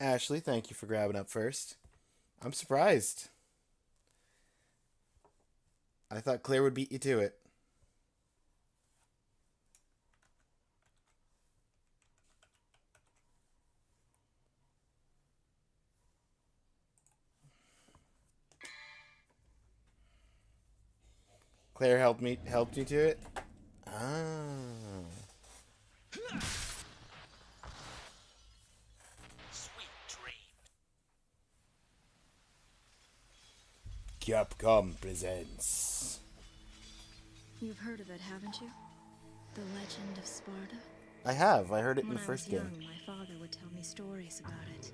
Ashley, thank you for grabbing up first. I'm surprised. I thought Claire would beat you to it. Claire helped you to it? Ah. Sweet dream. Capcom presents. You've heard of it, haven't you? The Legend of Sparta? I have. I heard it in When the I first was young, game. my father would tell me stories about it.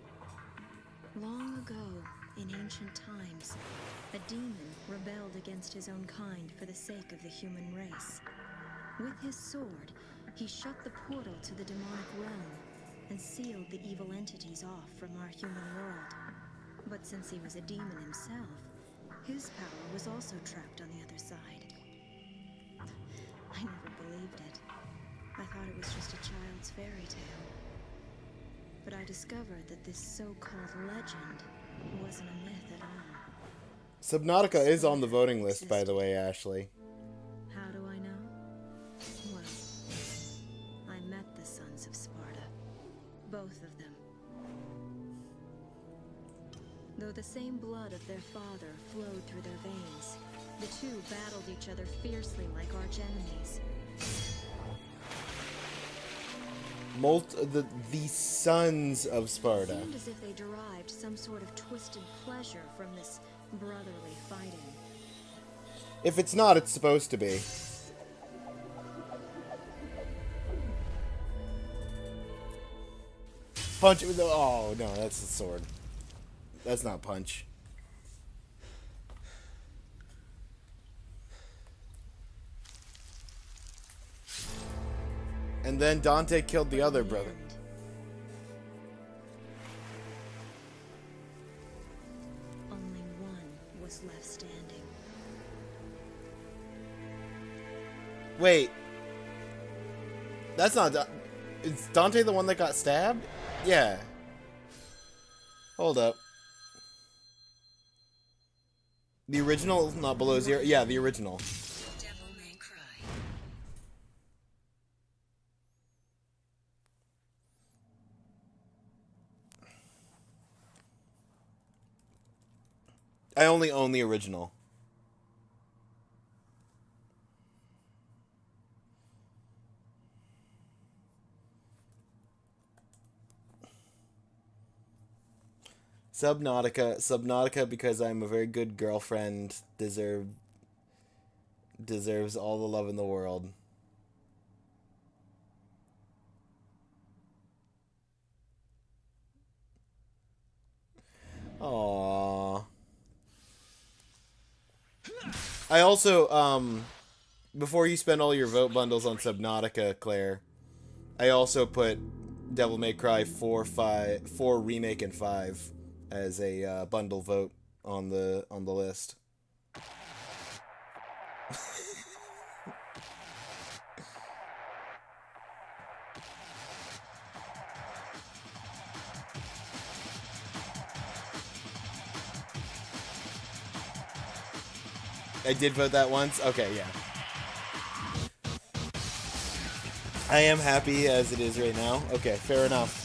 Long ago, in ancient times, a demon rebelled against his own kind for the sake of the human race. With his sword, he shut the portal to the demonic realm and sealed the evil entities off from our human world. But since he was a demon himself, his power was also trapped on the other side. I never believed it. I thought it was just a child's fairy tale. But I discovered that this so-called legend wasn't a myth at all. Subnautica is on the voting list, by the way, Ashley. How do I know? Well, I met the sons of Sparta. Both of them. Though the same blood of their father flowed through their veins, the two battled each other fiercely like arch-enemies. The sons of It Sparta. seemed as if they derived some sort of twisted pleasure from this brotherly fighting. If it's not, it's supposed to be. Punch it with the... Oh, no, that's the sword. That's not punch. And then Dante killed the other brother. Only one was left standing. Wait. That's not... Is Dante the one that got stabbed? Yeah. Hold up. The original, not below zero? Yeah, the original. Devil may cry. I only own the original. Subnautica, because I'm a very good girlfriend, deserves all the love in the world. Aww. I also, before you spend all your vote bundles on Subnautica, Claire, I also put Devil May Cry 4, 4 Remake and 5 as a bundle vote on the list. I did vote that once? Okay, yeah. I am happy as it is right now. Okay, fair enough.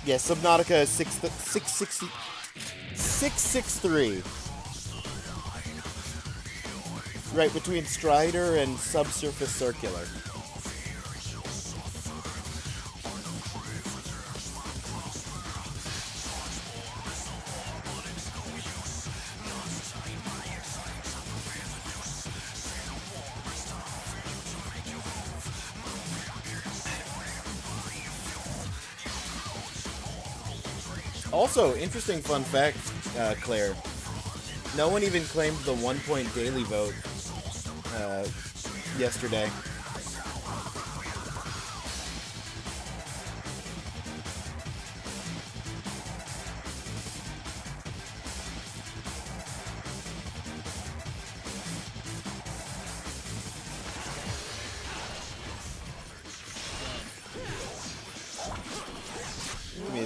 Yeah, Subnautica is 663. Right between Strider and Subsurface Circular. Also, interesting fun fact, Claire. No one even claimed the 1 point daily vote yesterday.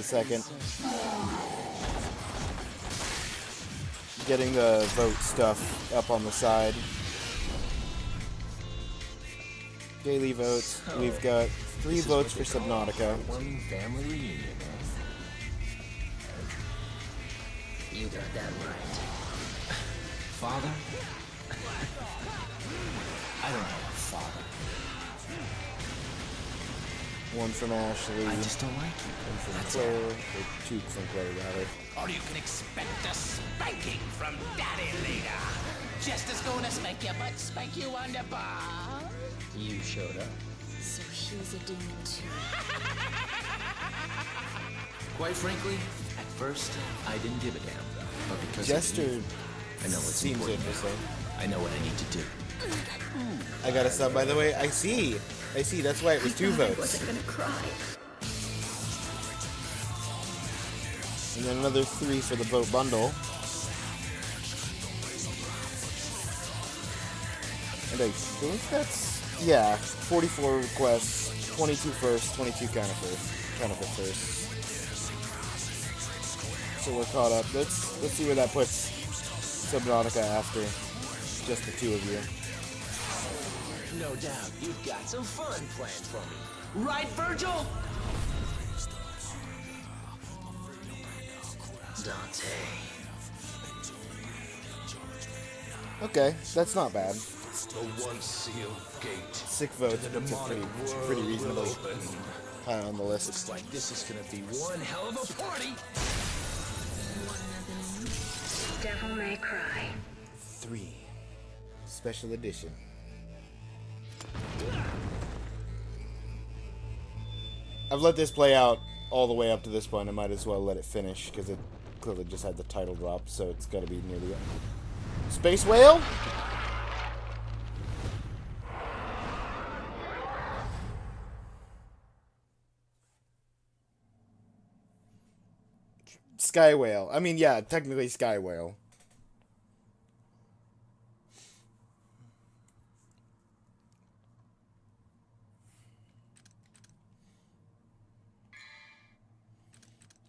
a second. Getting the vote stuff up on the side. Daily votes. We've got 3 votes for Subnautica. Family reunion. You got that right. Father? I don't have a father. 1 from Ashley. I just don't like you. 1 from That's Claire. all. Or 2 from Claire, rather. Or you can expect a spanking from Daddy later. Just as gonna spank you, but spank you on the bar. You showed up. So he's a demon too. Quite frankly, at first, I didn't give a damn. But because Jester I know what's seems important. interesting. I know what I need to do. I got a sub, by the way. I see. That's why it was 2 votes. I wasn't gonna cry. And then another 3 for the vote bundle. And I think that's... Yeah, 44 requests, 22 first, 22 counterfeit first. So we're caught up. Let's see where that puts Subnautica after just the 2 of you. No doubt you've got some fun planned for me. Right, Virgil? Dante. Okay, that's not bad. The one sealed gate. 6 votes, to the which is demonic pretty world reasonably will open. high on the list. Looks like this is gonna be one hell of a party. Devil May Cry. 3. Special edition. I've let this play out all the way up to this point. I might as well let it finish, because it clearly just had the title drop, so it's got to be near the end. Space Whale? Sky Whale. I mean, yeah, technically Sky Whale.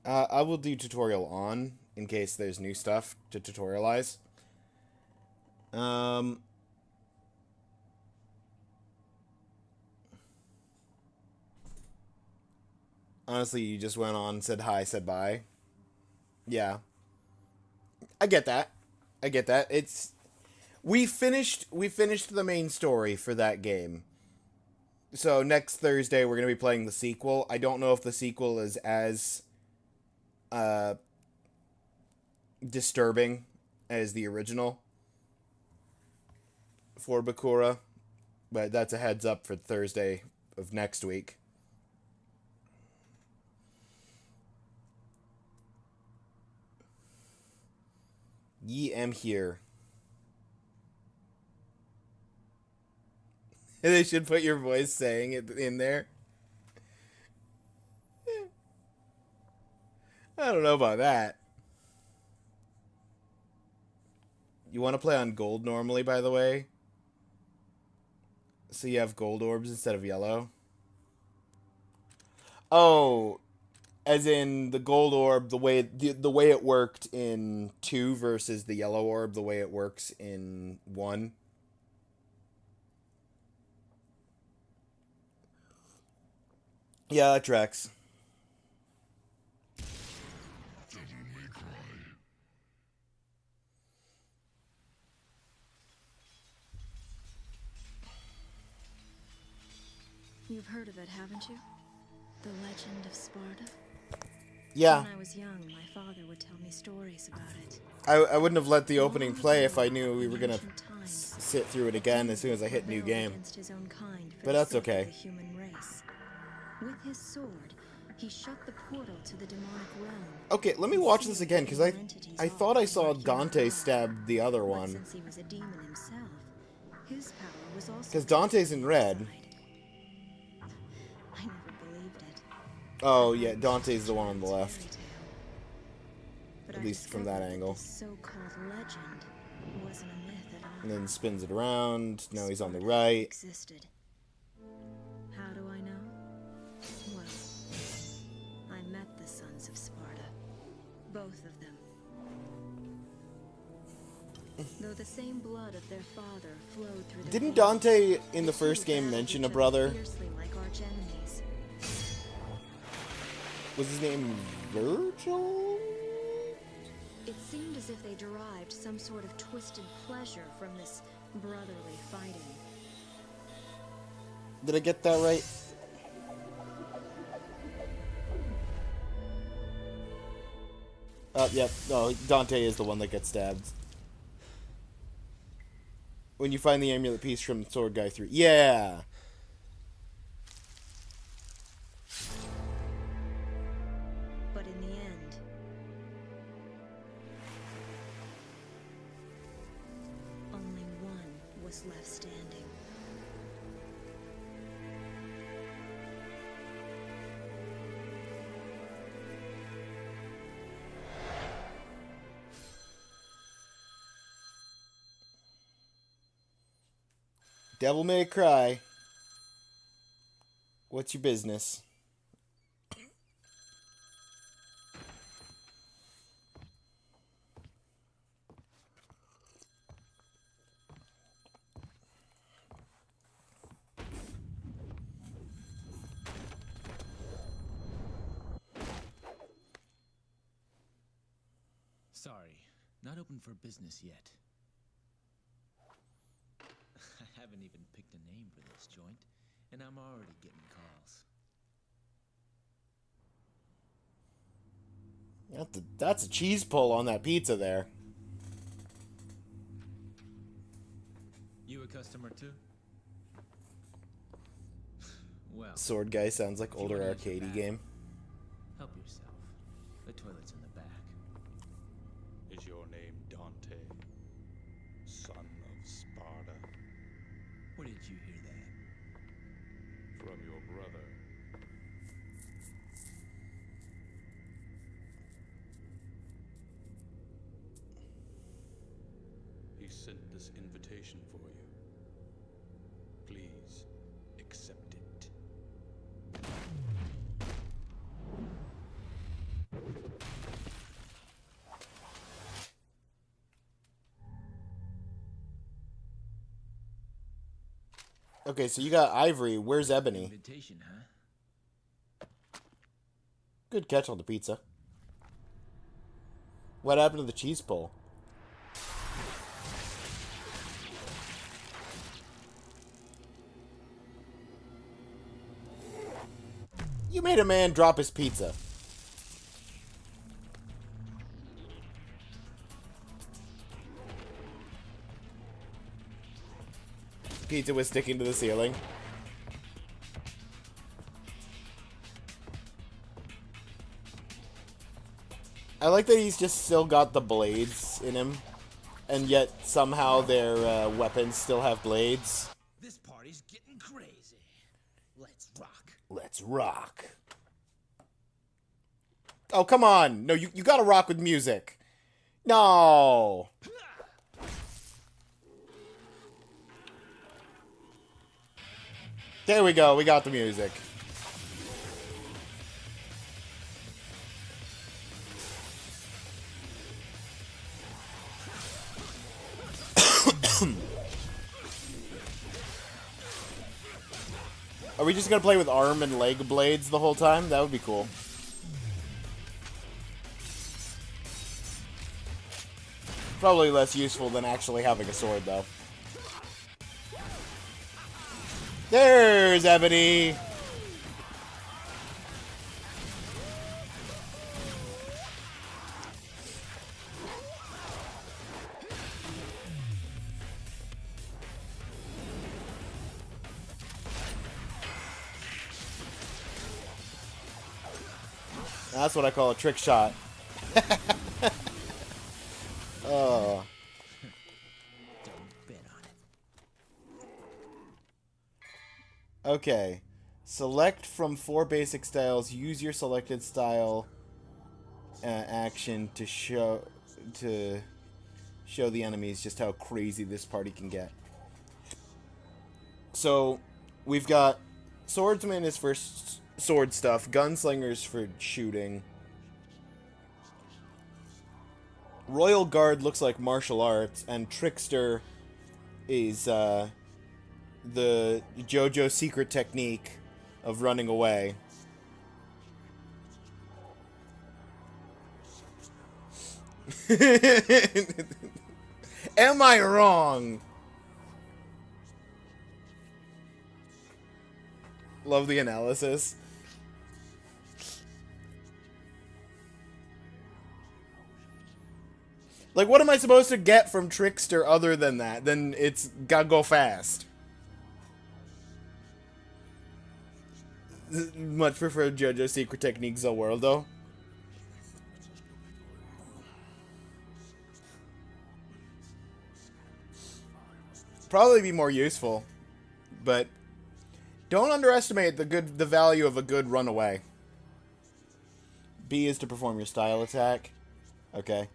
I will do tutorial on, in case there's new stuff to tutorialize. Honestly, you just went on, said hi, said bye. Yeah. I get that. It's... We finished the main story for that game. So next Thursday we're going to be playing the sequel. I don't know if the sequel is as disturbing as the original for Bakura, but that's a heads up for Thursday of next week. Ye am here. They should put your voice saying it in there. I don't know about that. You want to play on gold normally, by the way? So you have gold orbs instead of yellow? Oh, as in the gold orb, the way it worked in 2 versus the yellow orb, the way it works in 1. Yeah, that tracks. You've heard of it, haven't you? The legend of Sparta? Yeah. When I was young, my father would tell me stories about it. I wouldn't have let the opening play if I knew we were gonna sit through it again as soon as I hit new game. But that's okay. With his sword, he shut the portal to the demonic realm. Okay, let me watch this again, because I thought I saw Dante stab the other one. Since he was a demon himself, his power was also Because Dante's in red. I never believed it. Oh, yeah, Dante's the one on the left. At least from that angle. So-called legend wasn't a myth at all. And then spins it around. Now he's on the right. Existed. How do I know? Well, I met the sons both of them. Though the same blood of their father flowed through their Didn't veins, Dante in the the first two game battled mention each a other brother? fiercely like arch-enemies. Was his name Virgil? It seemed as if they derived some sort of twisted pleasure from this brotherly fighting. Did I get that right? Yep. No, Dante is the one that gets stabbed. When you find the amulet piece from Sword Guy 3. Yeah! But in the end, only one was left standing. Devil May Cry. What's your business? Sorry, not open for business yet. I haven't even picked a name for this joint, and I'm already getting calls. That's a cheese pull on that pizza there. You a customer too? Well, Sword Guy sounds like if you older wanna use the arcadey bath, game. help yourself. The toilet's in the back. Is your name Dante, son of Sparta? Where did you hear that? From your brother. He sent this invitation for you. Please accept it. Okay, so you got Ivory. Where's Ebony? Invitation, huh? Good catch on the pizza. What happened to the cheese pull? You made a man drop his pizza. Pizza was sticking to the ceiling. I like that he's just still got the blades in him, and yet somehow their weapons still have blades. This party's getting crazy. Let's rock. Let's rock. Oh, come on. No, you gotta rock with music. No. There we go. We got the music. Are we just gonna play with arm and leg blades the whole time? That would be cool. Probably less useful than actually having a sword, though. There's Ebony! That's what I call a trick shot. Oh. Don't bet on it. Okay. Select from 4 basic styles. Use your selected style action to show the enemies just how crazy this party can get. So, we've got Swordsman is for sword stuff, Gunslingers for shooting, Royal Guard looks like martial arts, and Trickster is the JoJo secret technique of running away. Am I wrong? Love the analysis. Like, what am I supposed to get from Trickster other than that? Then it's gotta go fast. Much prefer JoJo Secret Techniques of World, though. Probably be more useful, but don't underestimate the value of a good runaway. B is to perform your style attack. Okay.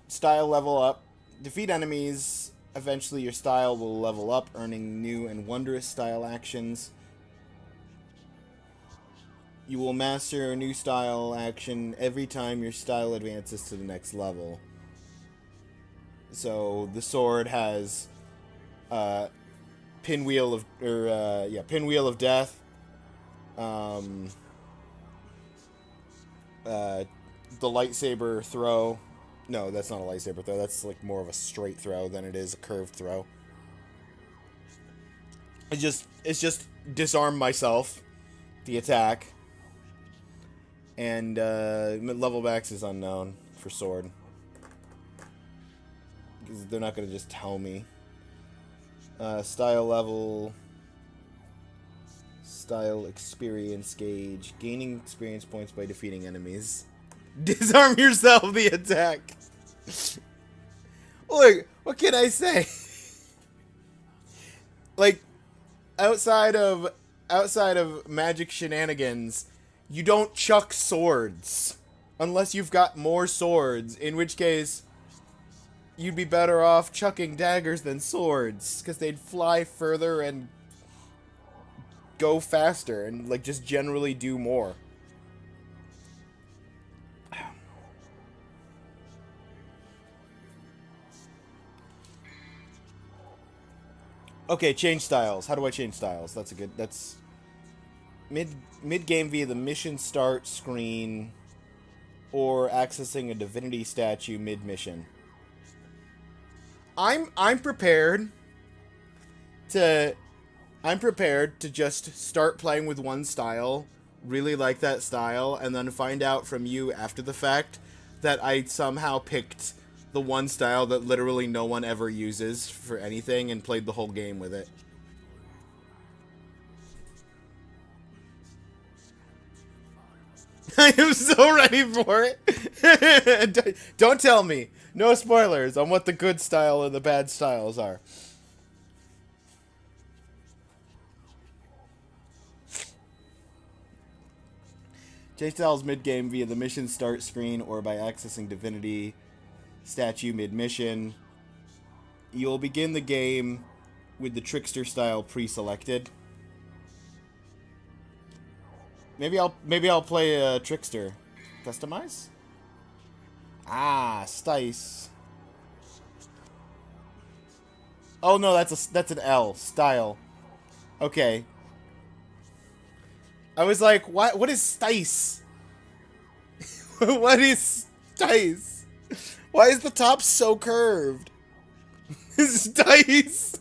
Style level up. Defeat enemies. Eventually your style will level up, earning new and wondrous style actions. You will master a new style action every time your style advances to the next level. So the sword has Pinwheel of Pinwheel of Death. The lightsaber throw. No, that's not a lightsaber throw. That's like more of a straight throw than it is a curved throw. It's just disarm myself, the attack. And level max is unknown for sword. Because they're not going to just tell me. Style level. Style experience gauge. Gaining experience points by defeating enemies. Disarm yourself, the attack. Look, what can I say? Like, outside of magic shenanigans, you don't chuck swords unless you've got more swords, in which case you'd be better off chucking daggers than swords, because they'd fly further and go faster and like just generally do more. Okay, change styles. How do I change styles? That's mid game via the mission start screen or accessing a divinity statue mid mission. I'm prepared to just start playing with one style, really like that style, and then find out from you after the fact that I somehow picked the one style that literally no one ever uses for anything and played the whole game with it. I am so ready for it. Don't tell me. No spoilers on what the good style and the bad styles are. Change styles mid-game via the mission start screen or by accessing divinity statue mid-mission. You'll begin the game with the Trickster style pre-selected. Maybe I'll play Trickster. Customize? Ah, Stice. Oh no, that's an L. Style. Okay. I was like, what is Stice? What is Stice? Why is the top so curved? Stice.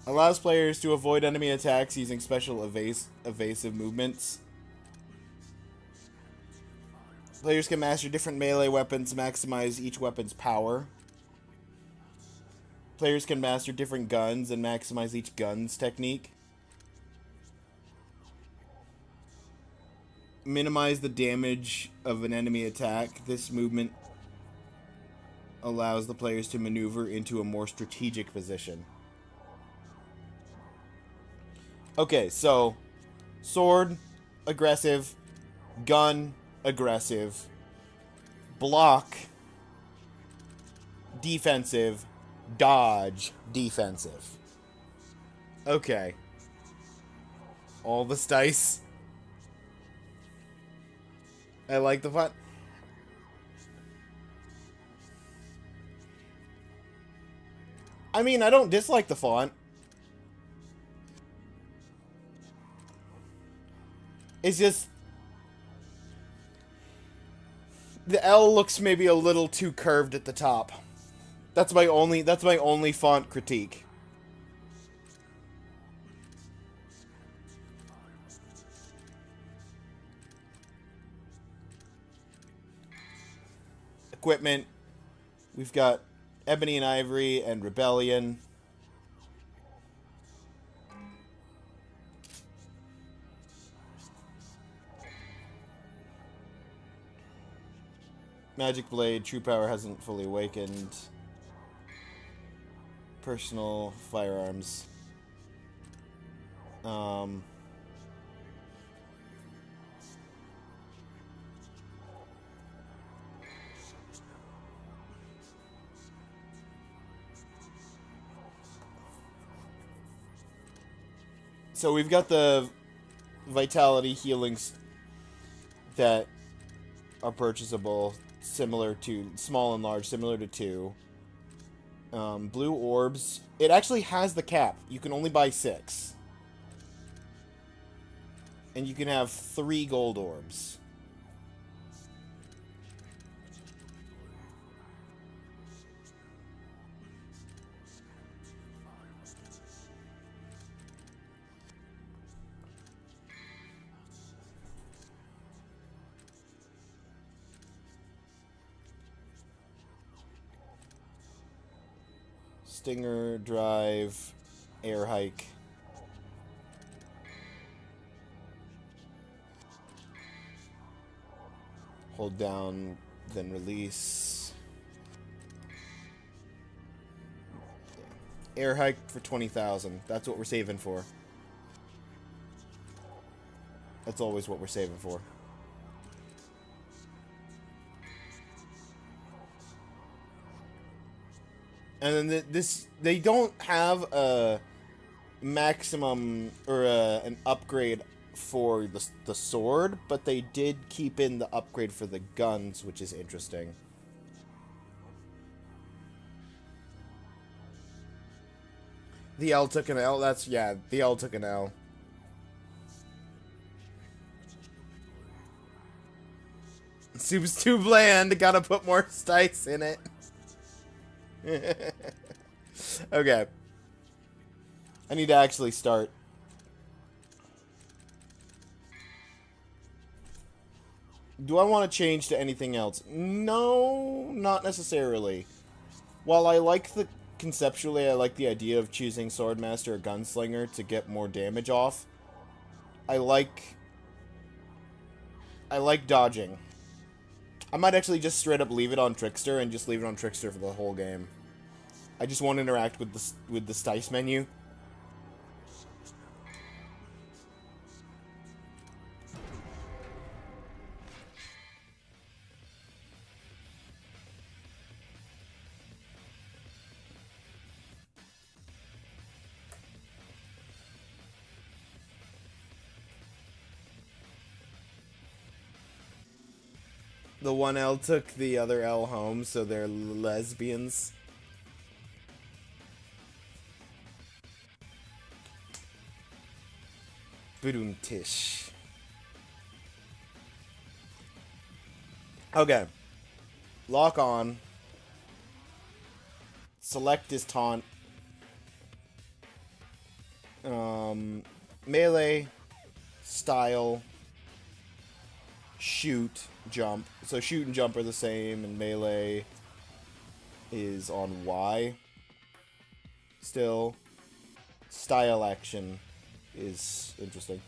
Allows players to avoid enemy attacks using special evasive movements. Players can master different melee weapons to maximize each weapon's power. Players can master different guns and maximize each gun's technique. Minimize the damage of an enemy attack. This movement allows the players to maneuver into a more strategic position. Okay, so sword, aggressive, gun, aggressive, block, defensive, dodge, defensive. Okay. All the dice. I like the font. I mean, I don't dislike the font. It's just the L looks maybe a little too curved at the top. That's my only font critique. Equipment. We've got Ebony and Ivory and Rebellion. Magic Blade, True Power hasn't fully awakened. Personal firearms. So we've got the vitality healings that are purchasable, similar to small and large, similar to 2. Blue orbs. It actually has the cap. You can only buy 6. And you can have 3 gold orbs. Stinger, drive, air hike. Hold down, then release. Air hike for 20,000. That's what we're saving for. That's always what we're saving for. And then they don't have a maximum or an upgrade for the sword, but they did keep in the upgrade for the guns, which is interesting. The L took an L. Yeah, the L took an L. Soup's too bland. Gotta put more dice in it. Okay. I need to actually start. Do I want to change to anything else? No, not necessarily. While I like the conceptually, I like the idea of choosing Swordmaster or Gunslinger to get more damage off. I like dodging. I might actually just straight up leave it on Trickster and just leave it on Trickster for the whole game. I just won't interact with the dice menu. The one L took the other L home, so they're lesbians. Boom-tish. Okay. Lock on. Select his taunt. Melee. Style. Shoot. Jump. So shoot and jump are the same, and melee is on Y. Still. Style action is interesting.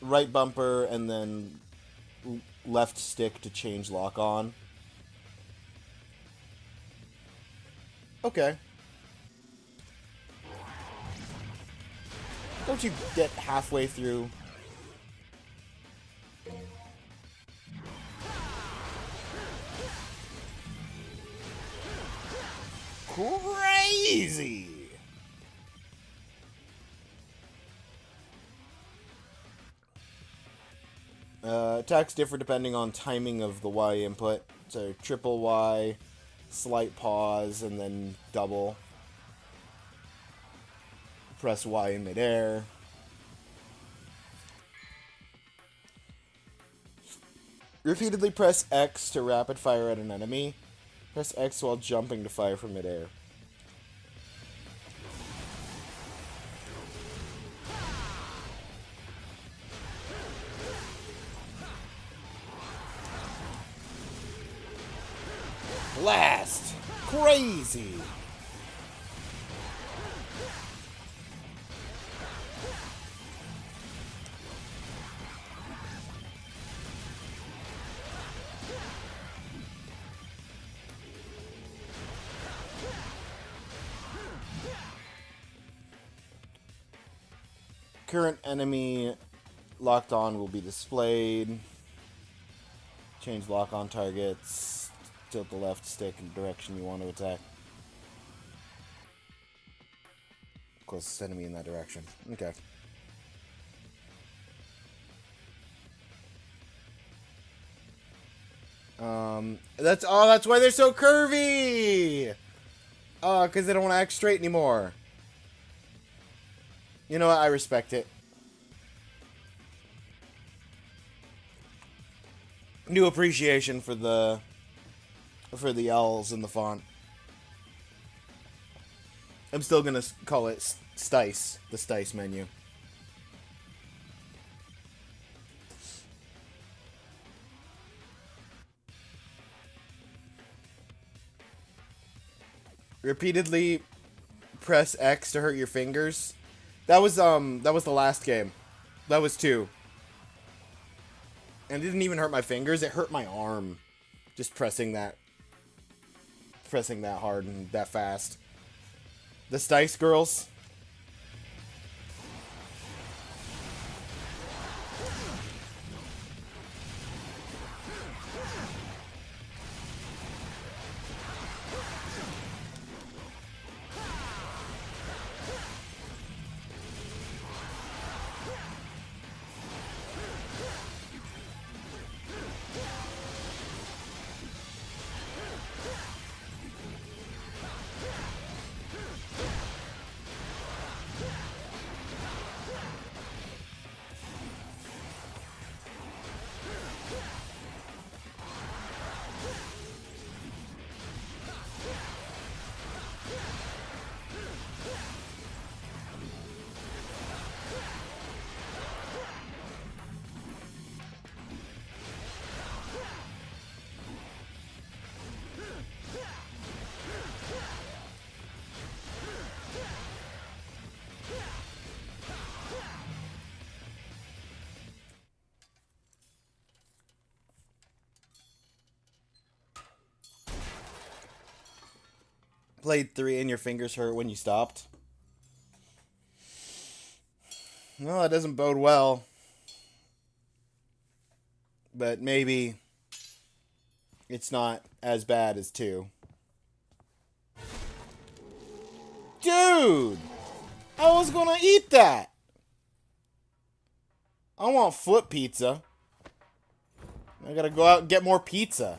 Right bumper and then left stick to change lock on. Okay. Don't you get halfway through? Crazy! Attacks differ depending on timing of the Y input. So triple Y, slight pause, and then double. Press Y in midair. Repeatedly press X to rapid fire at an enemy. Press X while jumping to fire from midair. Blast! Crazy! Current enemy locked on will be displayed. Change lock on targets. Tilt the left stick in the direction you want to attack. Closest enemy in that direction. Okay. That's why they're so curvy! Because they don't want to act straight anymore. You know what? I respect it. New appreciation for the L's in the font. I'm still gonna call it Stice, the Stice menu. Repeatedly press X to hurt your fingers. That was the last game. That was 2. And it didn't even hurt my fingers, it hurt my arm. Just pressing that hard and that fast. The Stice girls. Played 3 and your fingers hurt when you stopped. Well, that doesn't bode well. But maybe it's not as bad as 2. Dude! I was gonna eat that! I want foot pizza. I gotta go out and get more pizza.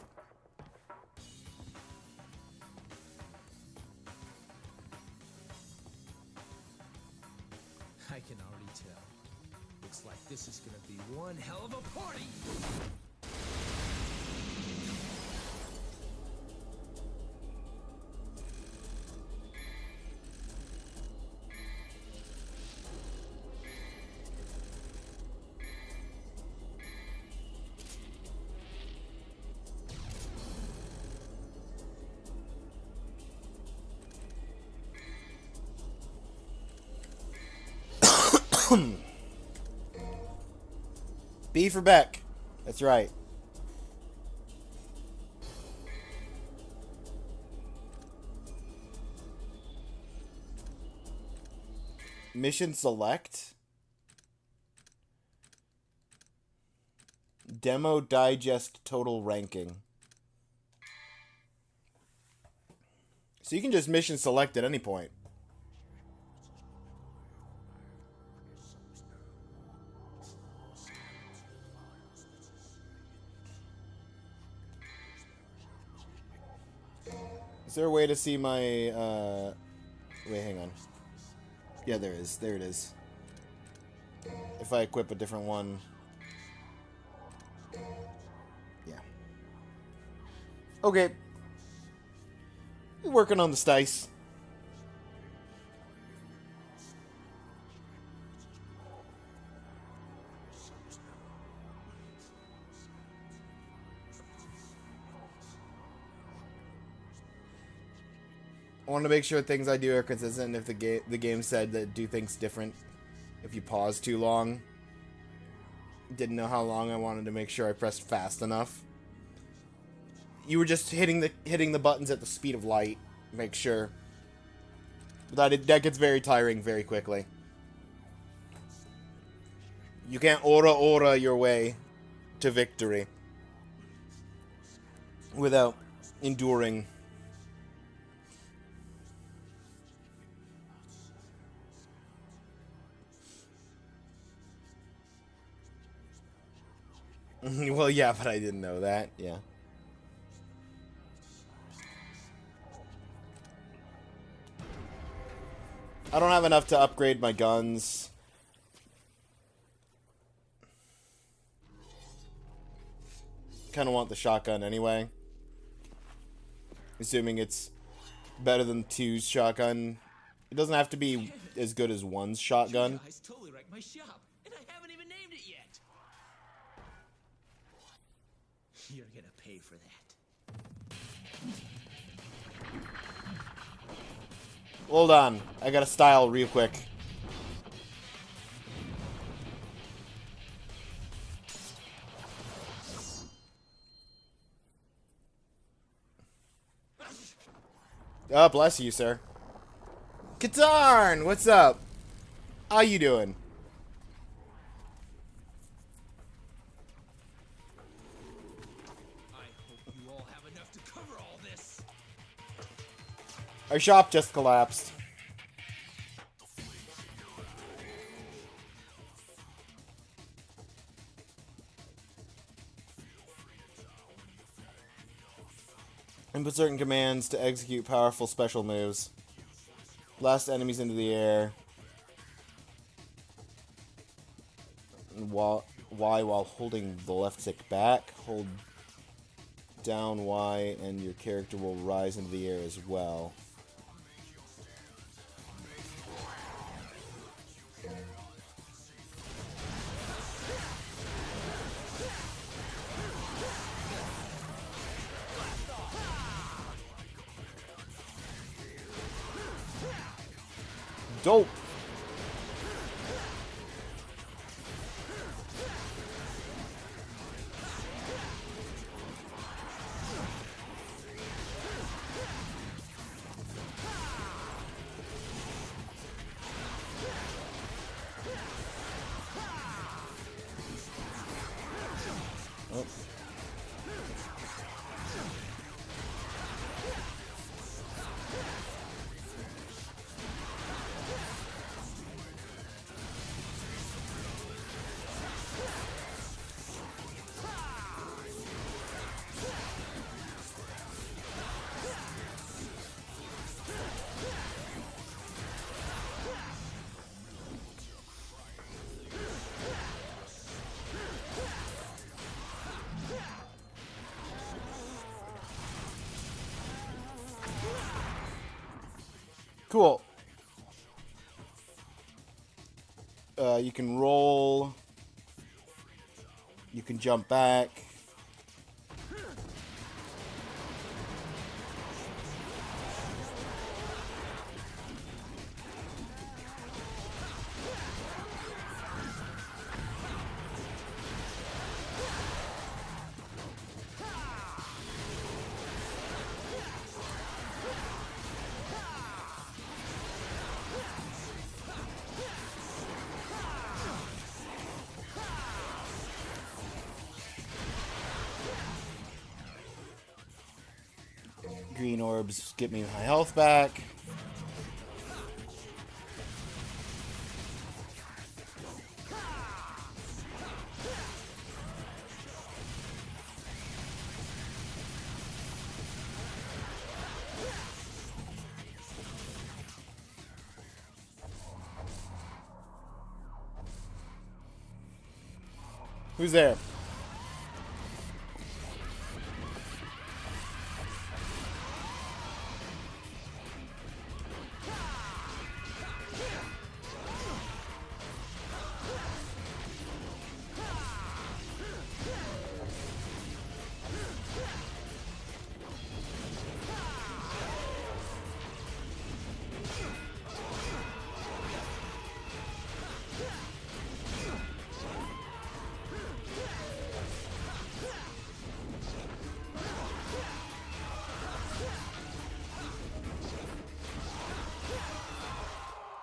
I can already tell. Looks like this is gonna be one hell of a party! B for Beck. That's right. Mission select. Demo digest total ranking. So you can just mission select at any point. Is there a way to see my, wait, hang on. Yeah, there is. There it is. If I equip a different one. Yeah. Okay. We're working on the dice. I want to make sure things I do are consistent. If the game said that do things different, if you pause too long, didn't know how long I wanted to make sure I pressed fast enough. You were just hitting the buttons at the speed of light. Make sure. But that gets very tiring very quickly. You can't aura your way to victory without enduring. Well, yeah, but I didn't know that. Yeah. I don't have enough to upgrade my guns. Kind of want the shotgun anyway. Assuming it's better than 2's shotgun. It doesn't have to be as good as 1's shotgun. I totally wrecked my shop, and I haven't even named it yet. You're gonna pay for that. Hold on. I gotta style real quick. Oh, bless you, sir. Katarn, what's up? How you doing? I hope you all have enough to cover all this. Our shop just collapsed. Input certain commands to execute powerful special moves. Blast enemies into the air. While holding the left stick back. Hold down Y and your character will rise into the air as well. Dope. Oh. Cool. You can roll. You can jump back. Green orbs get me my health back. Who's there?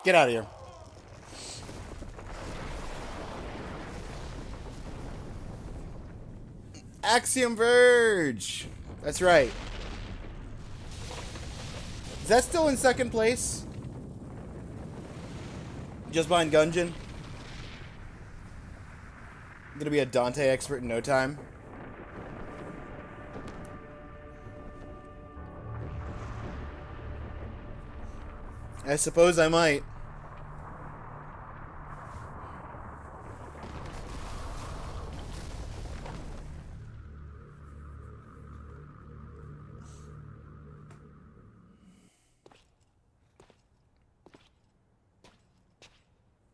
Get out of here. Axiom Verge! That's right. Is that still in second place? Just behind Gungeon? Gonna be a Dante expert in no time. I suppose I might.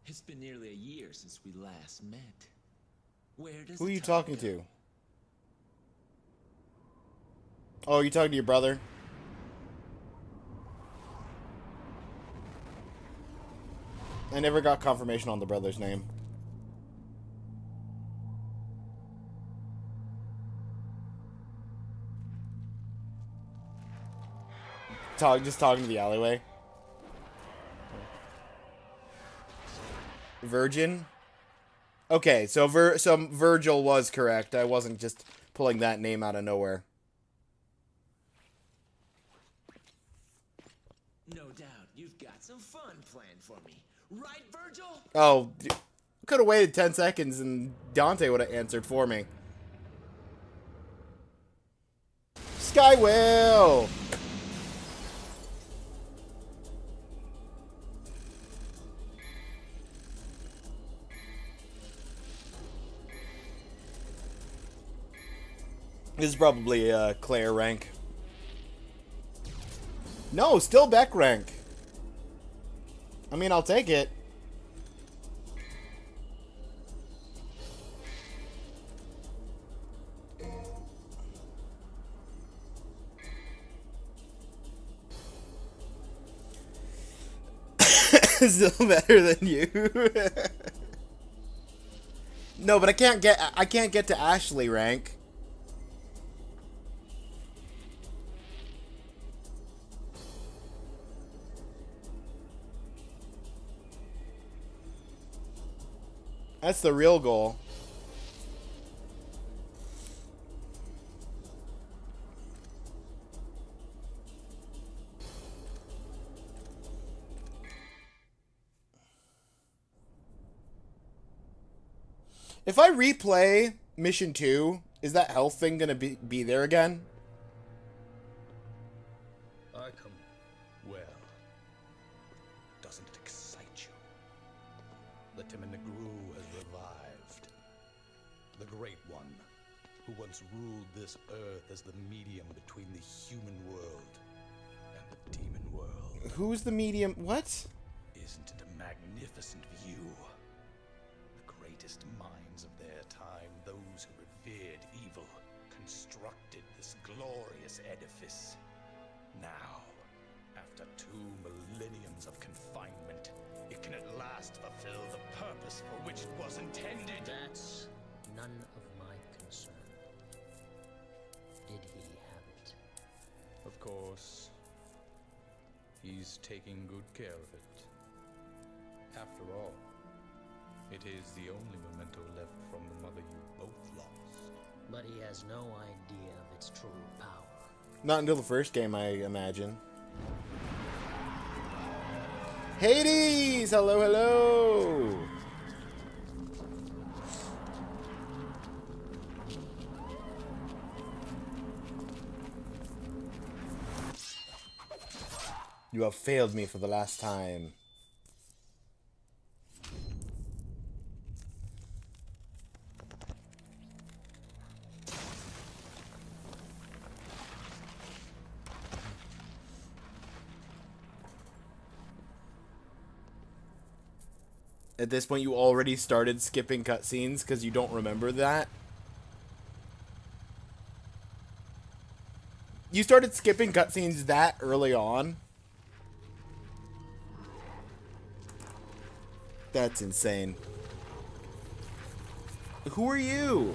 It's been nearly a year since we last met. Where does Who are the you time talking go? to? Oh, you talking to your brother? I never got confirmation on the brother's name. Just talking to the alleyway. Virgin? Okay, so Virgil was correct. I wasn't just pulling that name out of nowhere. No doubt you've got some fun planned for me. Right, Virgil? Oh, could have waited 10 seconds and Dante would have answered for me. Skywhale! This is probably Claire rank. No, still Beck rank. I mean, I'll take it. Still better than you. No, but I can't get to Ashley rank. That's the real goal. If I replay Mission 2, is that health thing gonna be there again? I come. Well, doesn't it excite you? The Timinagru has revived. The Great One, who once ruled this earth as the medium between the human world and the demon world. Who's the medium? What? Isn't it a magnificent view? The greatest minds of their time, those who revered evil, constructed this glorious edifice. Now, after 2 millenniums of confinement, it can at last fulfill the purpose for which it was intended. That's none of my concern. Did he have it? Of course, he's taking good care of it. After all, it is the only memento left from the mother you both lost. But he has no idea of its true power. Not until the first game, I imagine. Hades! Hello, hello! You have failed me for the last time. At this point, you already started skipping cutscenes because you don't remember that. You started skipping cutscenes that early on. That's insane. Who are you?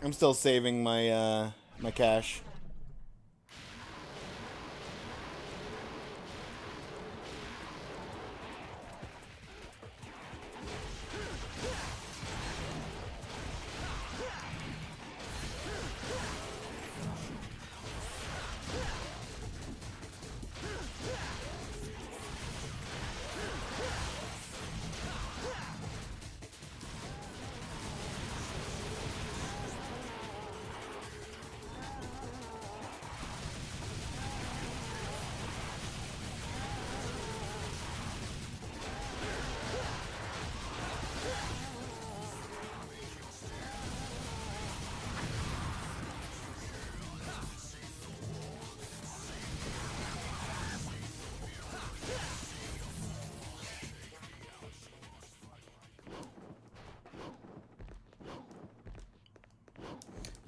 I'm still saving my my cash.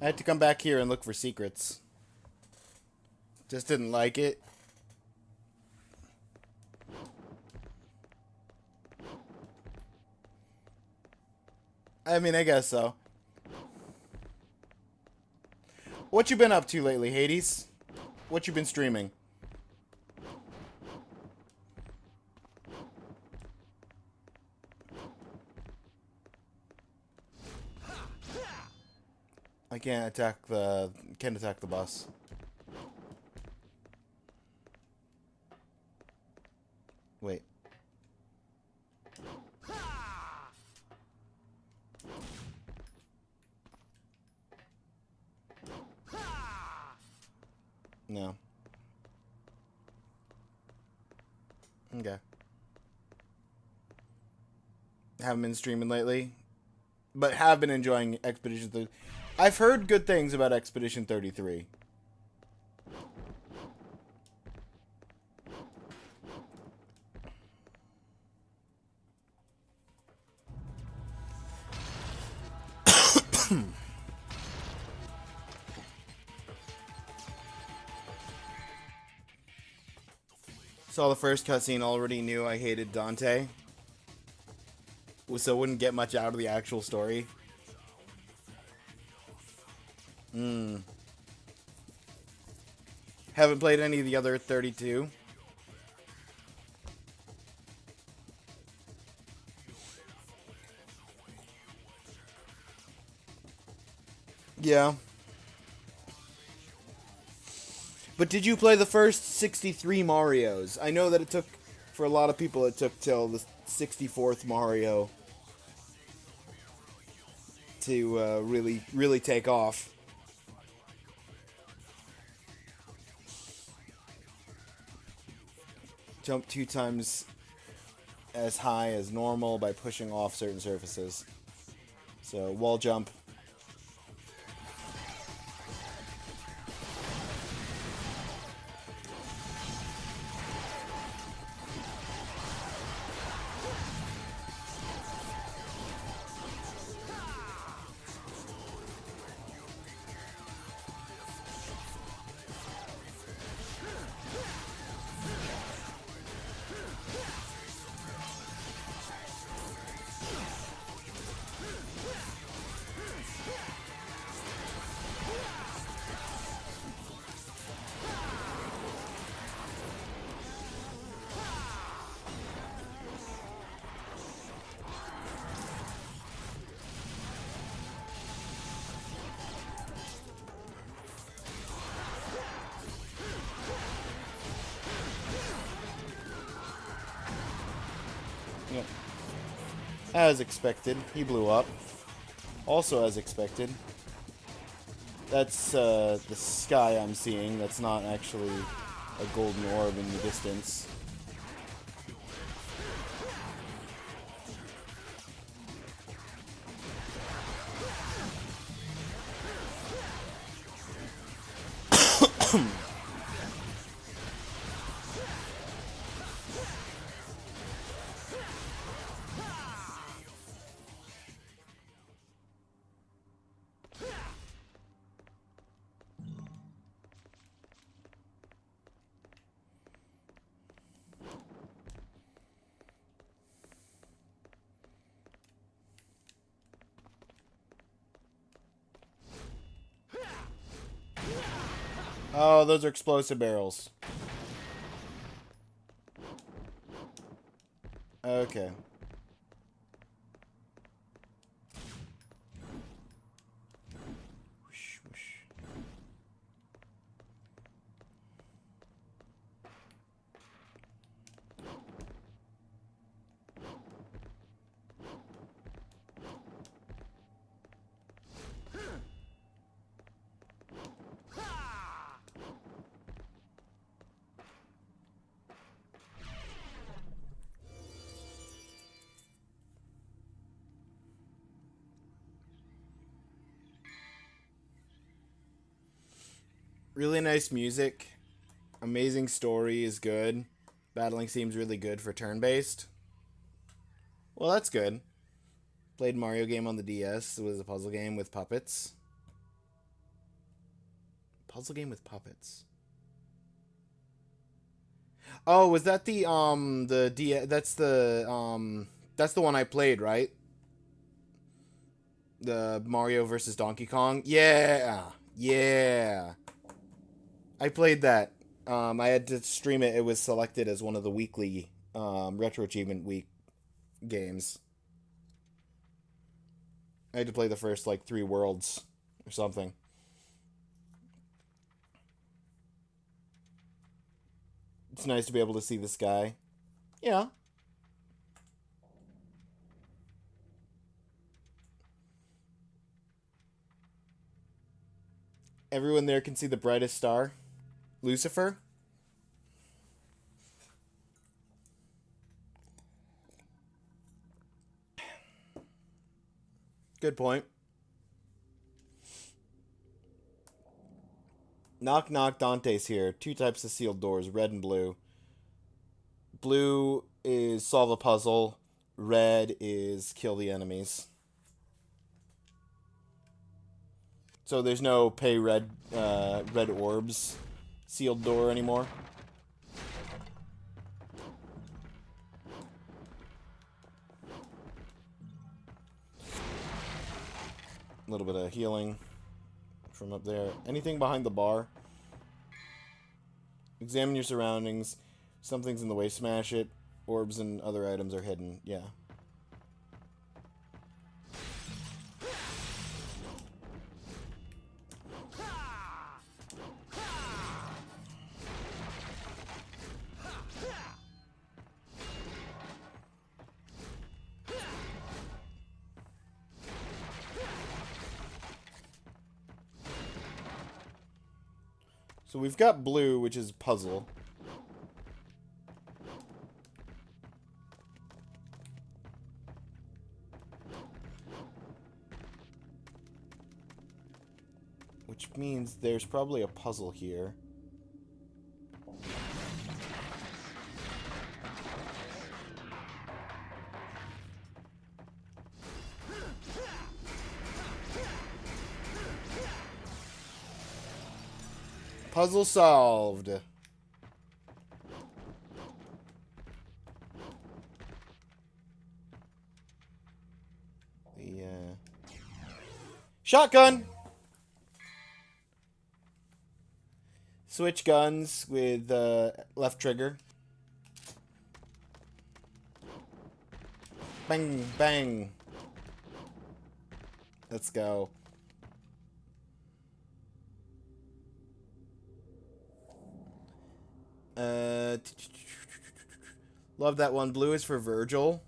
I had to come back here and look for secrets. Just didn't like it. I mean, I guess so. What you been up to lately, Hades? What you been streaming? I can't attack the boss. Wait. No. Okay. Haven't been streaming lately, but have been enjoying Expedition 33. I've heard good things about Expedition 33. Saw the first cutscene, already knew I hated Dante, so wouldn't get much out of the actual story. Haven't played any of the other 32. Yeah. But did you play the first 63 Marios? I know that it took, for a lot of people, it took till the 64th Mario to really take off. Jump 2 times as high as normal by pushing off certain surfaces. So, wall jump. Yep. As expected, he blew up. Also as expected. That's the sky I'm seeing. That's not actually a golden orb in the distance. Oh, those are explosive barrels. Okay. Whoosh, whoosh. Really nice music. Amazing story is good. Battling seems really good for turn-based. Well, that's good. Played Mario game on the DS. It was a puzzle game with puppets. Puzzle game with puppets. Oh, was that the that's the one I played, right? The Mario versus Donkey Kong? Yeah. Yeah. I played that. I had to stream it. It was selected as one of the weekly Retro Achievement Week games. I had to play the first, like, 3 worlds or something. It's nice to be able to see this guy. Yeah. Everyone there can see the brightest star. Lucifer? Good point. Knock knock, Dante's here. 2 types of sealed doors, red and blue. Blue is solve a puzzle. Red is kill the enemies. So there's no pay red orbs sealed door anymore. A little bit of healing from up there. Anything behind the bar? Examine your surroundings. Something's in the way, smash it. Orbs and other items are hidden. Yeah. So we've got blue, which is puzzle. Which means there's probably a puzzle here. Puzzle solved. The shotgun. Switch guns with left trigger. Bang bang. Let's go. Love that one. Blue is for Virgil.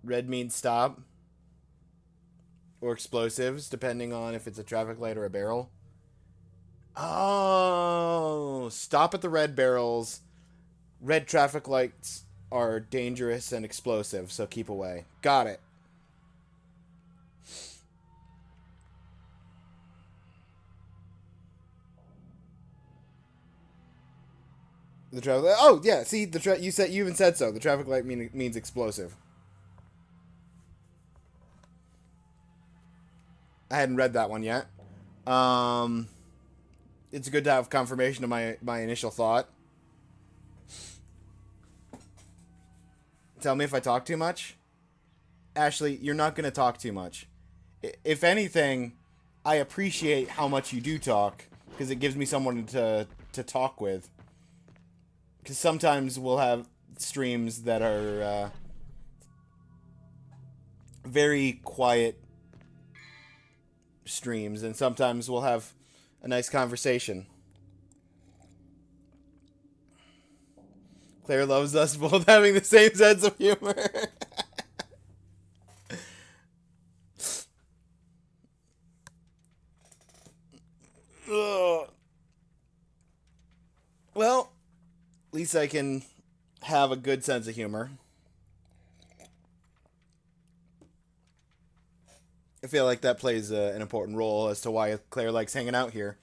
Red means stop. Or explosives, depending on if it's a traffic light or a barrel. Oh, stop at the red barrels. Red traffic lights are dangerous and explosive, so keep away. Got it. The traffic light. Oh, yeah, see, you even said so. The traffic light means explosive. I hadn't read that one yet. It's good to have confirmation of my initial thought. Tell me if I talk too much. Ashley, you're not going to talk too much. If anything, I appreciate how much you do talk, because it gives me someone to talk with. Because sometimes we'll have streams that are very quiet streams, and sometimes we'll have a nice conversation. Claire loves us both having the same sense of humor. Well, at least I can have a good sense of humor. I feel like that plays an important role as to why Claire likes hanging out here.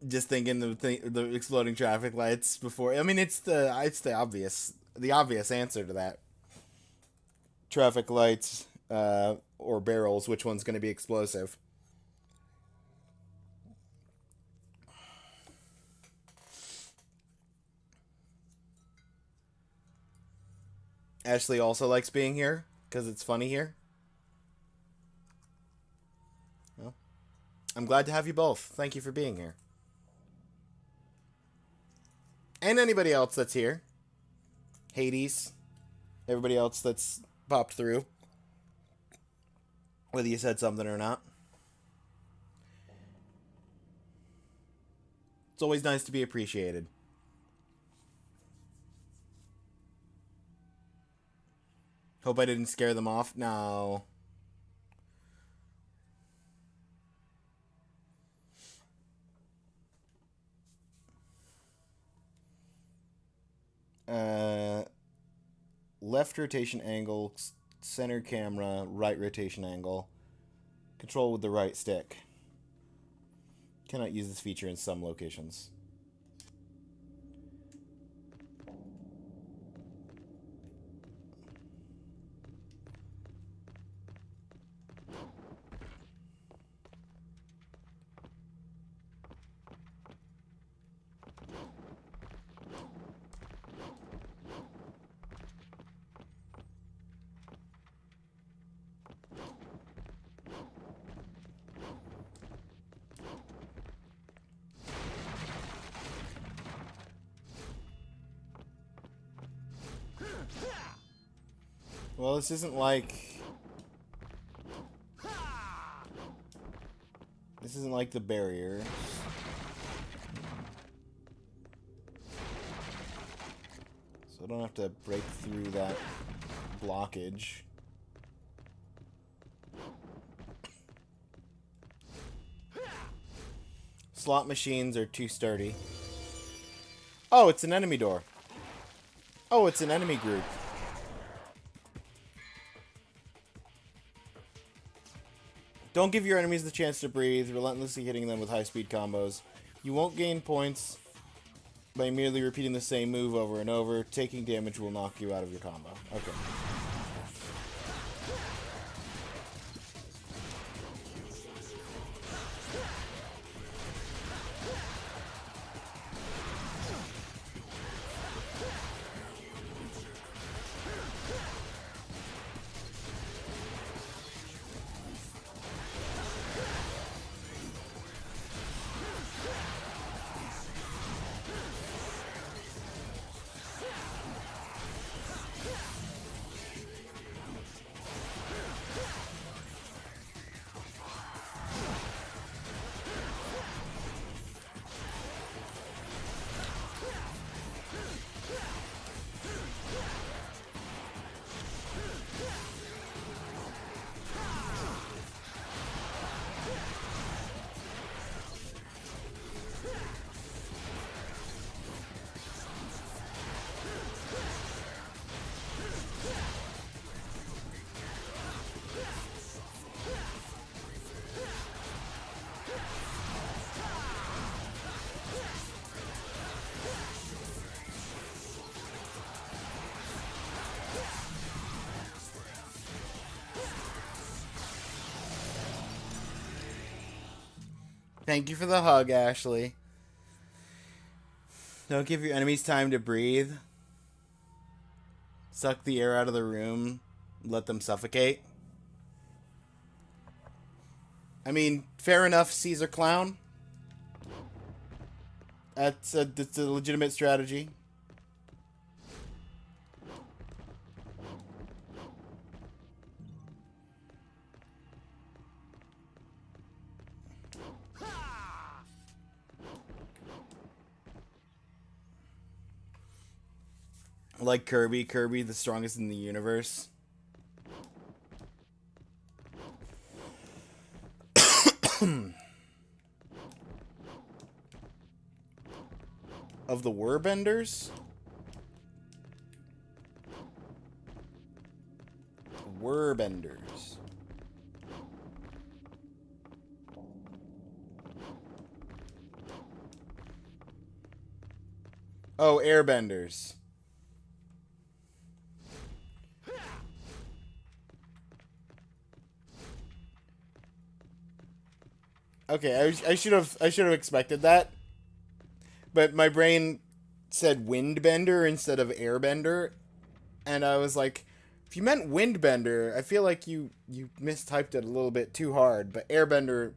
Just thinking the exploding traffic lights before. I mean, it's the obvious answer to that. Traffic lights or barrels, which one's going to be explosive? Ashley also likes being here because it's funny here. Well, I'm glad to have you both. Thank you for being here. And anybody else that's here. Hades. Everybody else that's popped through. Whether you said something or not. It's always nice to be appreciated. Hope I didn't scare them off. No. Left rotation angle, center camera, right rotation angle. Control with the right stick. Cannot use this feature in some locations. Well, this isn't like... This isn't like the barrier. So I don't have to break through that blockage. Slot machines are too sturdy. Oh, it's an enemy door. Oh, it's an enemy group. Don't give your enemies the chance to breathe, relentlessly hitting them with high-speed combos. You won't gain points by merely repeating the same move over and over. Taking damage will knock you out of your combo. Okay. Thank you for the hug, Ashley. Don't give your enemies time to breathe. Suck the air out of the room. Let them suffocate. I mean, fair enough, Caesar Clown. That's a legitimate strategy. Like Kirby. Kirby, the strongest in the universe. Of the Wurbenders? Wurbenders. Oh, Airbenders. Okay, I should have expected that. But my brain said Windbender instead of Airbender, and I was like, if you meant Windbender, I feel like you mistyped it a little bit too hard, but Airbender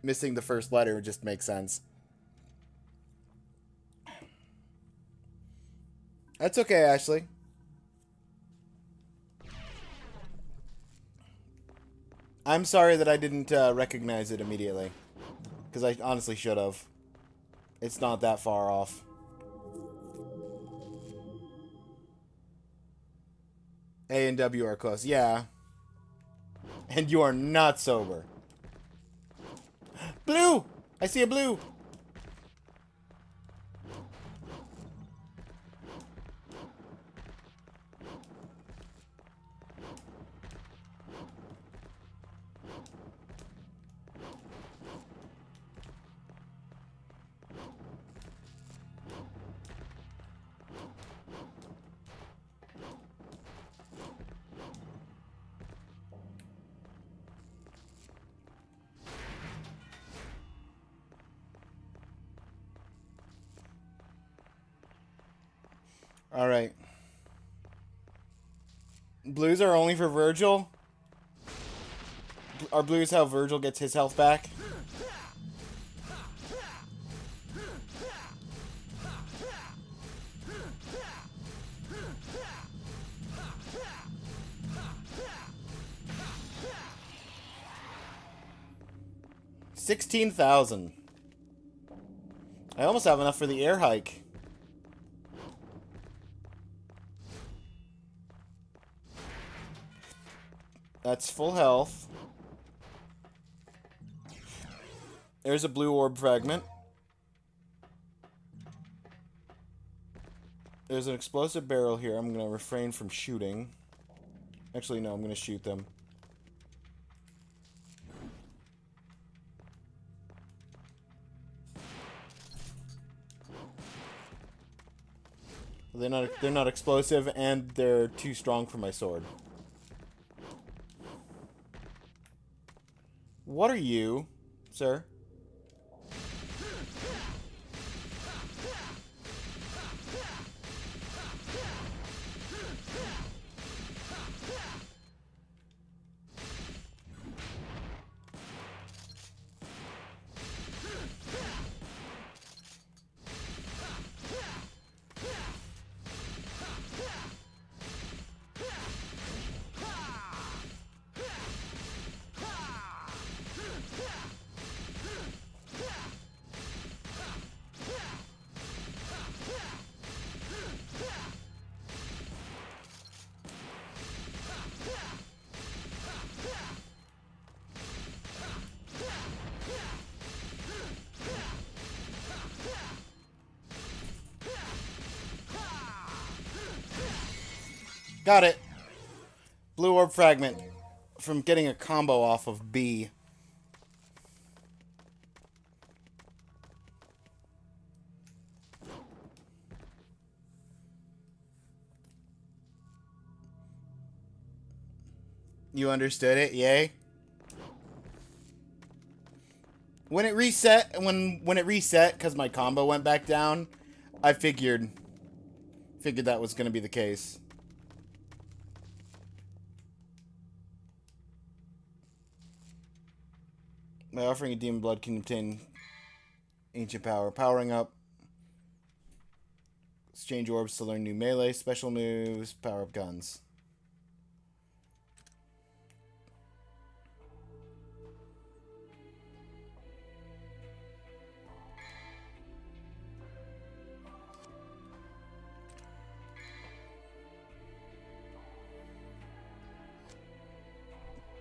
missing the first letter just makes sense. That's okay, Ashley. I'm sorry that I didn't recognize it immediately, because I honestly should have. It's not that far off. A and W are close. Yeah. And you are not sober. Blue! I see a blue! Alright. Blues are only for Virgil? Are blues how Virgil gets his health back? $16,000. I almost have enough for the air hike. That's full health. There's a blue orb fragment. There's an explosive barrel here. I'm going to refrain from shooting. Actually, no, I'm going to shoot them. They're not explosive, and they're too strong for my sword. What are you, sir? Got it. Blue orb fragment from getting a combo off of B. You understood it, yay? When it reset, when it reset, because my combo went back down, I figured that was going to be the case. My offering of demon blood can obtain ancient power. Powering up. Exchange orbs to learn new melee, special moves, power up guns.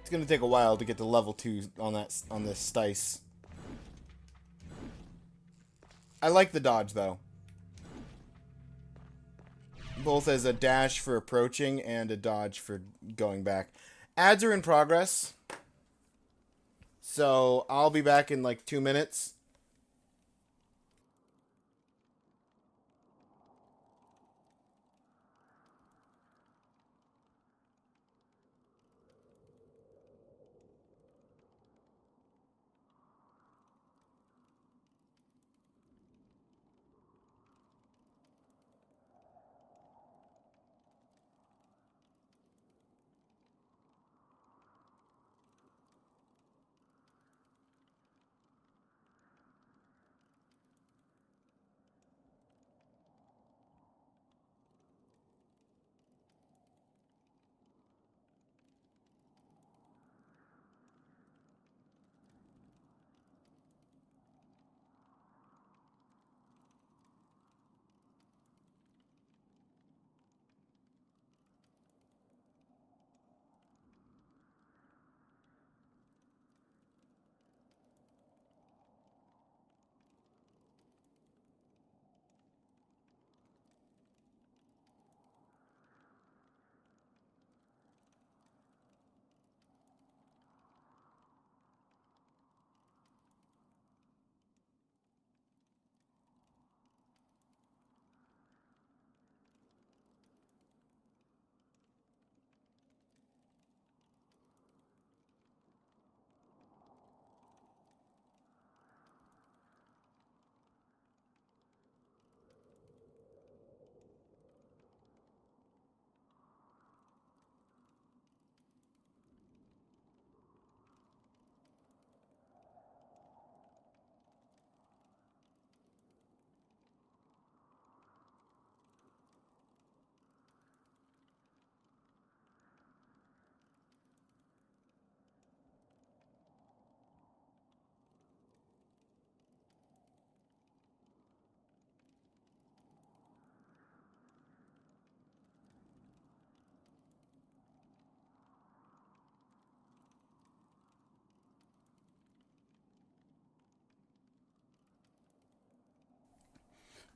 It's gonna take a while to get to level 2 on this dice. I like the dodge though. Both as a dash for approaching and a dodge for going back. Ads are in progress. So I'll be back in like 2 minutes.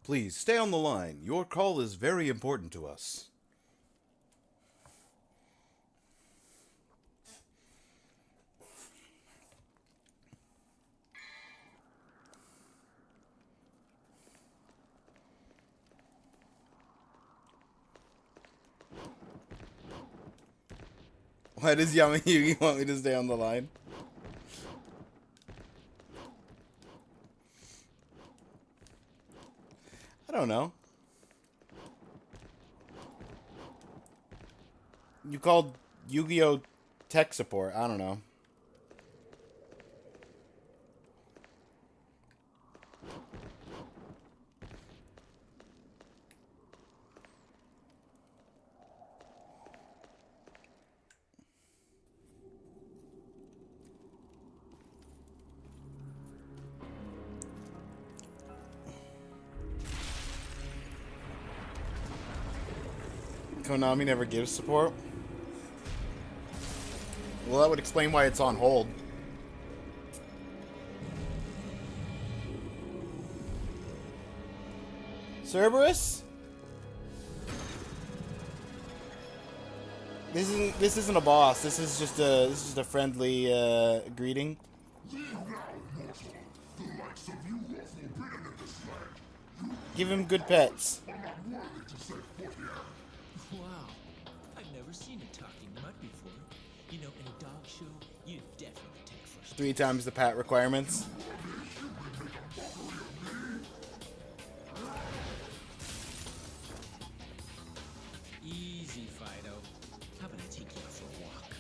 Please stay on the line. Your call is very important to us. Why does Yami Yugi want me to stay on the line? I don't know. You called Yu-Gi-Oh! Tech support. I don't know. Konami never gives support? Well, that would explain why it's on hold. Cerberus? This isn't a boss. This is just a friendly greeting. Give him good pets. Wow, I've never seen a talking mud before. You know, in a dog show, you definitely take first. 3 times the pat requirements. Easy, Fido. How about I take you out for a walk?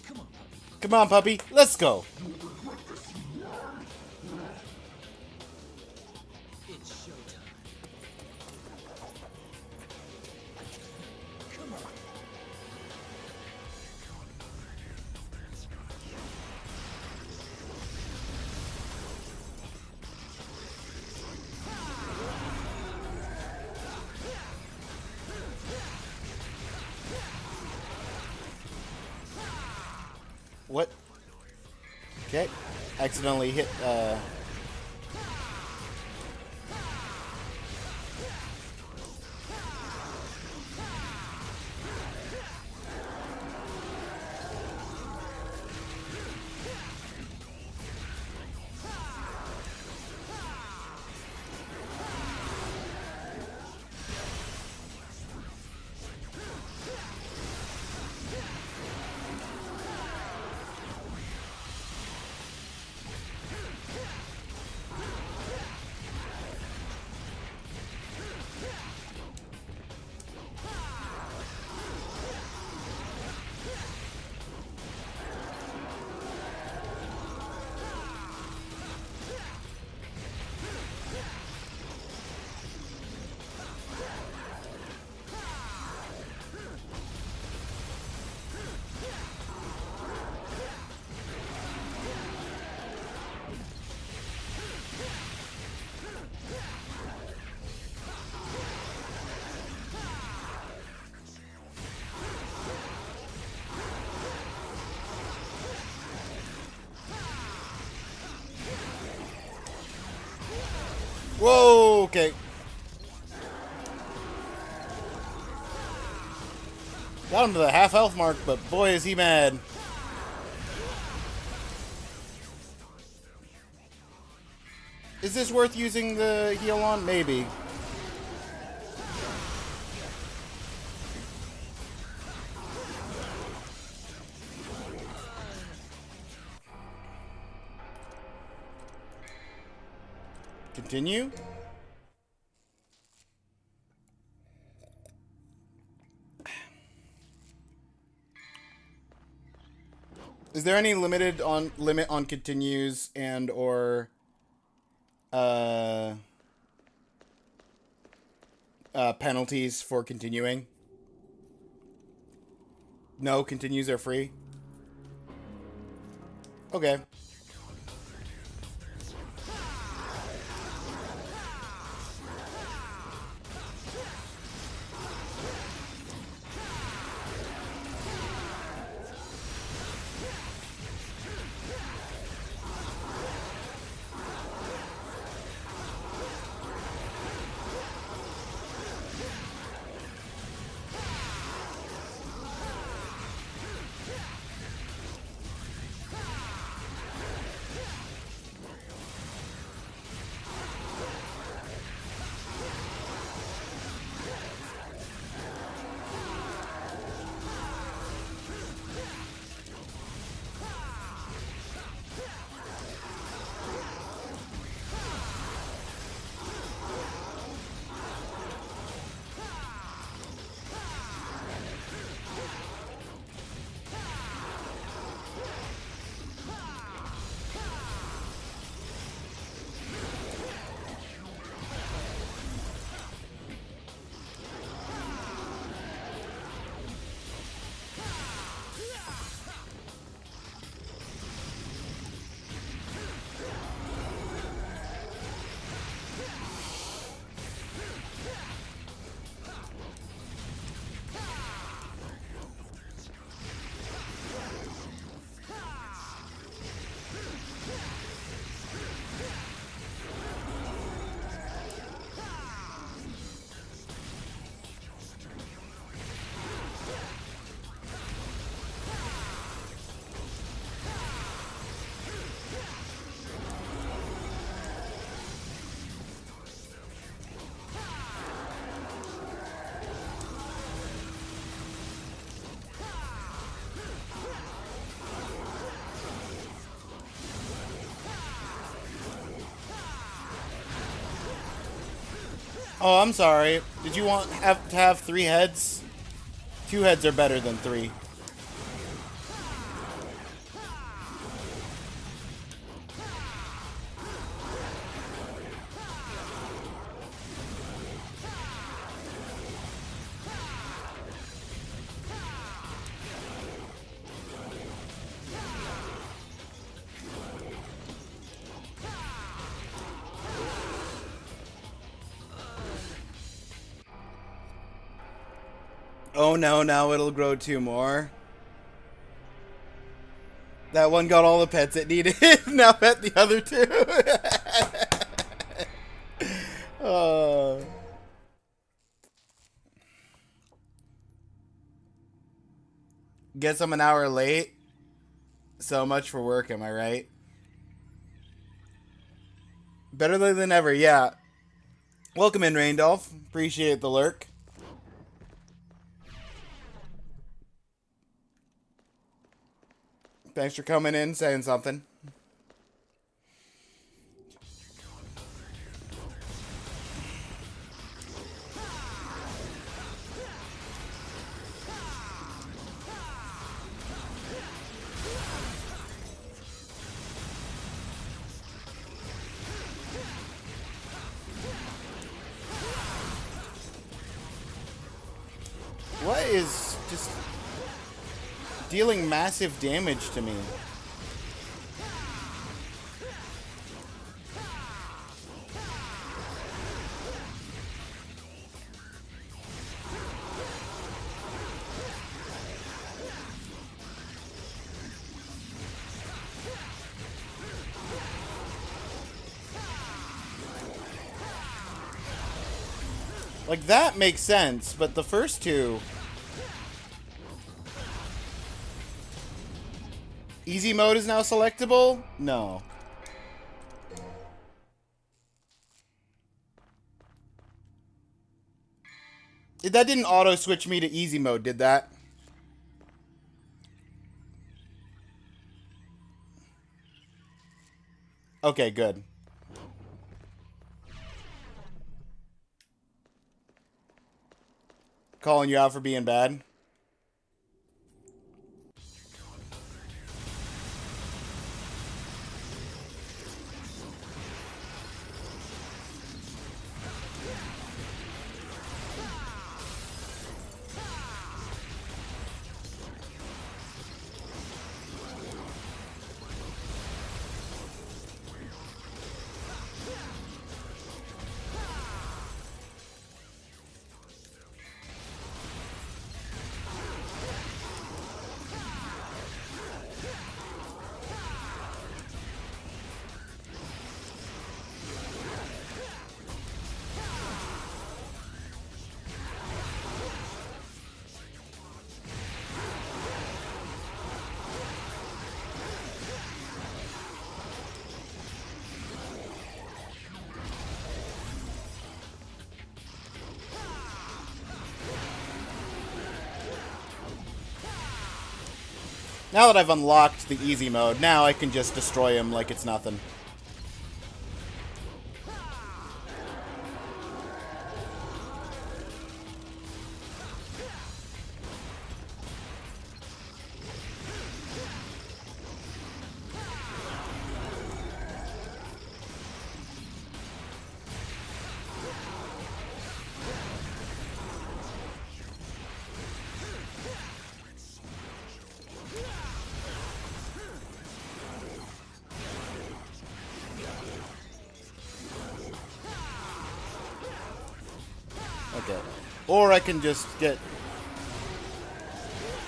Come on, puppy. Come on, puppy. Let's go. It's showtime. Come on. What? Okay. Accidentally hit, whoa, okay. Got him to the half health mark, but boy is he mad. Is this worth using the heal on? Maybe. Continue. Is there any limit on continues and or penalties for continuing? No, continues are free. Okay. Oh, I'm sorry. Did you want to have 3 heads? 2 heads are better than 3. Oh no, now it'll grow 2 more. That one got all the pets it needed. Now pet the other 2. Guess I'm an hour late. So much for work, am I right? Better than ever, yeah. Welcome in, Raindolph. Appreciate the lurk. Thanks for coming in, saying something. What is just dealing massive damage to me? Like, that makes sense, but the first 2... Easy mode is now selectable? No. That didn't auto-switch me to easy mode, did that? Okay, good. Calling you out for being bad. Now that I've unlocked the easy mode, now I can just destroy him like it's nothing. Okay. Or I can just get,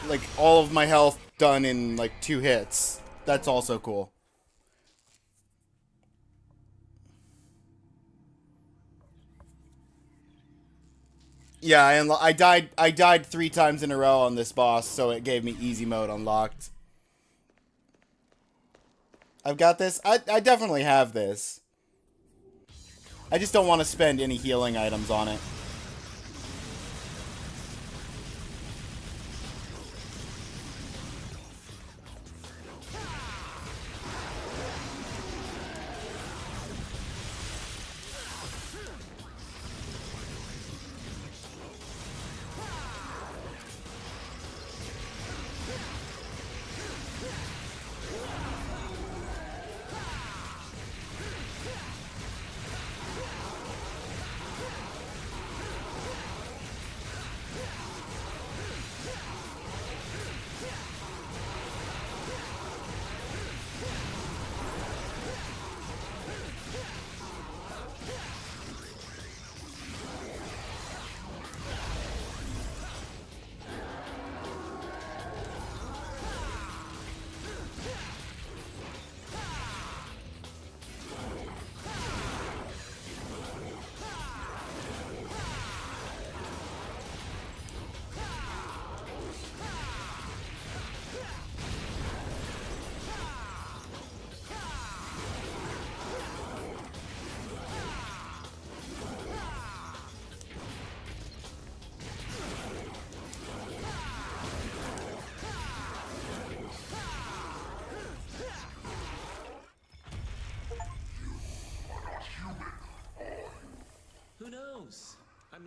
like, all of my health done in, like, 2 hits. That's also cool. Yeah, I died 3 times in a row on this boss, so it gave me easy mode unlocked. I've got this. I definitely have this. I just don't want to spend any healing items on it.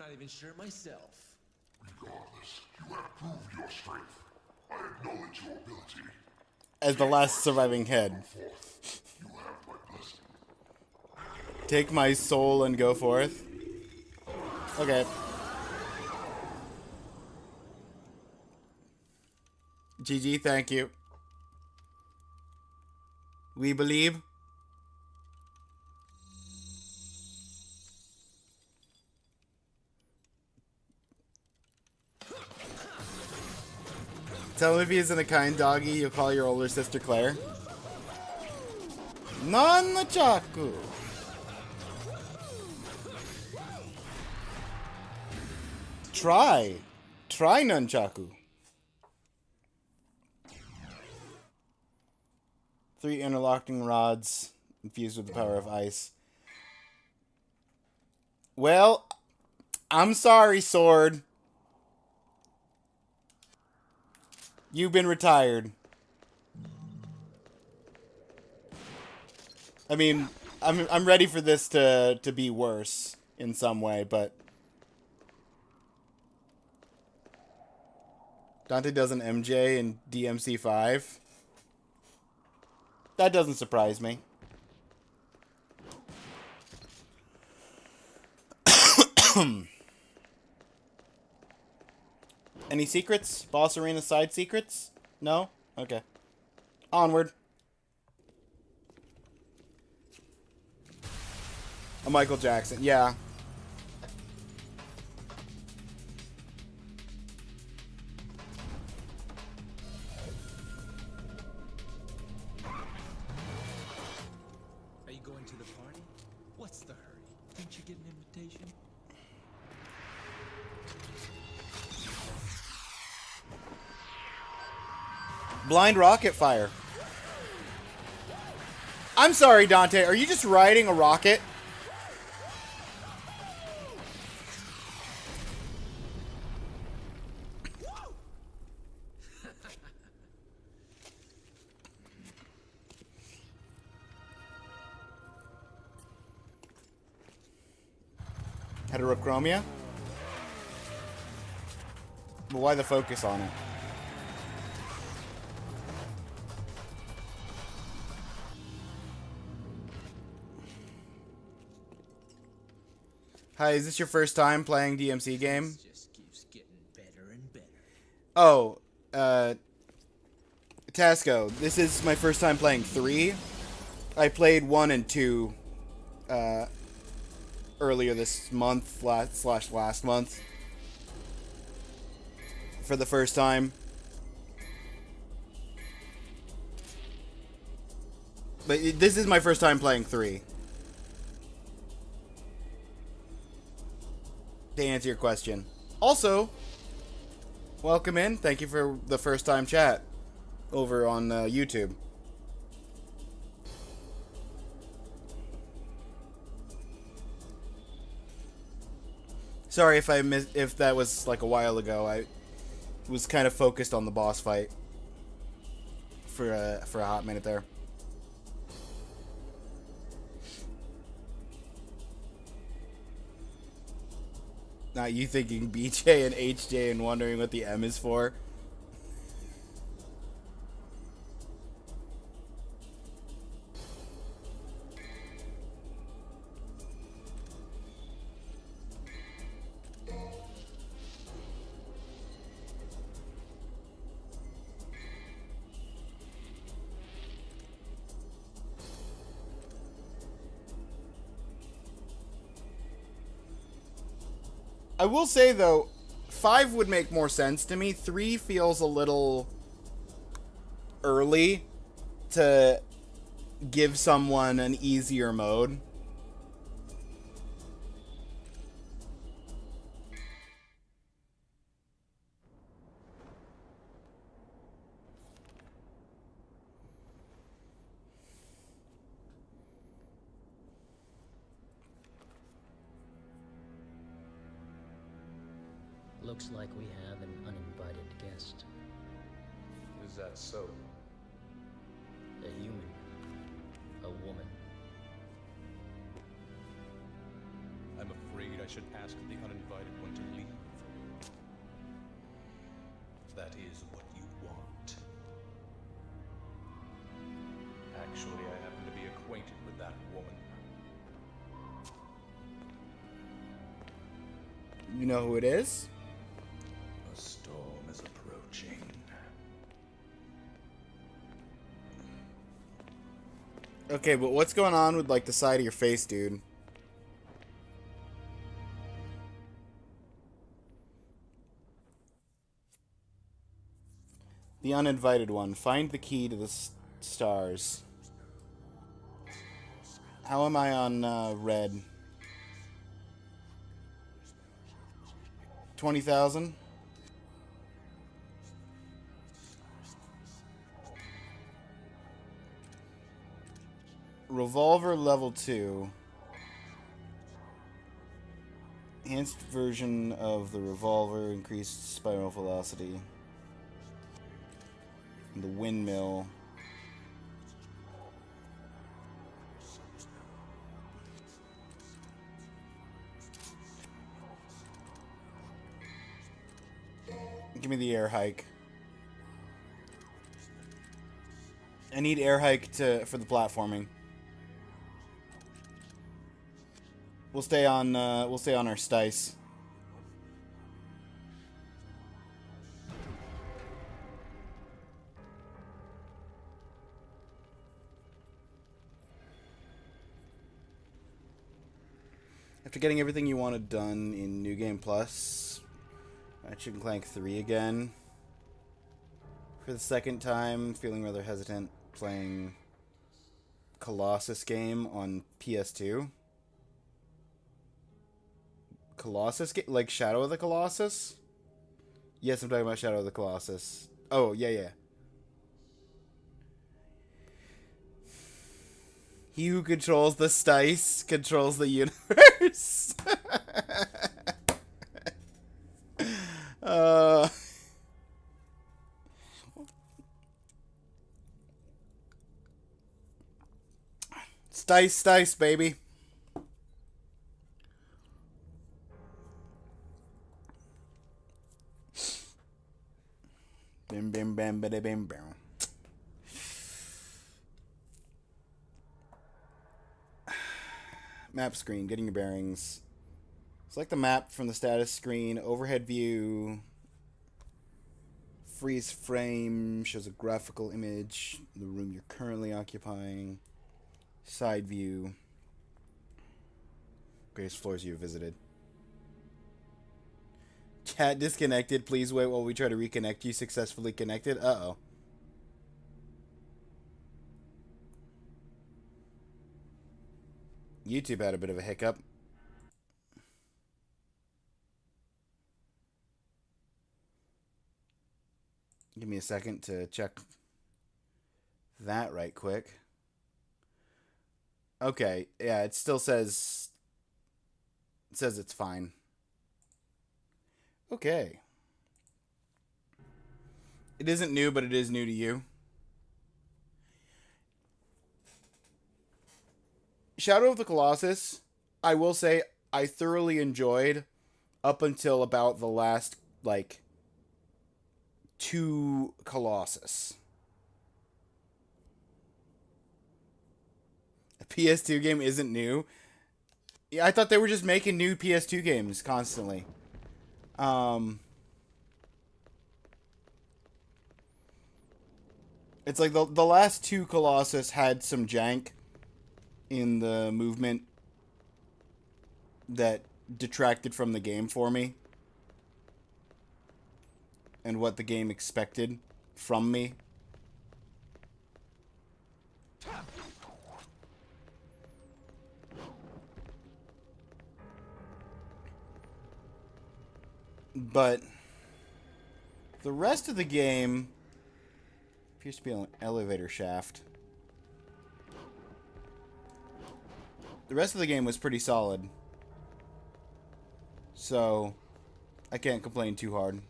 not even sure myself. Regardless, you have proved your strength. I acknowledge your ability. As the last surviving head. Forth. You have my blessing. Take my soul and go forth. Okay. GG, thank you. We believe. Tell him if he isn't a kind doggy, you'll call your older sister Claire. Nunchaku. Try nunchaku. 3 interlocking rods infused with the power of ice. Well, I'm sorry, sword. You've been retired. I mean, I'm ready for this to be worse in some way, but Dante does an MJ in DMC3. That doesn't surprise me. Any secrets? Boss Arena side secrets? No? Okay. Onward. A Michael Jackson. Yeah. Are you going to the party? What's the hurry? Didn't you get an invitation? Blind rocket fire. I'm sorry, Dante. Are you just riding a rocket? Heterochromia? But why the focus on it? Hi, is this your first time playing DMC game? Just keeps getting better and better. Oh, Tasco, this is my first time playing 3. I played 1 and 2, earlier this month, last month. For the first time. But this is my first time playing 3. To answer your question. Also, welcome in. Thank you for the first time chat over on YouTube. Sorry if I missed, if that was like a while ago. I was kind of focused on the boss fight for a hot minute there. Not you thinking BJ and HJ and wondering what the M is for. I will say, though, 5 would make more sense to me. 3 feels a little early to give someone an easier mode. Looks like we have an uninvited guest. Is that so? A human. A woman. I'm afraid I should ask the uninvited one to leave. If that is what you want. Actually, I happen to be acquainted with that woman. You know who it is? A storm is approaching. Okay, but what's going on with, like, the side of your face, dude? The uninvited one. Find the key to the stars. How am I on red? 20,000? Revolver level 2. Enhanced version of the revolver, increased spiral velocity. And the windmill. Give me the air hike. I need air hike for the platforming. We'll stay on our Stice. After getting everything you wanted done in New Game Plus, Ratchet and Clank 3 again. For the second time, feeling rather hesitant playing Colossus game on PS2. Colossus game? Like Shadow of the Colossus? Yes, I'm talking about Shadow of the Colossus. Oh, yeah. He who controls the Stice controls the universe. Stice, baby. Bim bim bam bada bim bam. Map screen, getting your bearings. Select the map from the status screen. Overhead view. Freeze frame shows a graphical image of the room you're currently occupying. Side view. Greatest floors you have visited. Chat disconnected. Please wait while we try to reconnect you. Successfully connected. Uh-oh. YouTube had a bit of a hiccup. Give me a second to check that right quick. Okay, yeah, it still says it's fine. Okay. It isn't new, but it is new to you. Shadow of the Colossus, I will say I thoroughly enjoyed up until about the last, like, 2 Colossus. A PS2 game isn't new. Yeah, I thought they were just making new PS2 games constantly. It's like the last 2 Colossus had some jank in the movement that detracted from the game for me. And what the game expected from me. But the rest of the game appears to be an elevator shaft. The rest of the game was pretty solid. So I can't complain too hard.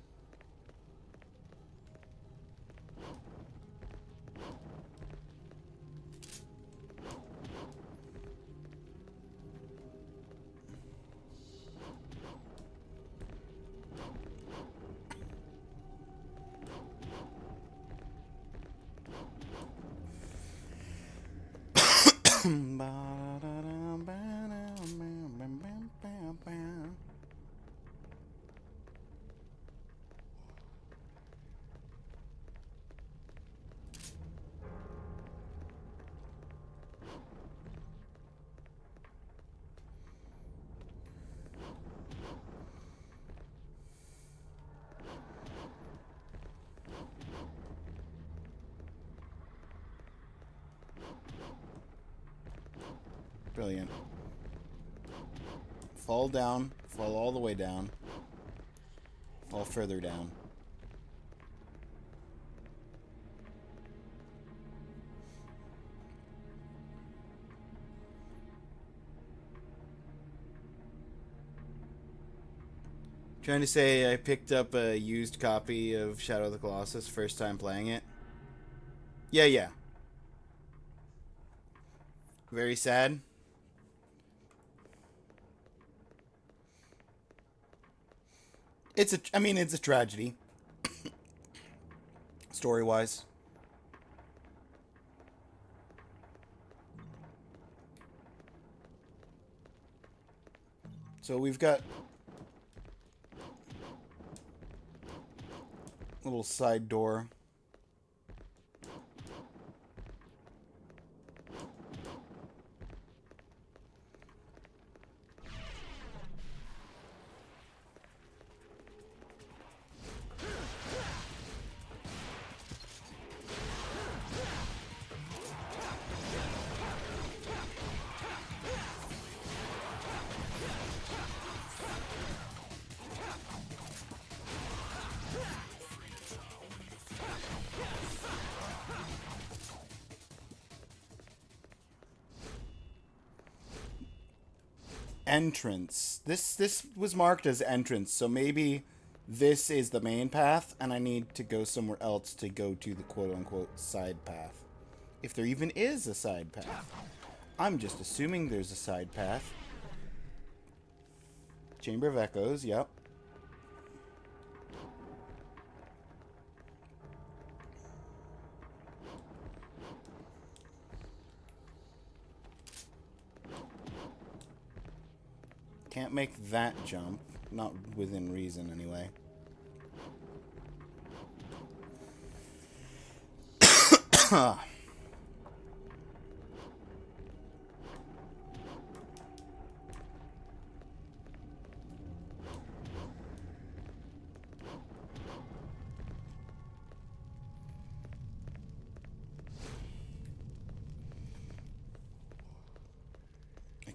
Brilliant. Fall down. Fall all the way down. Fall further down. Trying to say I picked up a used copy of Shadow of the Colossus first time playing it. Yeah. Very sad. It's a tragedy. Story-wise. So we've got a little side door. Entrance. This was marked as entrance, so maybe this is the main path, and I need to go somewhere else to go to the quote-unquote side path. If there even is a side path. I'm just assuming there's a side path. Chamber of Echoes, yep. Can't make that jump. Not within reason, anyway. I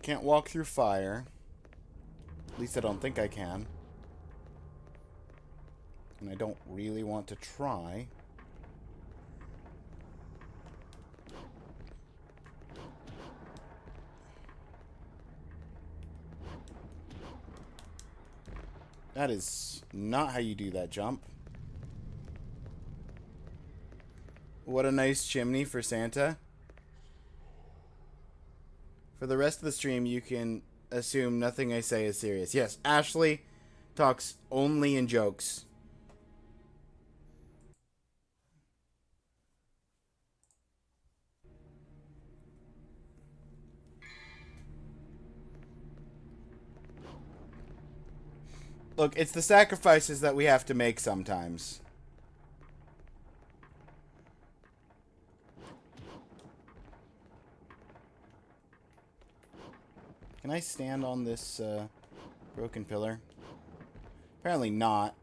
can't walk through fire. At least I don't think I can. And I don't really want to try. That is not how you do that jump. What a nice chimney for Santa. For the rest of the stream, you can assume nothing I say is serious. Yes, Ashley talks only in jokes. Look, it's the sacrifices that we have to make sometimes. Can I stand on this broken pillar? Apparently not.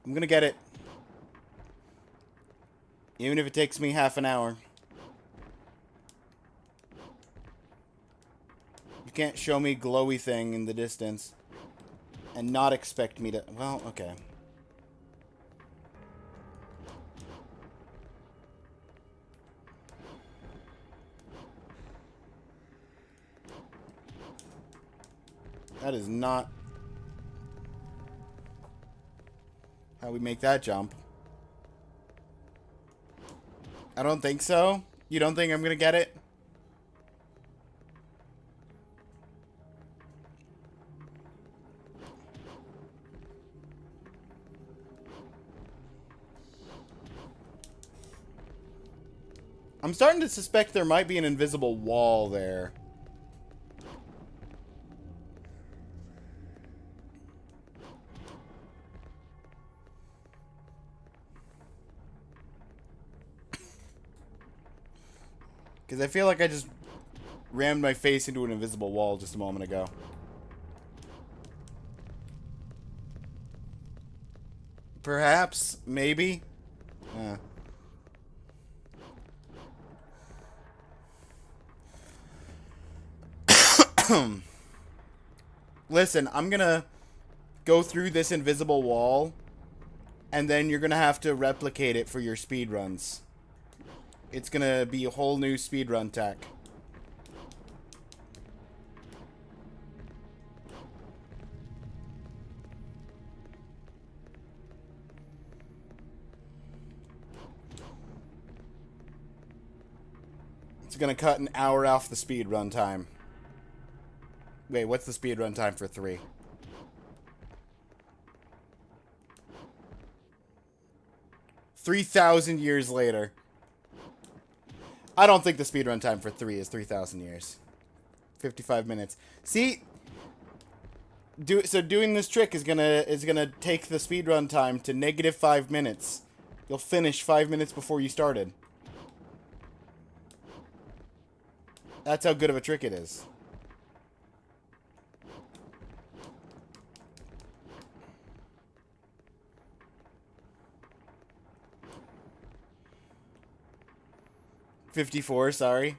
I'm gonna get it. Even if it takes me half an hour. You can't show me glowy thing in the distance and not expect me to... Well, okay. That is not how we make that jump. I don't think so. You don't think I'm gonna get it? I'm starting to suspect there might be an invisible wall there. Because I feel like I just rammed my face into an invisible wall just a moment ago. Perhaps. Maybe. Listen, I'm gonna go through this invisible wall, and then you're gonna have to replicate it for your speedruns. It's gonna be a whole new speedrun tech. It's gonna cut an hour off the speedrun time. Wait, what's the speedrun time for 3? 3,000 years later. I don't think the speedrun time for 3 is 3,000 years. 55 minutes. See, so doing this trick is gonna take the speedrun time to -5 minutes. You'll finish 5 minutes before you started. That's how good of a trick it is. $54, sorry.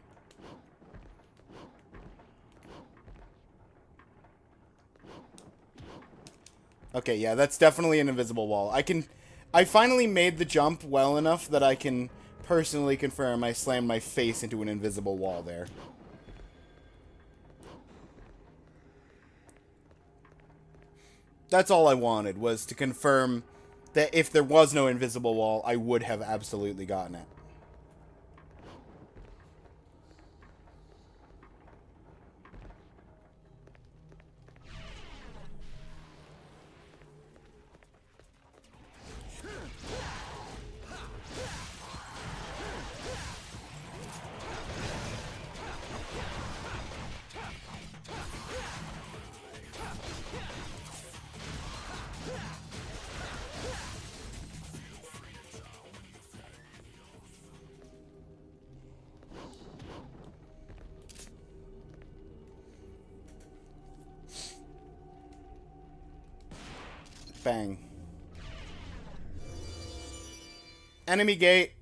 Okay, yeah, that's definitely an invisible wall. I finally made the jump well enough that I can personally confirm I slammed my face into an invisible wall there. That's all I wanted, was to confirm that if there was no invisible wall, I would have absolutely gotten it. Bang. Enemy gate.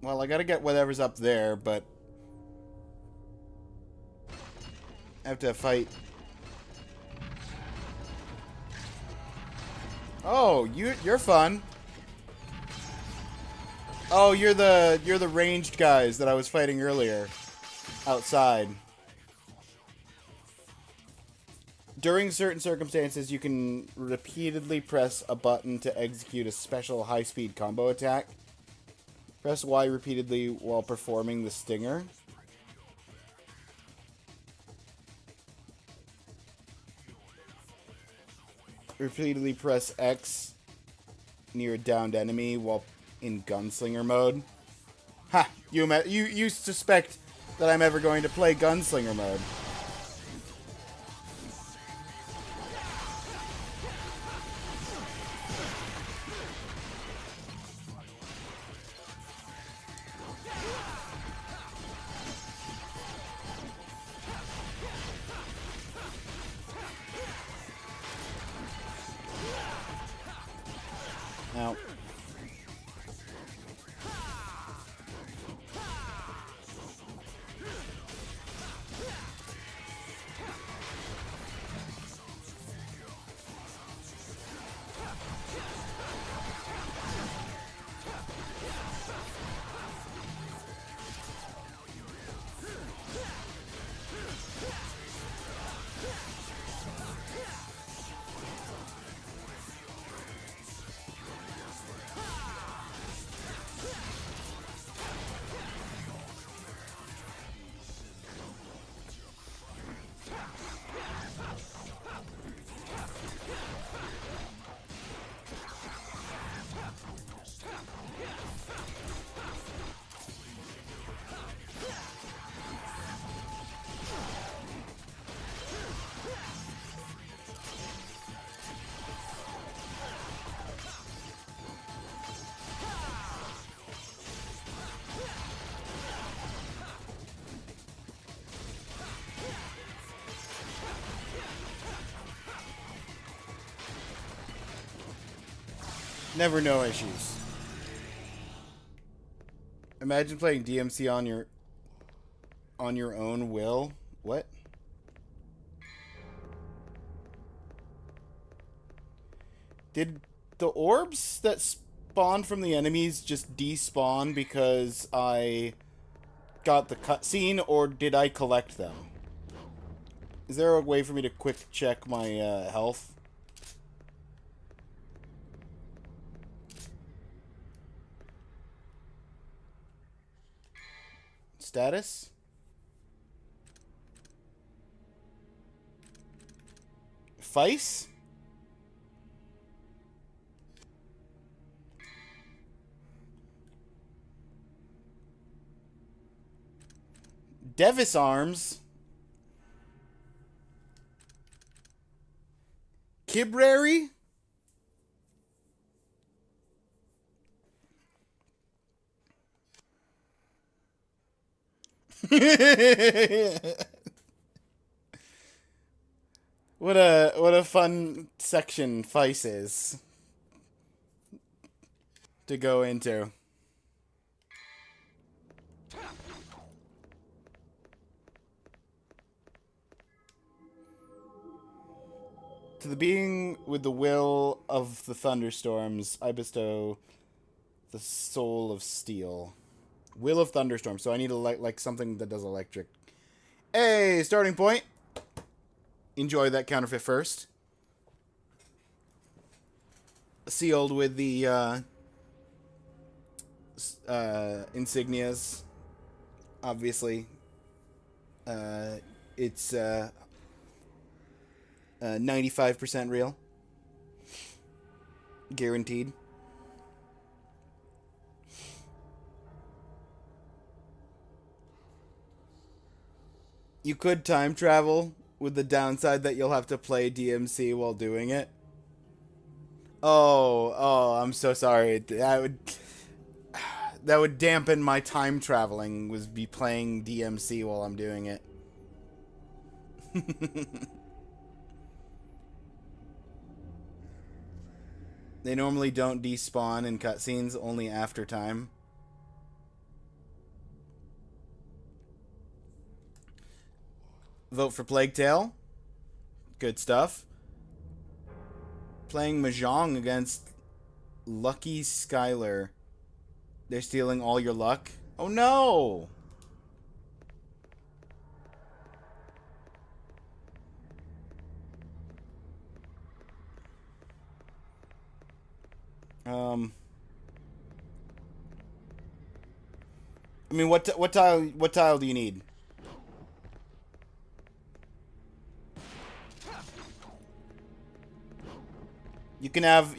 Well, I gotta get whatever's up there, but I have to fight. Oh, you're fun. Oh, you're the ranged guys that I was fighting earlier outside. During certain circumstances, you can repeatedly press a button to execute a special high-speed combo attack. Press Y repeatedly while performing the stinger. Repeatedly press X near a downed enemy while in gunslinger mode. Ha! You suspect that I'm ever going to play gunslinger mode. Now, Never no issues. Imagine playing DMC on your own will. What? Did the orbs that spawned from the enemies just despawn because I got the cutscene, or did I collect them? Is there a way for me to quick check my health? Status? Face? Devis arms? Kibrary? What a fun section Feis is to go into. To the being with the will of the thunderstorms, I bestow the soul of steel. Will of thunderstorms. So I need like something that does electric. Hey, starting point. Enjoy that counterfeit first. Sealed with the insignias. Obviously, it's 95% real. Guaranteed. You could time travel, with the downside that you'll have to play DMC while doing it. Oh, I'm so sorry. That would dampen my time traveling, was be playing DMC while I'm doing it. They normally don't despawn in cutscenes, only after time. Vote for Plague Tale. Good stuff. Playing Mahjong against Lucky Skylar. They're stealing all your luck. Oh no! I mean, what tile do you need? You can have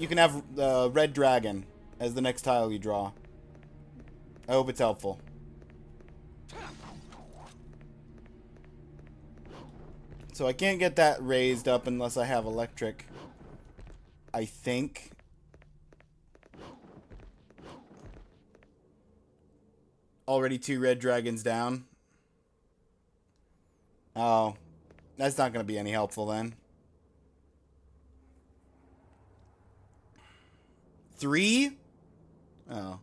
Red Dragon as the next tile you draw. I hope it's helpful. So I can't get that raised up unless I have electric. I think. Already 2 red dragons down. Oh. That's not going to be any helpful then. 3? Oh.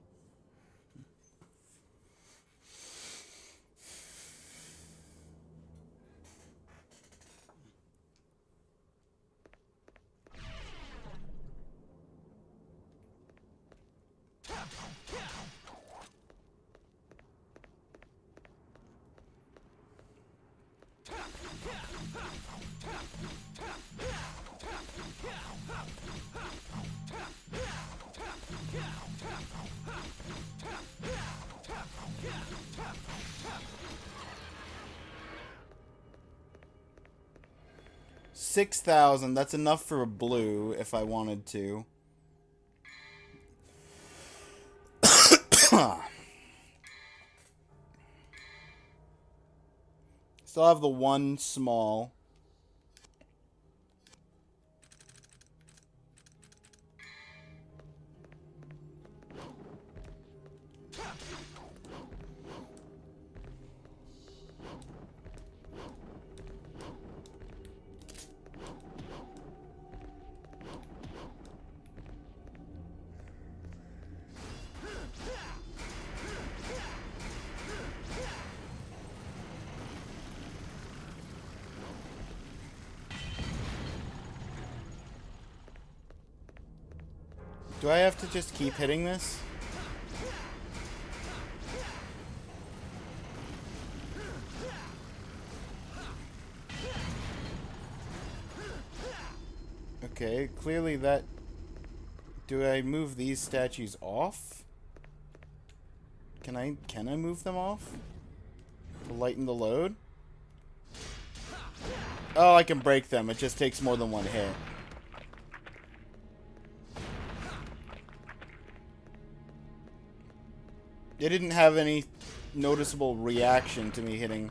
$6,000. That's enough for a blue if I wanted to. Still have the one small. Do I have to just keep hitting this? Okay, clearly that... Do I move these statues off? Can I move them off? To lighten the load? Oh, I can break them. It just takes more than one hit. It didn't have any noticeable reaction to me hitting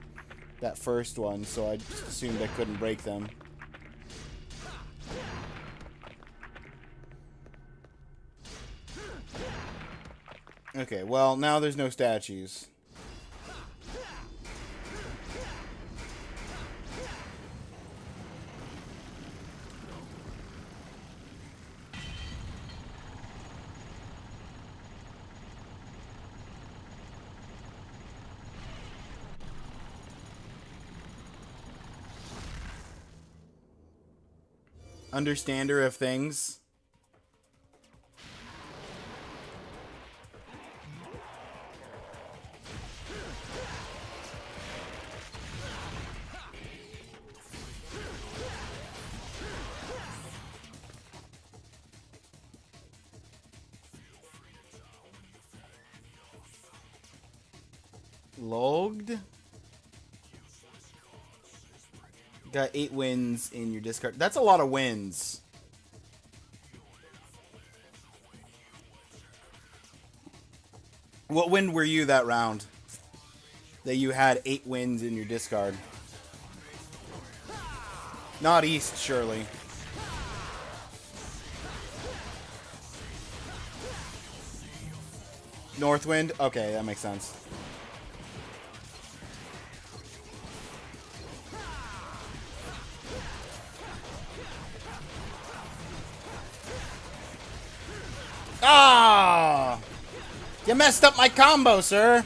that first one, so I just assumed I couldn't break them. Okay, well, now there's no statues. Understander of things. Logged. Got 8 wins in your discard. That's a lot of wins. What win were you that round? That you had 8 wins in your discard. Not East, surely. Northwind? Okay, that makes sense. Ah! You messed up my combo, sir.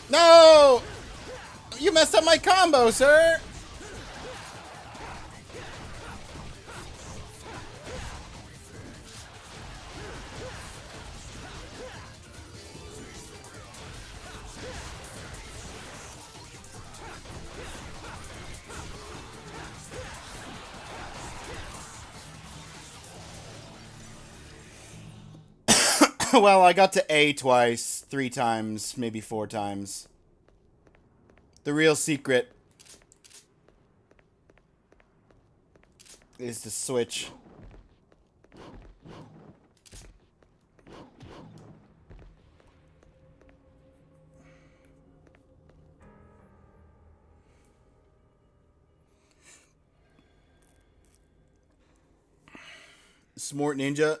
No! You messed up my combo, sir. Well, I got to A twice, 3 times, maybe 4 times. The real secret is to switch. Smart Ninja.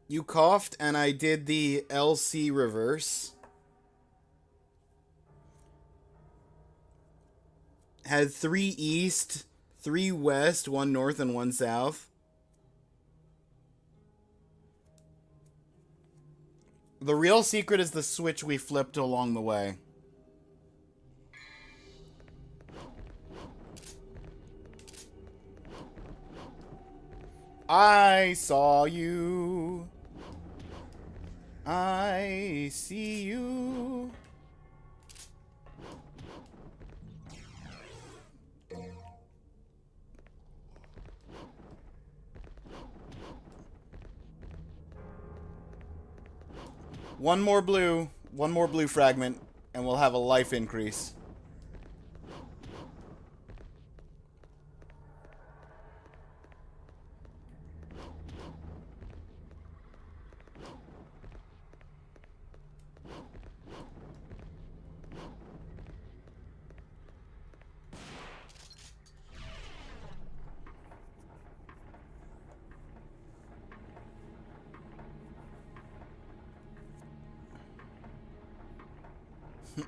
You coughed, and I did the LC reverse. Had 3 east, 3 west, 1 north, and 1 south. The real secret is the switch we flipped along the way. I saw you. I see you. One more blue fragment, and we'll have a life increase.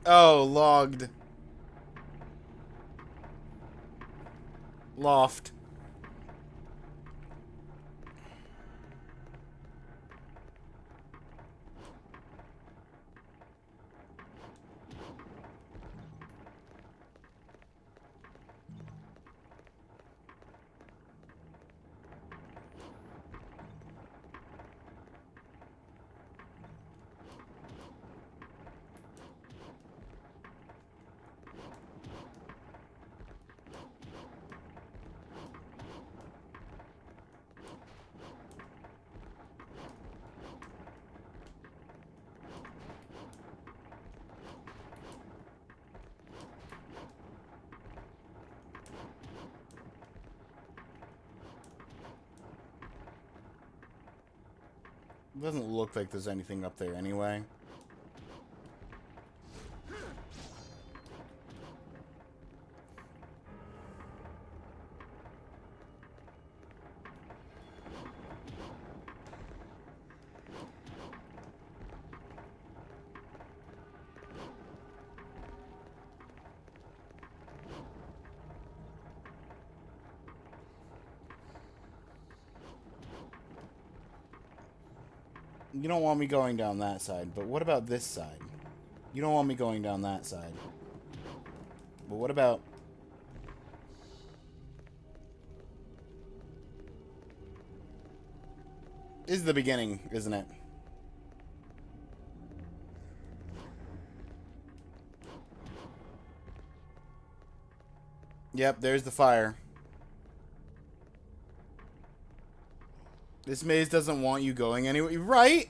Oh, logged. Loft. Doesn't look like there's anything up there anyway. You don't want me going down that side, but what about this side? You don't want me going down that side. But what about... This is the beginning, isn't it? Yep, there's the fire. This maze doesn't want you going anywhere, right?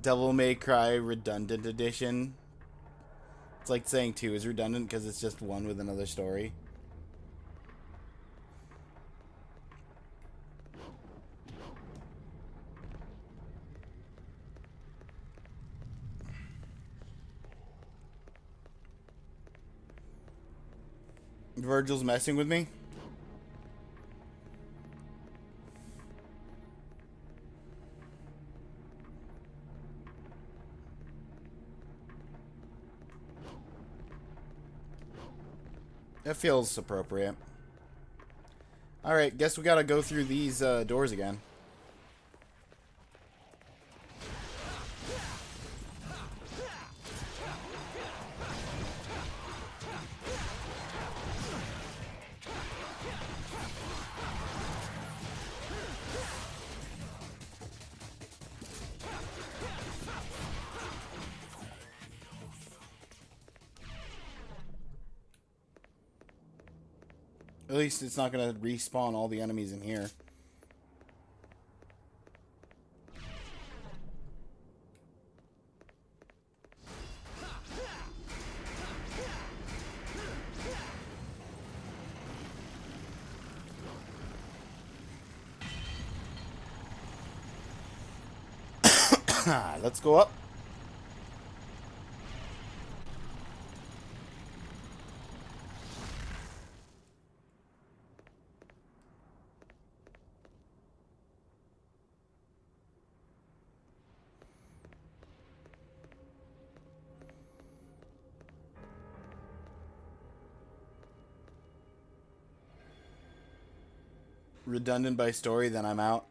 Devil May Cry Redundant Edition. It's like saying 2 is redundant because it's just one with another story. Virgil's messing with me. That feels appropriate. Alright, guess we gotta go through these doors again. At least it's not going to respawn all the enemies in here. Let's go up. Redundant by story, then I'm out.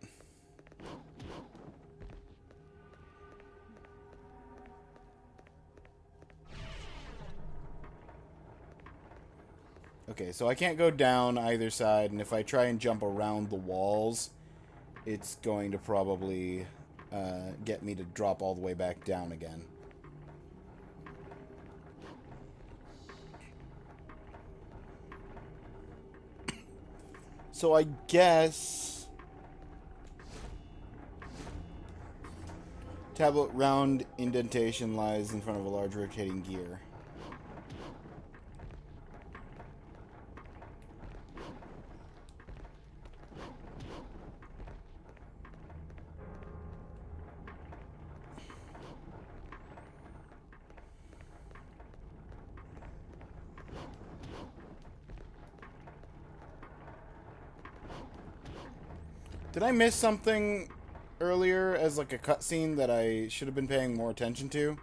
Okay, so I can't go down either side, and if I try and jump around the walls, it's going to probably get me to drop all the way back down again. So I guess... Tablet round indentation lies in front of a large rotating gear. Did I miss something earlier as like a cutscene that I should have been paying more attention to?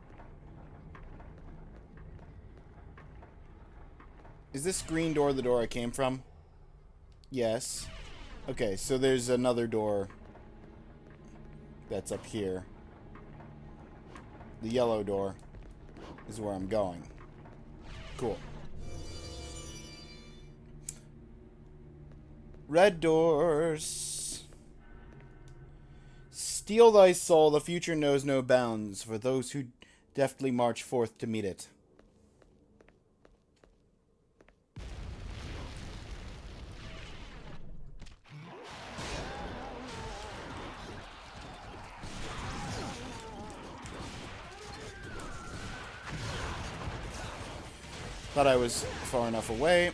Is this green door the door I came from? Yes. Okay, so there's another door that's up here. The yellow door is where I'm going. Cool. Red doors. Steal thy soul, the future knows no bounds for those who deftly march forth to meet it. Thought I was far enough away.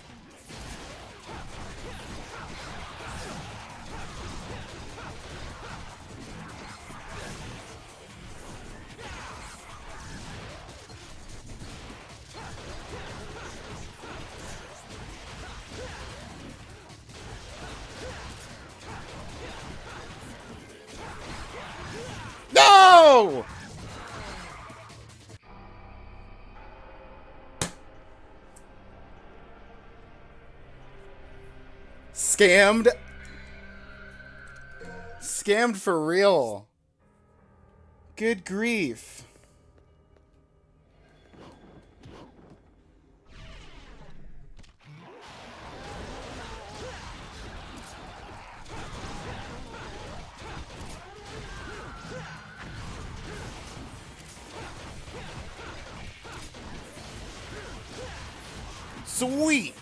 No! Scammed? Scammed for real. Good grief. Sweet.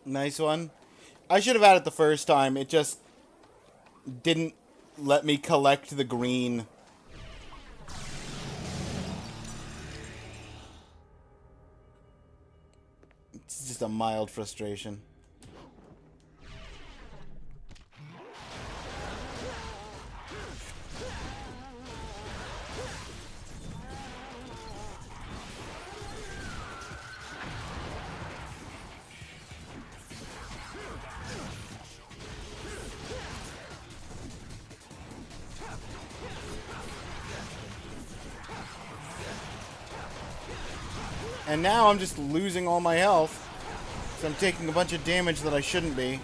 Nice one. I should have had it the first time. It just didn't let me collect the green. It's just a mild frustration. And now I'm just losing all my health. So I'm taking a bunch of damage that I shouldn't be.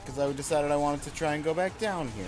Because I decided I wanted to try and go back down here.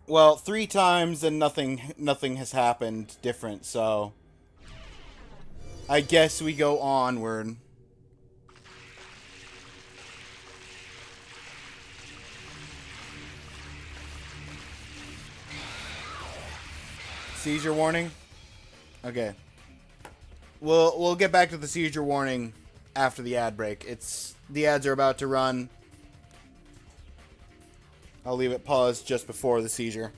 Well, 3 times and nothing has happened different, so I guess we go onward. Seizure warning? Okay. We'll get back to the seizure warning after the ad break. The ads are about to run. I'll leave it paused just before the seizure.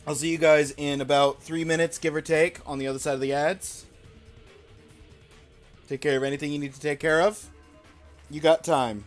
I'll see you guys in about 3 minutes, give or take, on the other side of the ads. Take care of anything you need to take care of. You got time.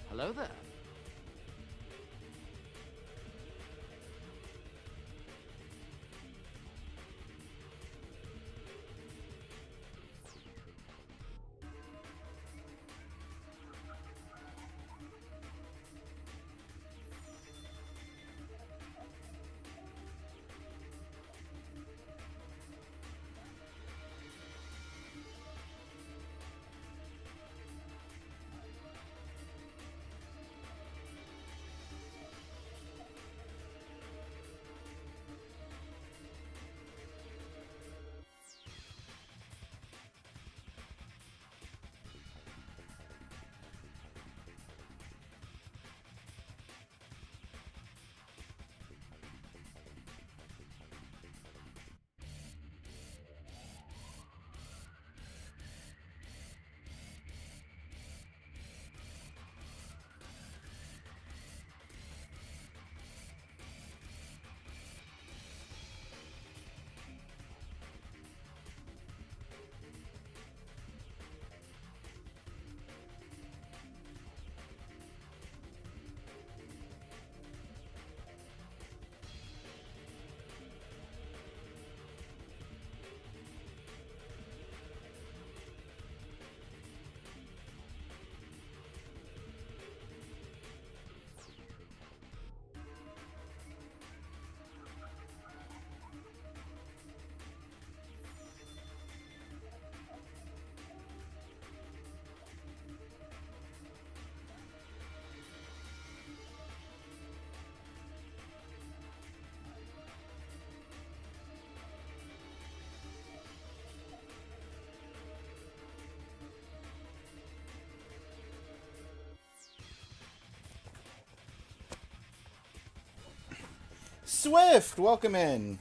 Hello there. Swift, welcome in.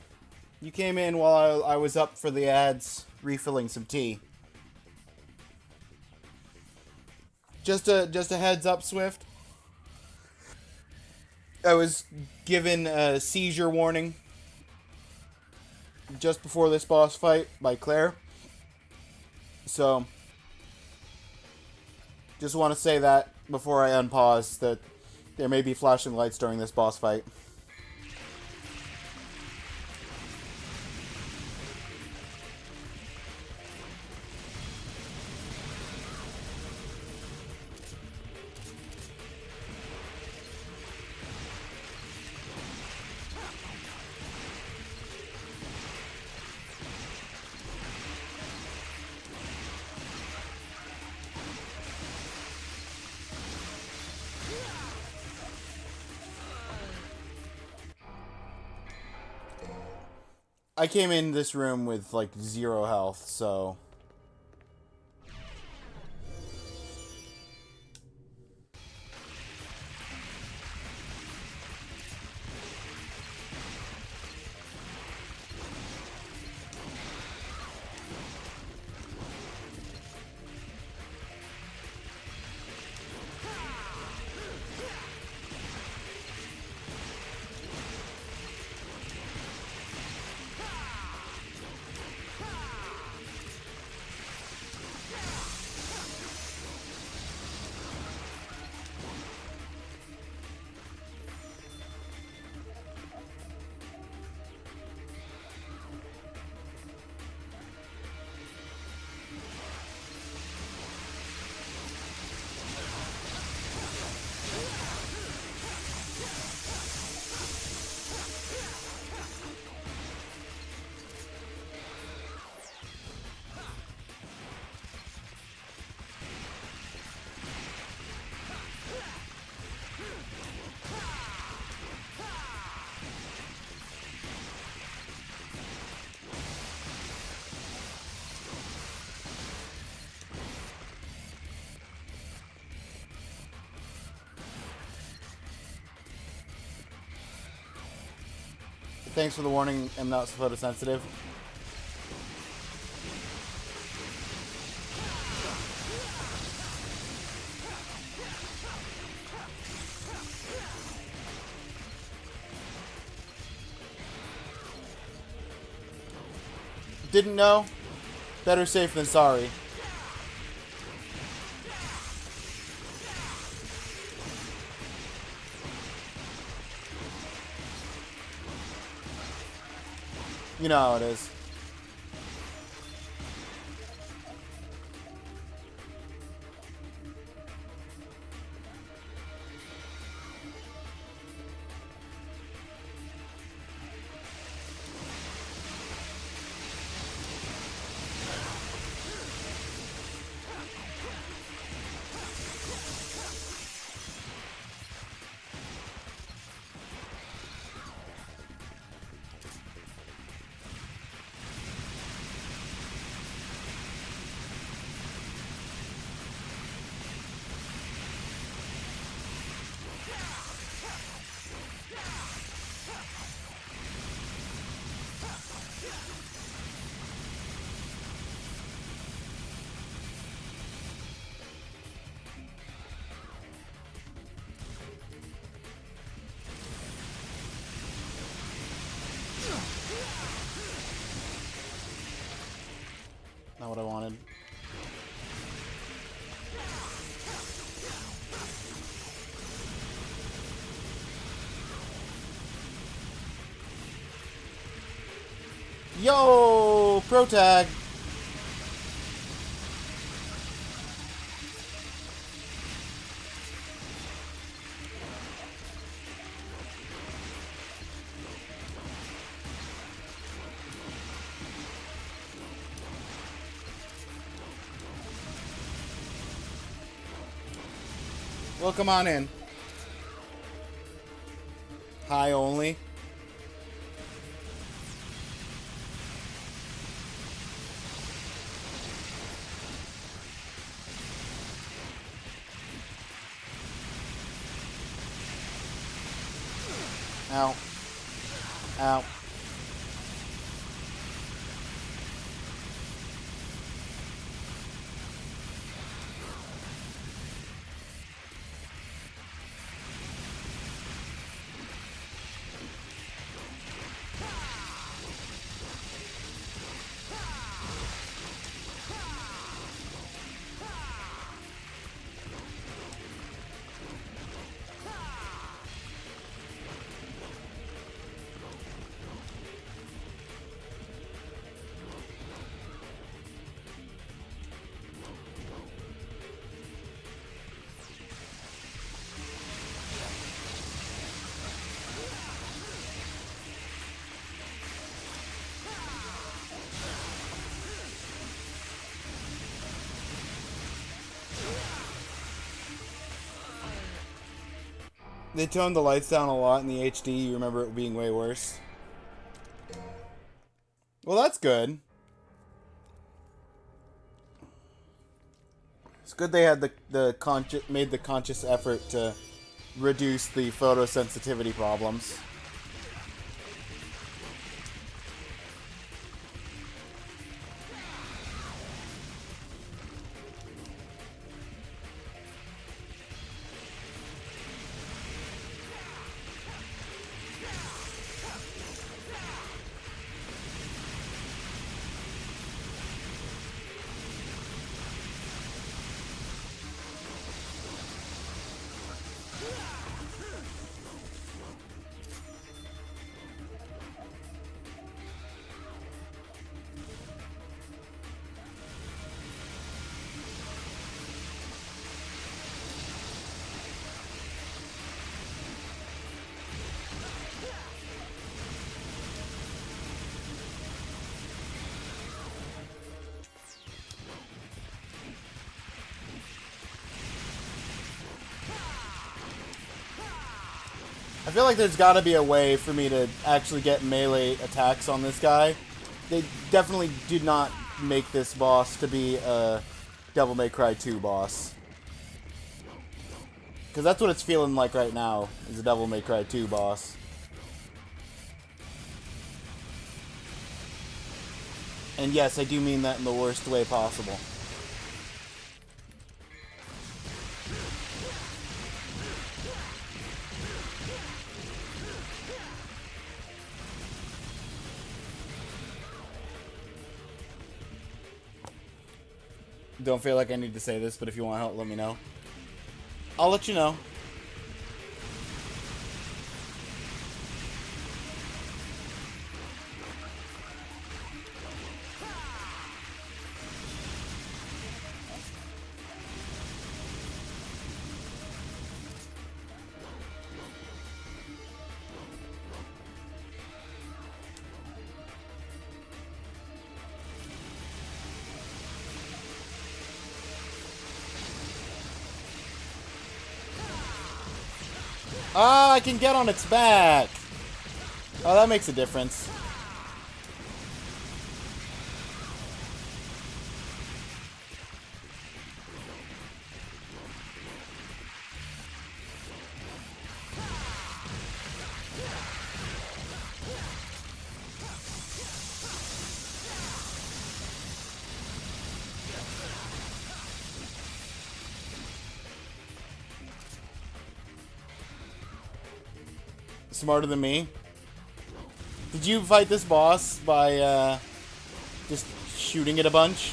You came in while I was up for the ads, refilling some tea. Just a heads up, Swift. I was given a seizure warning just before this boss fight by Claire. So, just want to say that before I unpause, that there may be flashing lights during this boss fight. I came in this room with like 0 health, so. Thanks for the warning. I'm not photosensitive. Didn't know? Better safe than sorry. You know how it is. Not what I wanted. Yo, pro tag. Well, come on in. High only. Ow. Ow. They toned the lights down a lot in the HD. You remember it being way worse. Well, that's good. It's good they had made the conscious effort to reduce the photosensitivity problems. I feel like there's got to be a way for me to actually get melee attacks on this guy. They definitely did not make this boss to be a Devil May Cry 2 boss. Because that's what it's feeling like right now, is a Devil May Cry 2 boss. And yes, I do mean that in the worst way possible. Don't feel like I need to say this, but if you want help, let me know. I'll let you know. Ah, I can get on its back. Oh, that makes a difference. Smarter than me. Did you fight this boss by just shooting it a bunch?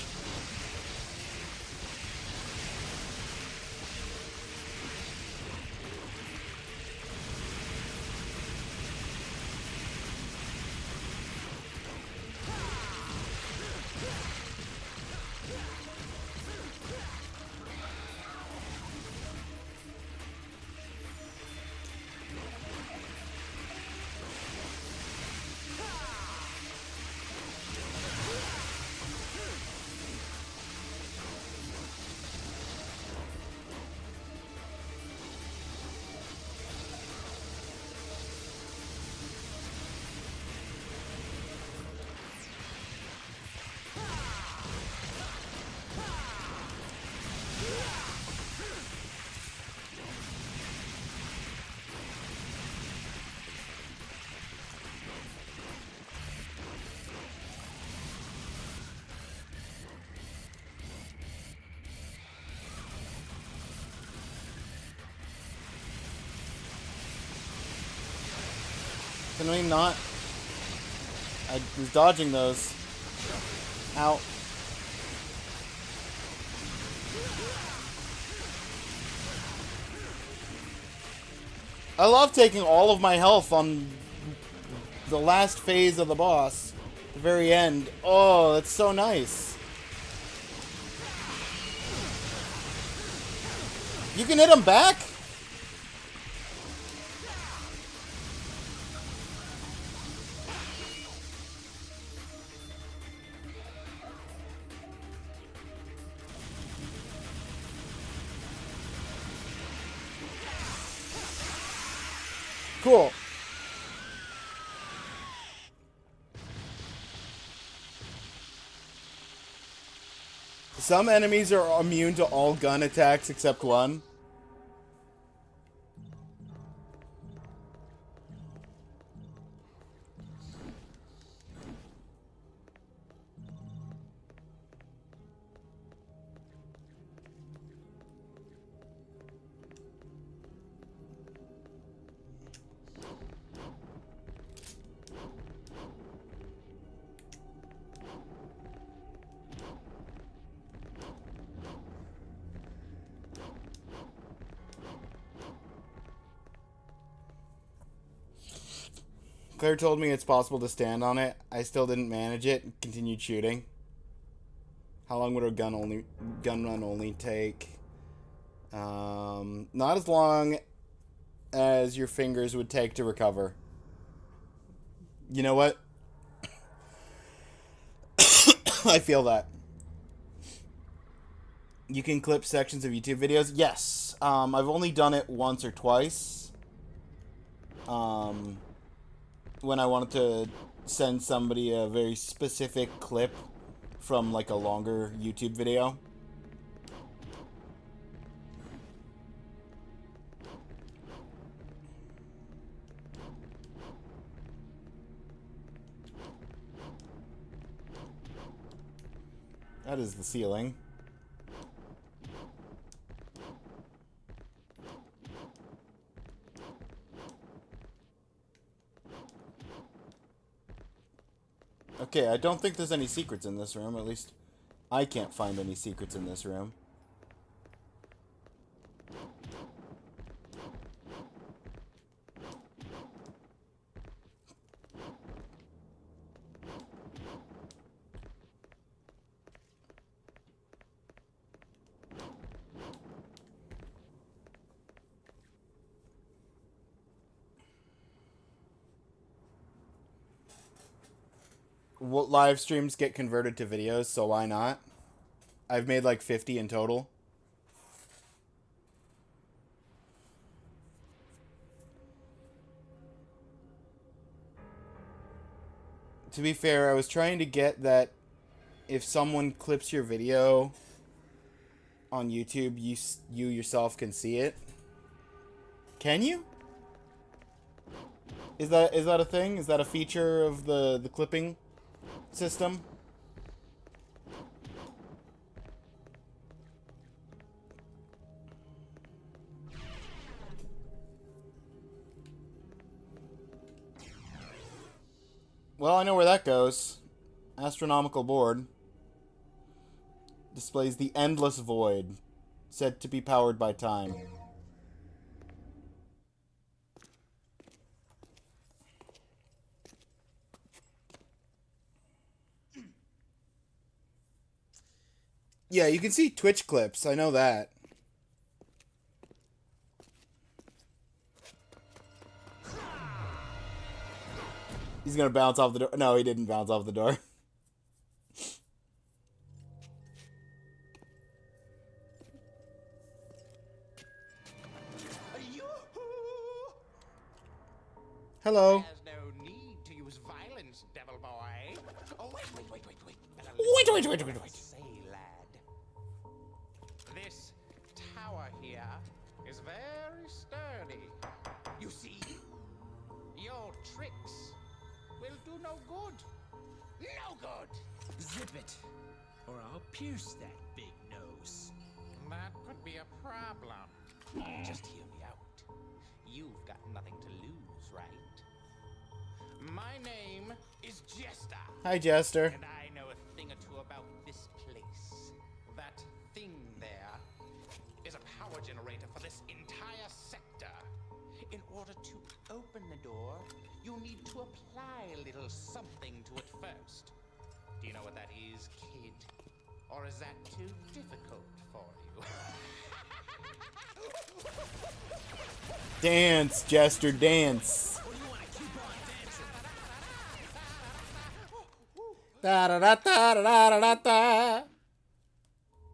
Can we not? I was dodging those. Ow. I love taking all of my health on the last phase of the boss. The very end. Oh, that's so nice. You can hit him back? Cool. Some enemies are immune to all gun attacks except one. Claire told me it's possible to stand on it. I still didn't manage it and continued shooting. How long would a gun run only take? Not as long as your fingers would take to recover. You know what? I feel that. You can clip sections of YouTube videos? Yes. I've only done it once or twice. When I wanted to send somebody a very specific clip from like a longer YouTube video. That is the ceiling. Okay, I don't think there's any secrets in this room. At least I can't find any secrets in this room. What live streams get converted to videos, so why not? I've made like 50 in total. To be fair, I was trying to get that if someone clips your video on YouTube, you yourself can see it. Can you? Is that a thing? Is that a feature of the clipping system? Well, I know where that goes. Astronomical board. Displays the endless void, said to be powered by time. Yeah, you can see Twitch clips. I know that. He's gonna bounce off the door. No, he didn't bounce off the door. Hello. There's no need to use violence, devil boy. Oh, wait. Wait. Say, lad. This tower here is very sturdy. You see? Your tricks will do no good. No good! Zip it, or I'll pierce that big nose. That could be a problem. Just hear me out. You've got nothing to lose, right? My name is Jester. Hi, Jester. And I know a thing or two about this place. That thing there is a power generator for this entire sector. In order to open the door, you need to apply a little something to it first. Do you know what that is, kid? Or is that too difficult for you? Dance, Jester, dance. Da da da da da da da da.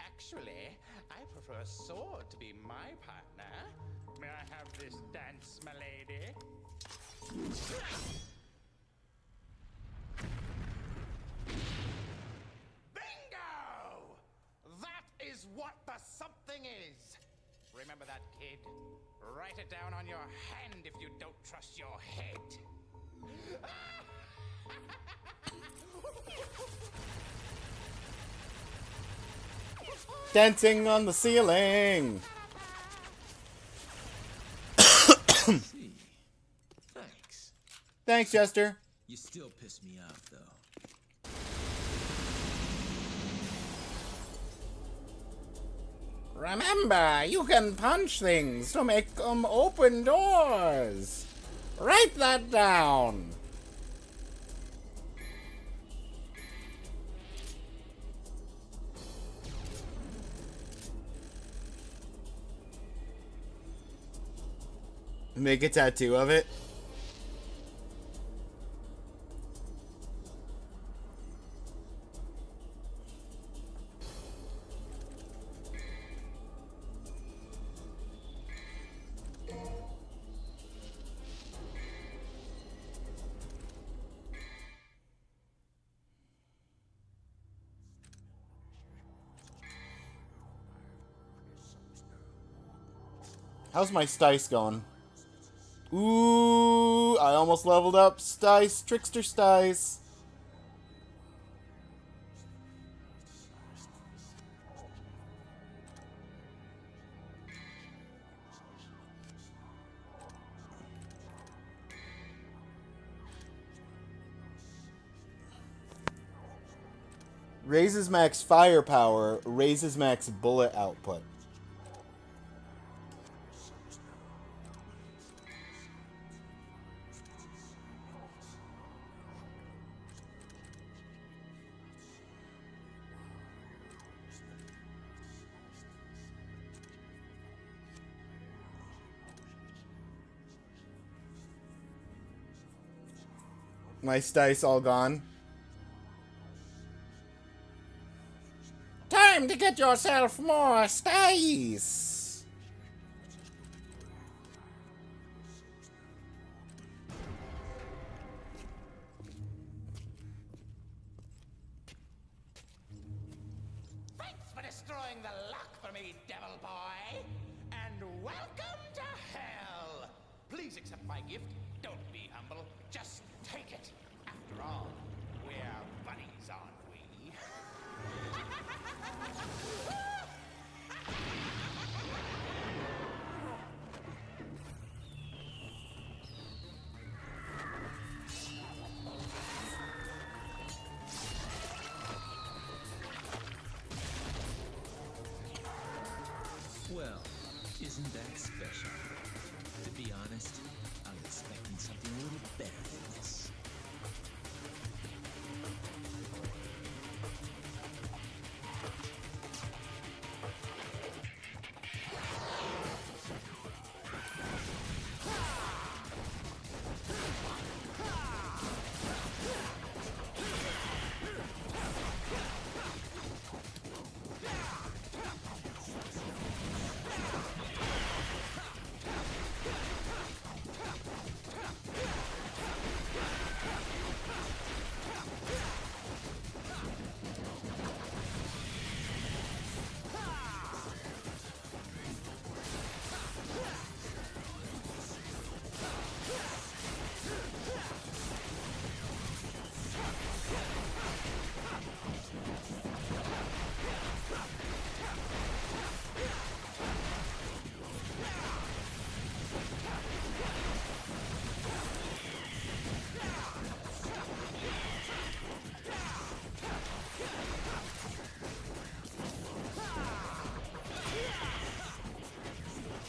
Actually, I prefer a sword to be my partner. May I have this dance, my lady? Bingo! thing is. Remember that, kid? Write it down on your hand if you don't trust your head. Dancing on the ceiling. See. Thanks. Thanks, Jester. You still piss me off, though. Remember, you can punch things to make them open doors. Write that down. Make a tattoo of it. How's my Stice going? Ooh, I almost leveled up. Stice, Trickster Stice. Raises max firepower, raises max bullet output. My Stice all gone. Time to get yourself more Stice! Thanks for destroying the luck for me, devil boy. And welcome to hell. Please accept my gift. Don't be humble. Just take it. After all, we're buddies, aren't we? Well, isn't that special? To be honest, I'm expecting something a little better than this.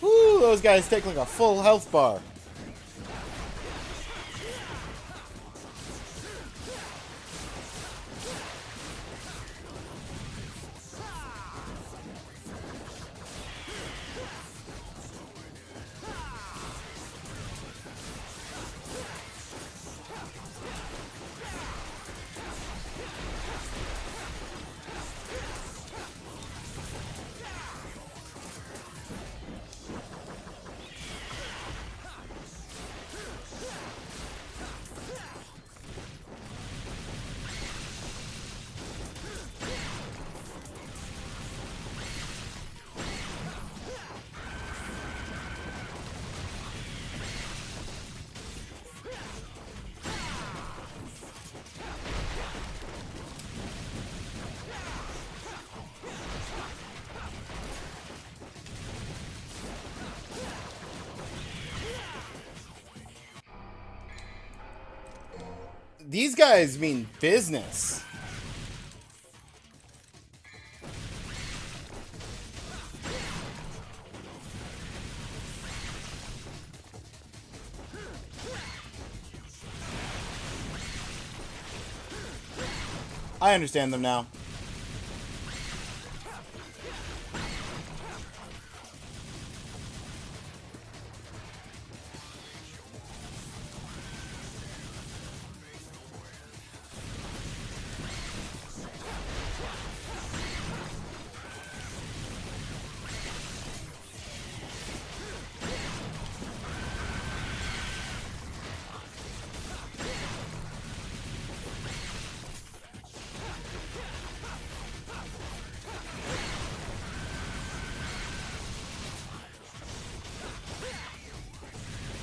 Woo, those guys take like a full health bar. These guys mean business. I understand them now.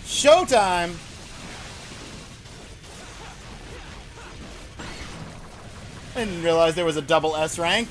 Showtime! I didn't realize there was a double S rank.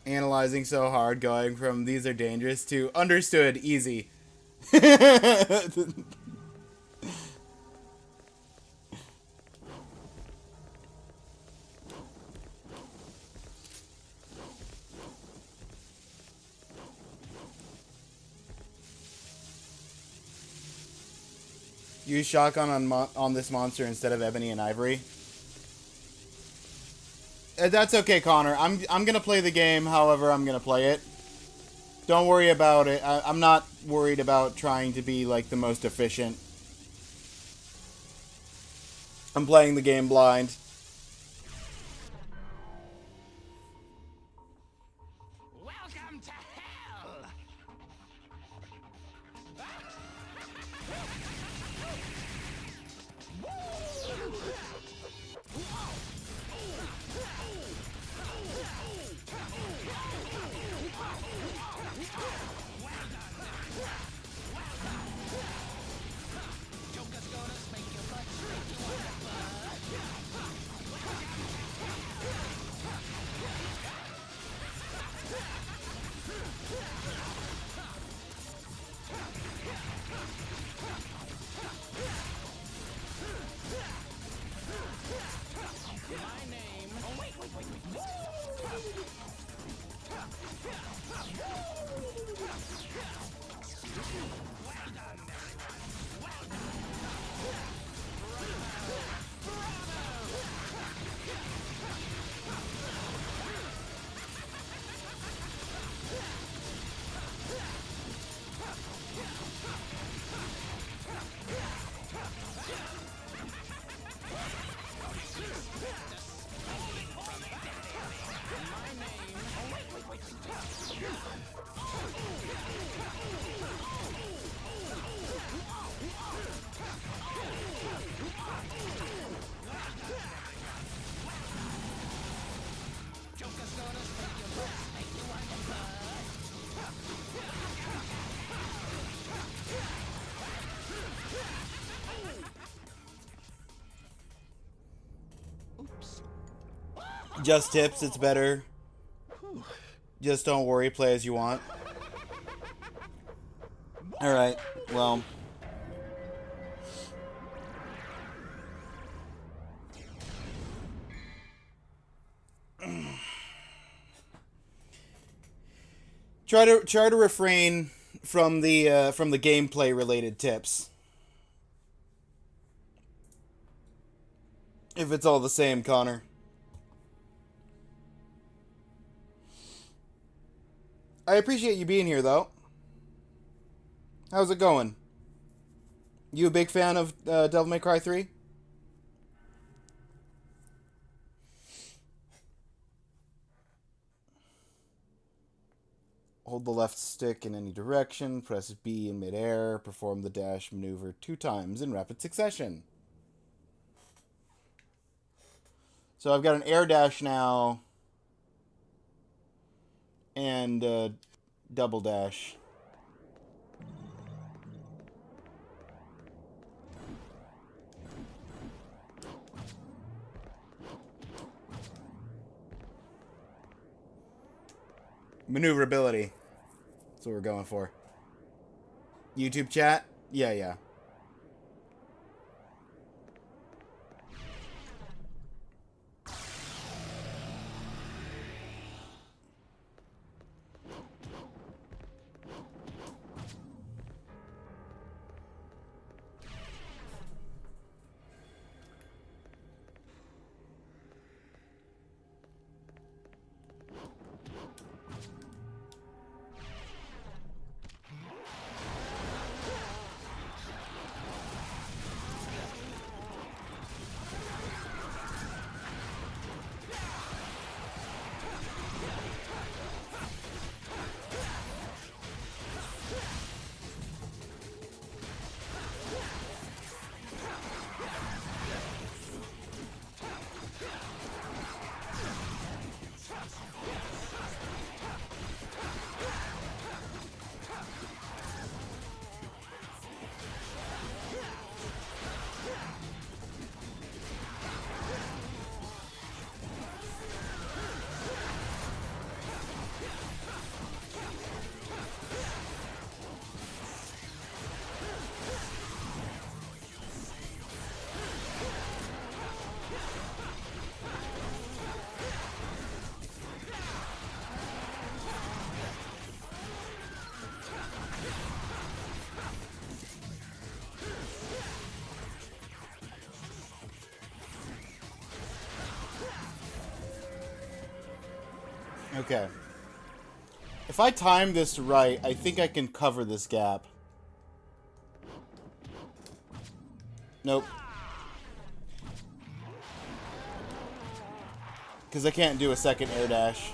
Analyzing so hard, going from these are dangerous to understood, easy. Use shotgun on this monster instead of ebony and ivory. That's okay, Connor. I'm gonna play the game however I'm gonna play it. Don't worry about it. I'm not worried about trying to be like the most efficient. I'm playing the game blind. Welcome to hell! Just tips, it's better. Just don't worry, play as you want. Alright, well. Try to refrain from the gameplay related tips. If it's all the same, Connor. I appreciate you being here, though. How's it going? You a big fan of Devil May Cry 3? Hold the left stick in any direction, press B in midair, perform the dash maneuver 2 times in rapid succession. So I've got an air dash now. and double dash. Maneuverability. That's what we're going for. YouTube chat? Yeah, yeah. Okay. If I time this right, I think I can cover this gap. Nope. Because I can't do a second air dash.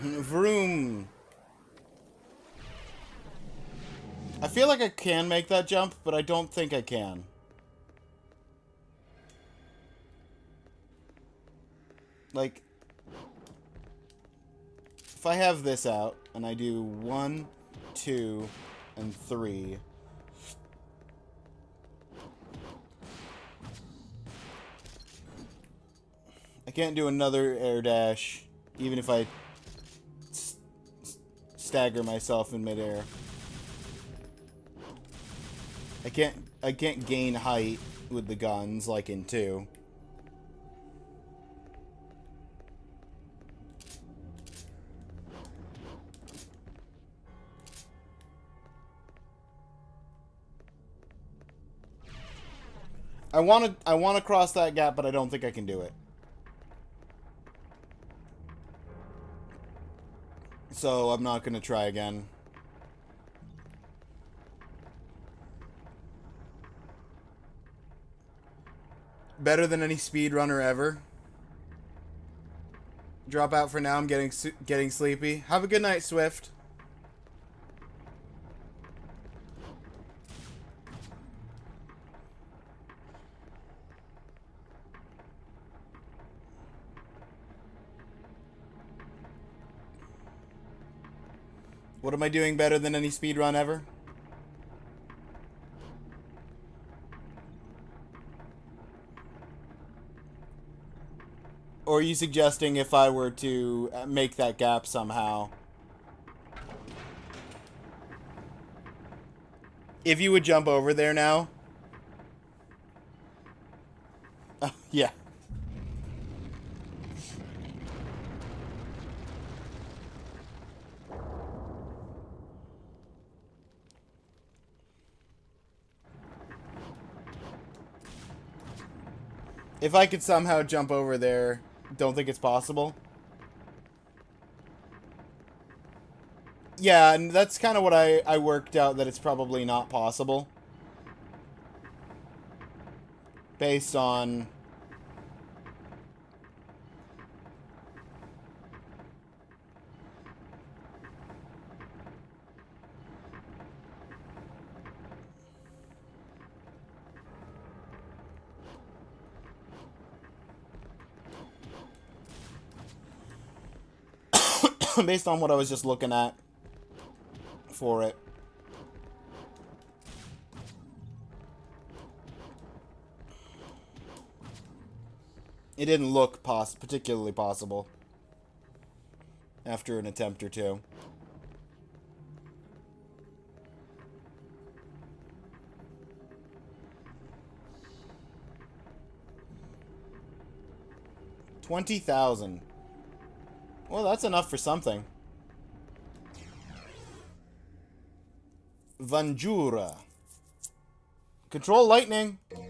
Vroom. I feel like I can make that jump, but I don't think I can. Like, if I have this out, and I do 1, 2, and 3... I can't do another air dash, even if I stagger myself in midair. I can't gain height with the guns like in 2. I want to cross that gap, but I don't think I can do it. So I'm not going to try again. Better than any speedrunner ever. Drop out for now. I'm getting sleepy. Have a good night, Swift. What am I doing better than any speedrun ever? Or are you suggesting if I were to make that gap somehow? If you would jump over there now? Oh, yeah. If I could somehow jump over there, don't think it's possible. Yeah, and that's kind of what I worked out, that it's probably not possible. Based on... based on what I was just looking at for it. It didn't look particularly possible after an attempt or two. $20,000. Well, that's enough for something. Vanjura. Control lightning. Did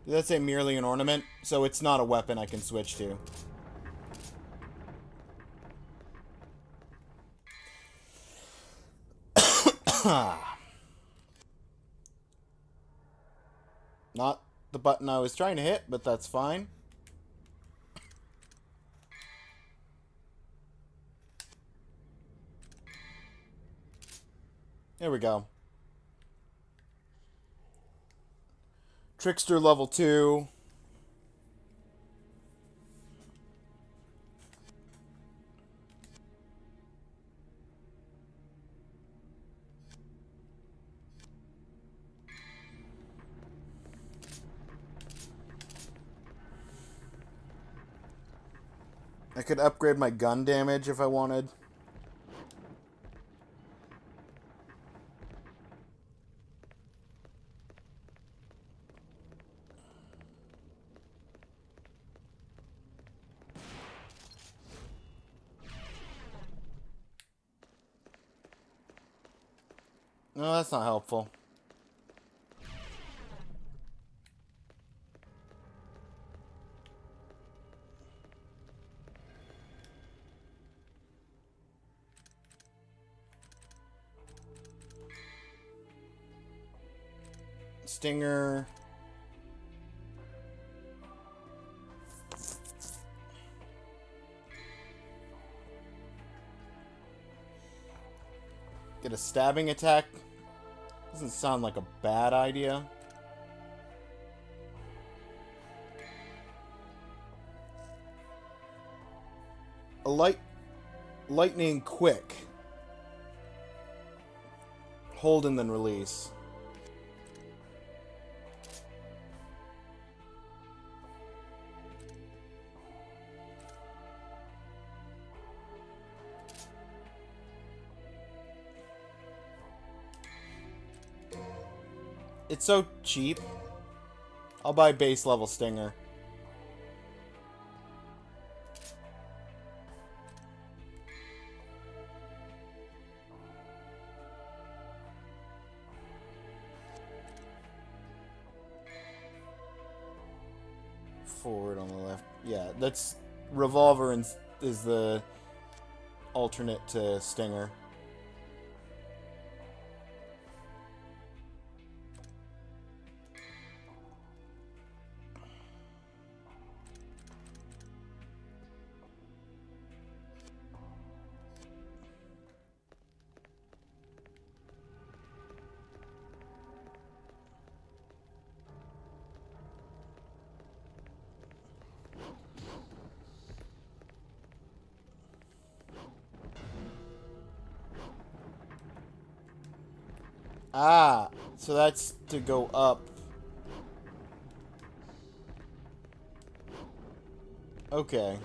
that say merely an ornament? So it's not a weapon I can switch to. Not the button I was trying to hit, but that's fine. There we go. Trickster level 2. I could upgrade my gun damage if I wanted. No, that's not helpful. Stinger. Get a stabbing attack. Doesn't sound like a bad idea. A lightning quick. Hold and then release. It's so cheap. I'll buy base level Stinger. Forward on the left. Yeah, that's revolver and is the alternate to Stinger. Ah, so that's to go up. Okay.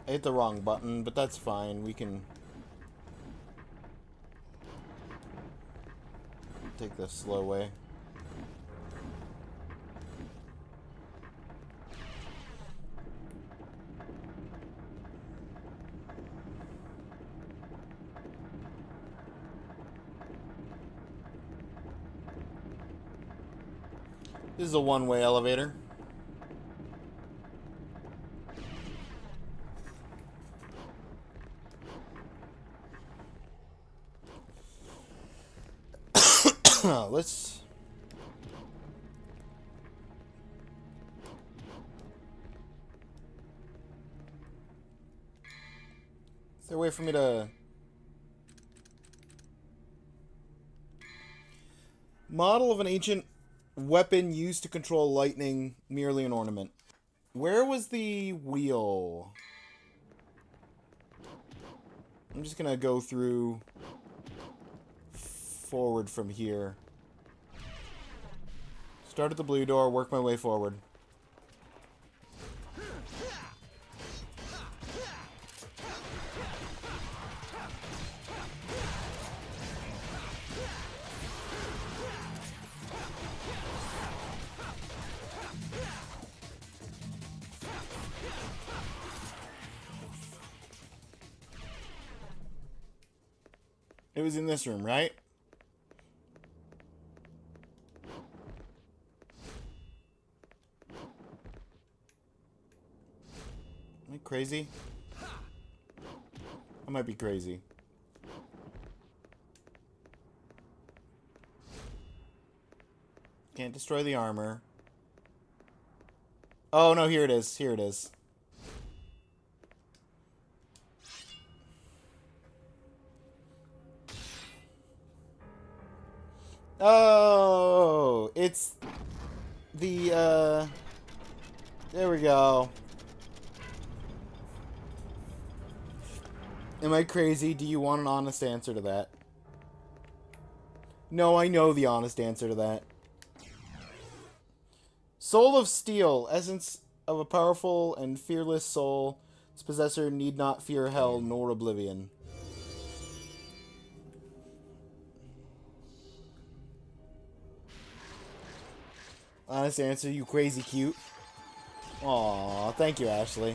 I hit the wrong button, but that's fine. We can take the slow way. This is a one-way elevator. Let's... Is there a way for me to... Model of an ancient weapon used to control lightning, merely an ornament. Where was the wheel? I'm just gonna go through forward from here. Start at the blue door, work my way forward. It was in this room, right? Am I crazy? I might be crazy. Can't destroy the armor. Oh, no, here it is. Here it is. Oh, it's the, there we go. Am I crazy? Do you want an honest answer to that? No, I know the honest answer to that. Soul of Steel, essence of a powerful and fearless soul. Its possessor need not fear hell nor oblivion. Honest answer, you crazy cute. Aw, thank you, Ashley.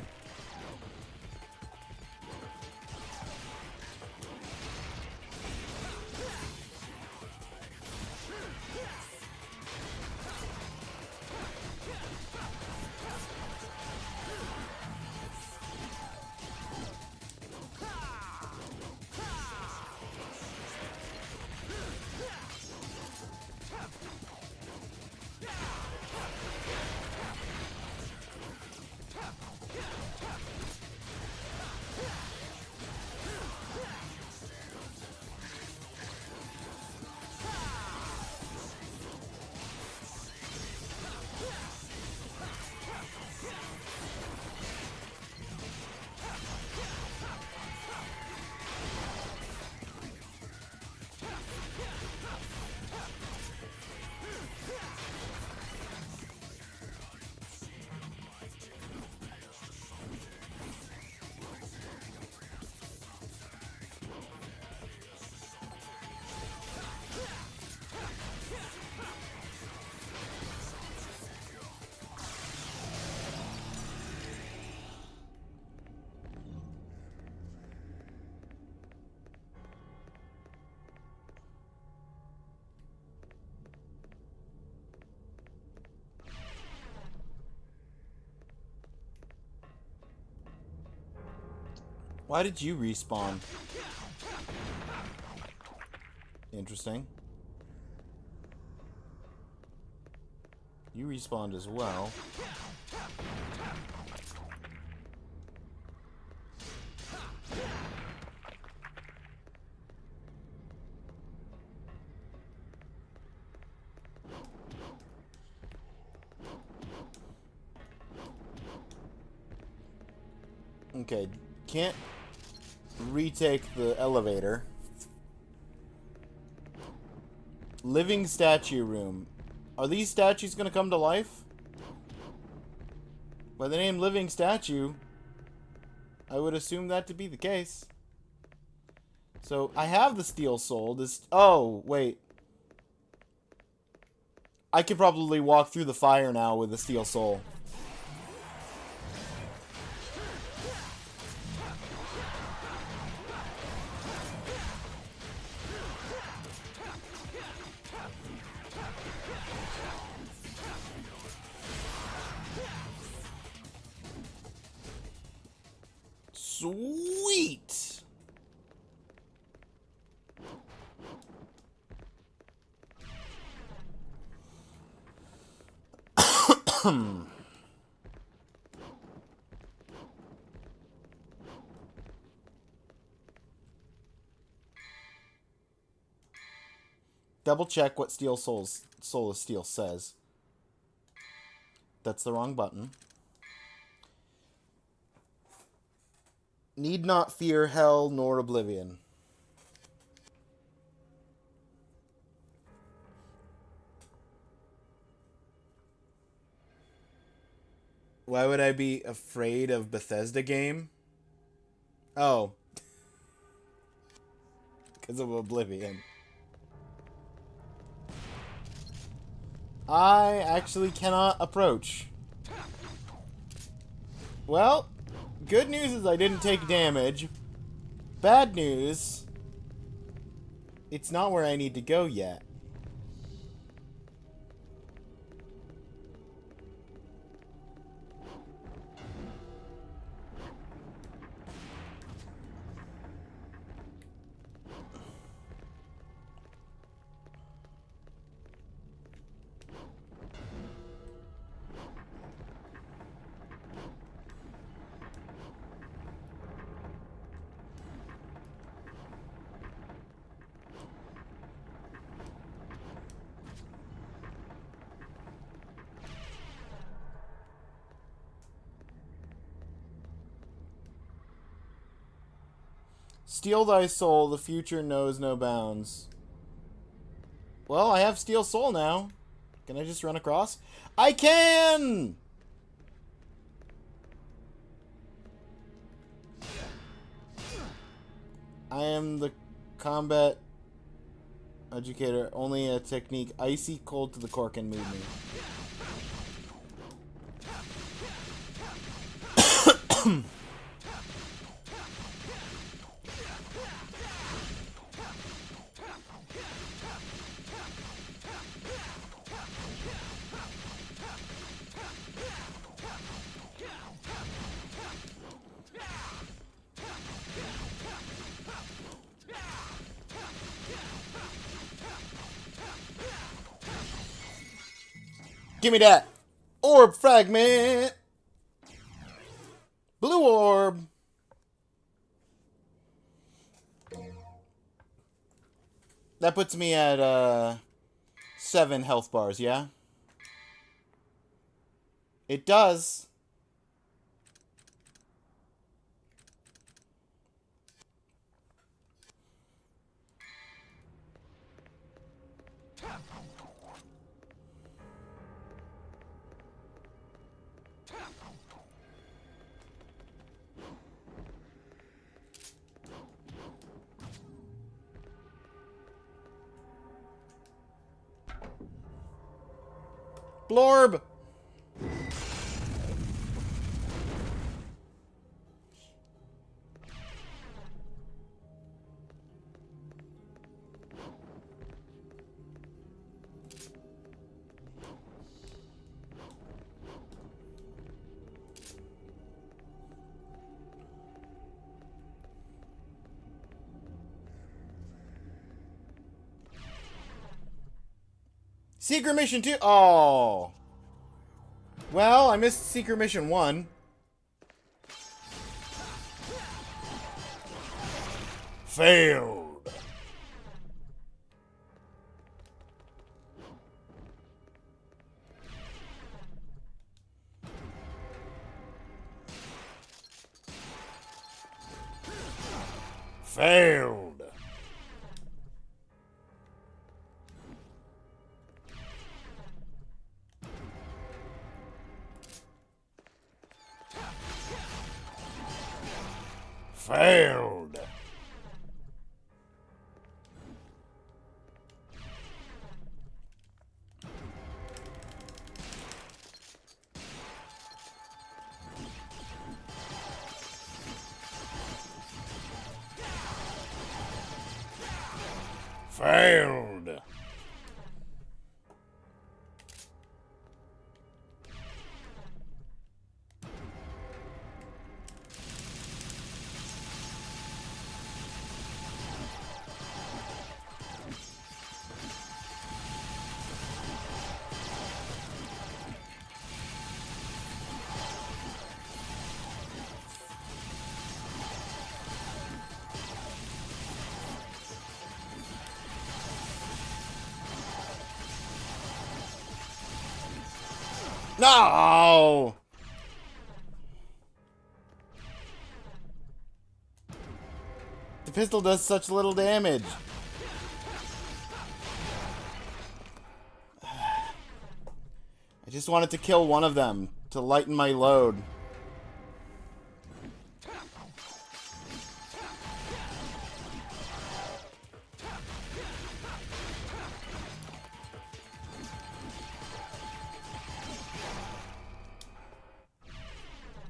Why did you respawn? Interesting. You respawned as well. Okay, can't retake the elevator. Living statue room. Are these statues gonna come to life? By the name Living Statue, I would assume that to be the case. So, I have the Steel Soul. This... Oh, wait. I could probably walk through the fire now with the Steel Soul. Sweet! Double check what Soul of Steel says. That's the wrong button. Need not fear hell nor oblivion. Why would I be afraid of Bethesda game? Oh. Because of Oblivion. I actually cannot approach. Well, good news is I didn't take damage. Bad news, it's not where I need to go yet. Steal thy soul, the future knows no bounds. Well, I have Steel Soul now. Can I just run across? I can! I am the combat educator. Only a technique icy cold to the core can move me. Give me that! Orb fragment! Blue orb! That puts me at, 7 health bars, yeah? It does. Blorb! Secret Mission 2. Oh. Well, I missed Secret Mission 1. Failed. Failed. Failed. Failed. No! The pistol does such little damage. I just wanted to kill one of them to lighten my load.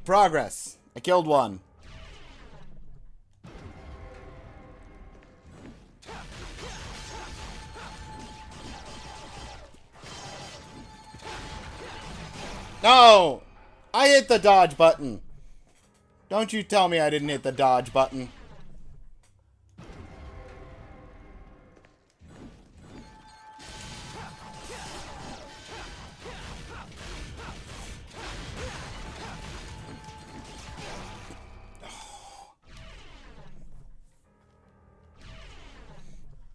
Progress. I killed one. No! I hit the dodge button. Don't you tell me I didn't hit the dodge button.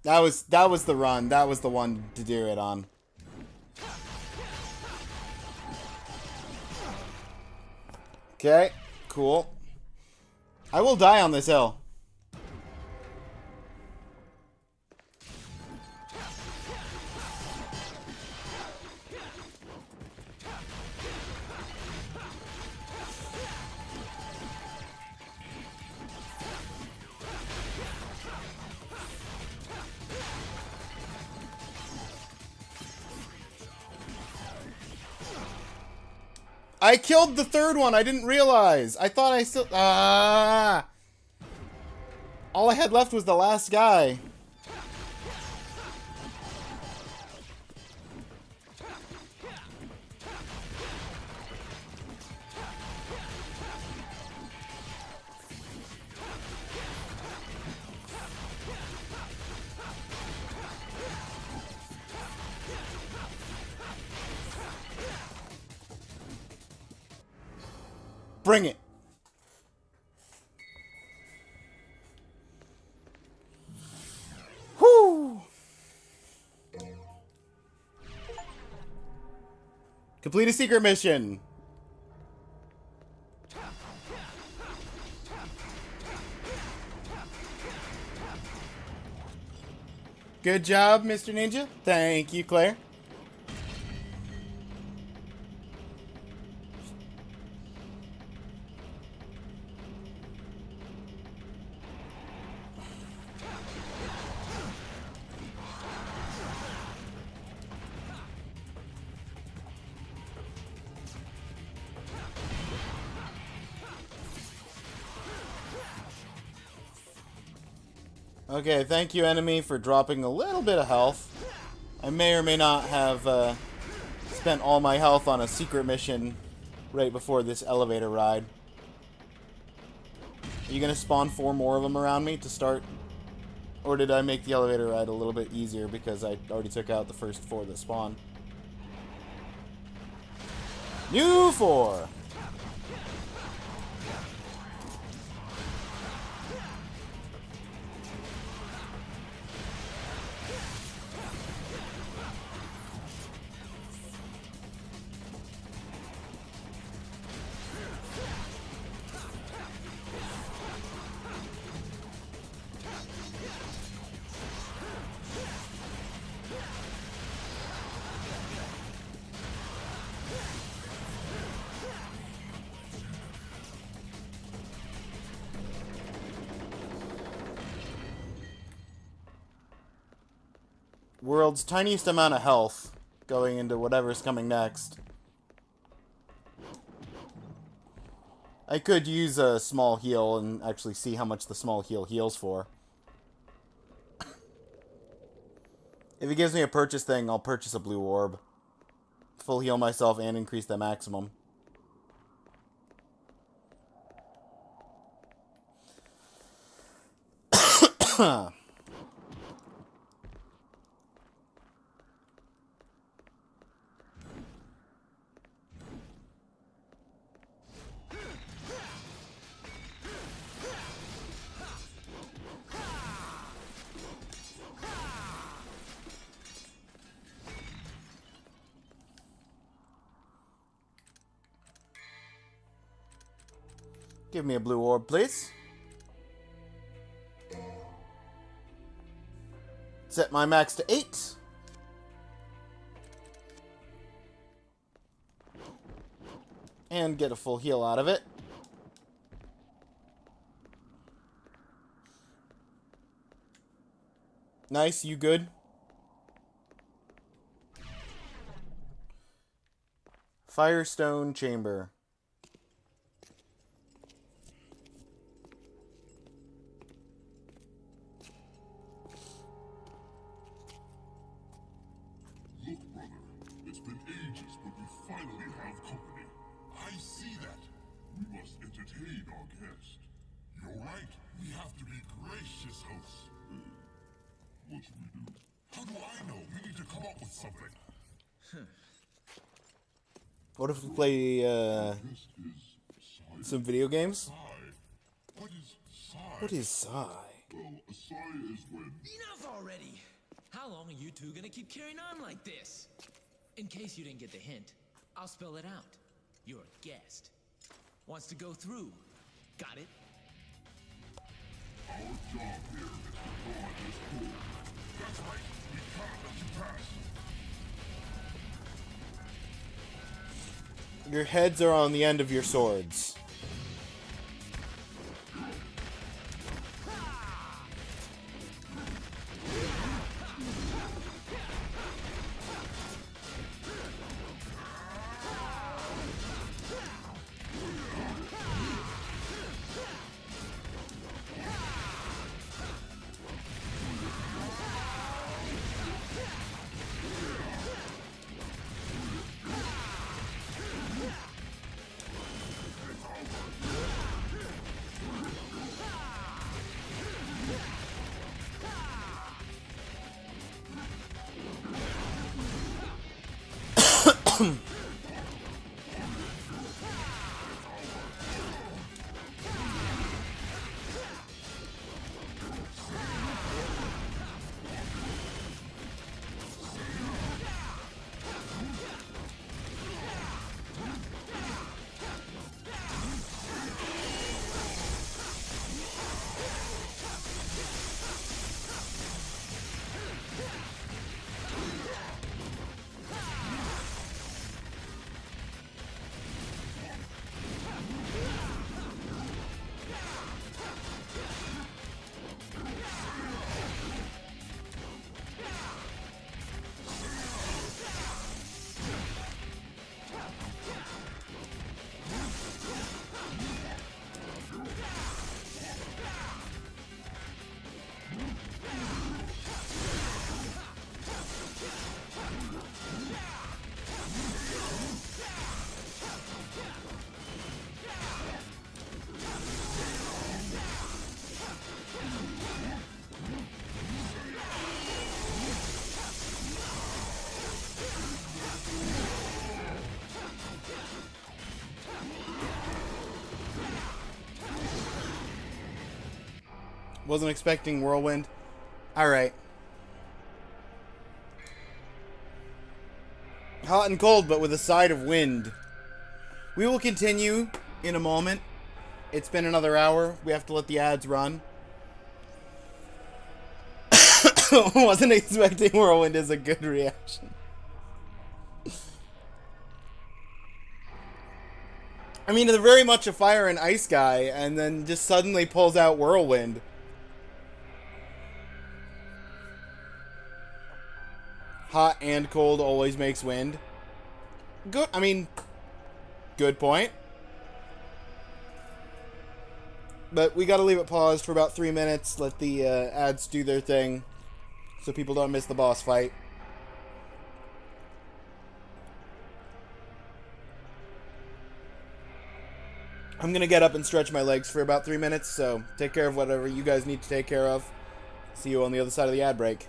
That was the run. That was the one to do it on. Okay, cool. I will die on this hill. I killed the third one. I didn't realize. I thought I still... Ah! All I had left was the last guy. Bring it. Whoo! Complete a secret mission. Good job, Mr. Ninja. Thank you, Claire. Okay, thank you, enemy, for dropping a little bit of health. I may or may not have spent all my health on a secret mission right before this elevator ride. Are you going to spawn 4 more of them around me to start? Or did I make the elevator ride a little bit easier because I already took out the first 4 that spawned? You 4! World's tiniest amount of health going into whatever's coming next. I could use a small heal and actually see how much the small heal heals for. If it gives me a purchase thing, I'll purchase a blue orb. Full heal myself and increase the maximum. Give me a blue orb, please. Set my max to 8. And get a full heal out of it. Nice, you good? Firestone Chamber. Look, brother, it's been ages, but we finally have company. I see that. We must entertain our guest. You're right. We have to be gracious hosts. What should we do? How do I know? We need to come up with something. What if we play Guest is some video games? sigh. What is sigh? What is sigh? Well, a sigh is when... Enough already! How long are you two gonna keep carrying on like this? In case you didn't get the hint, I'll spell it out. You're a guest. Wants to go through. Got it? Our job here is to guard this pool. That's right. We can't let you pass. Your heads are on the end of your swords. Wasn't expecting whirlwind. Alright. Hot and cold, but with a side of wind. We will continue in a moment. It's been another hour. We have to let the ads run. Wasn't expecting whirlwind is a good reaction. I mean, they're very much a fire and ice guy, and then just suddenly pulls out whirlwind. hot and cold always makes wind. Good. I mean, good point. But we got to leave it paused for about 3 minutes. Let the ads do their thing, so people don't miss the boss fight. I'm gonna get up and stretch my legs for about 3 minutes. So take care of whatever you guys need to take care of. See you on the other side of the ad break.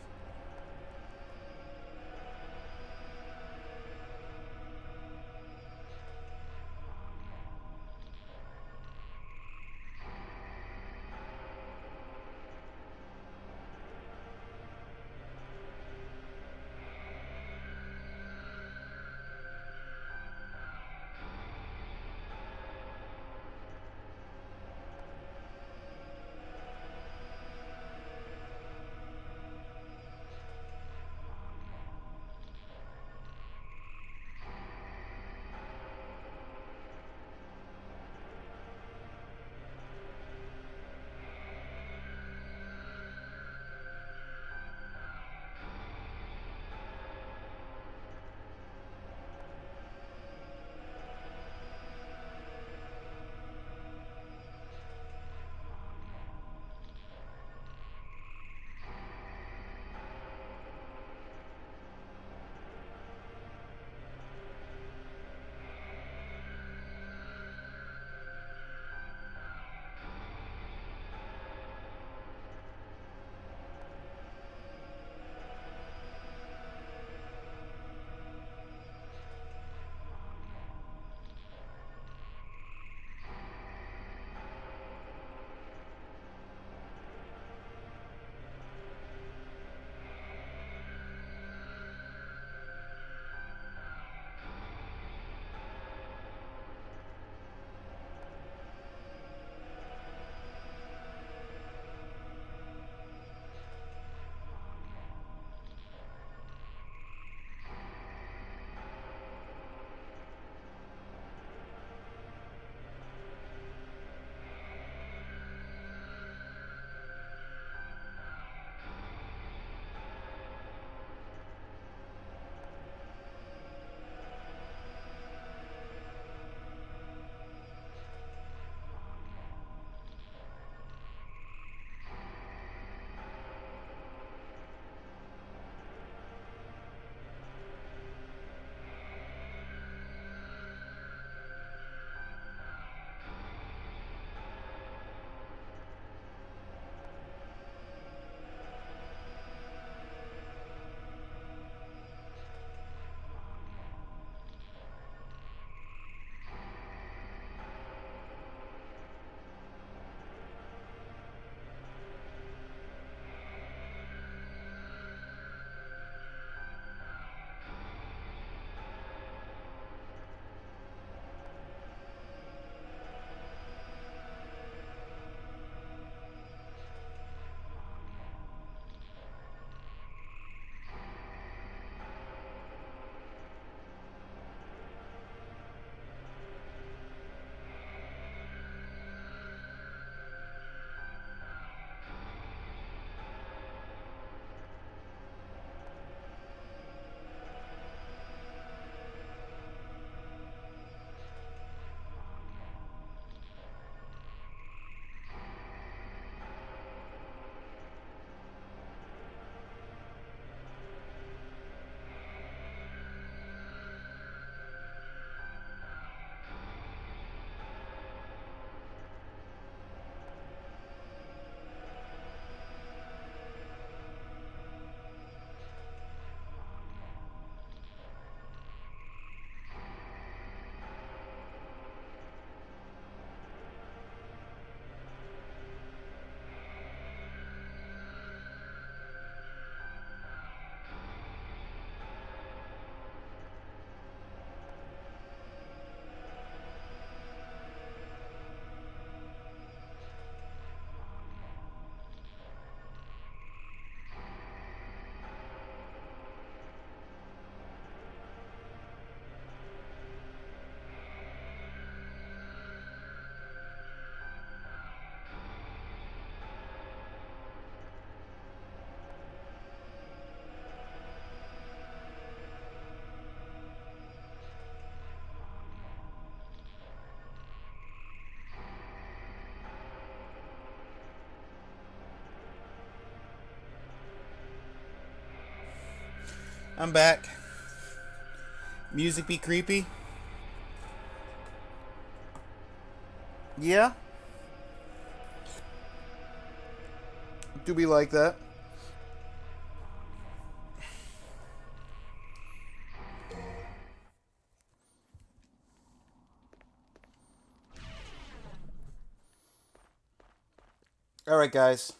I'm back. Music be creepy? Yeah? Do we like that? Alright, guys.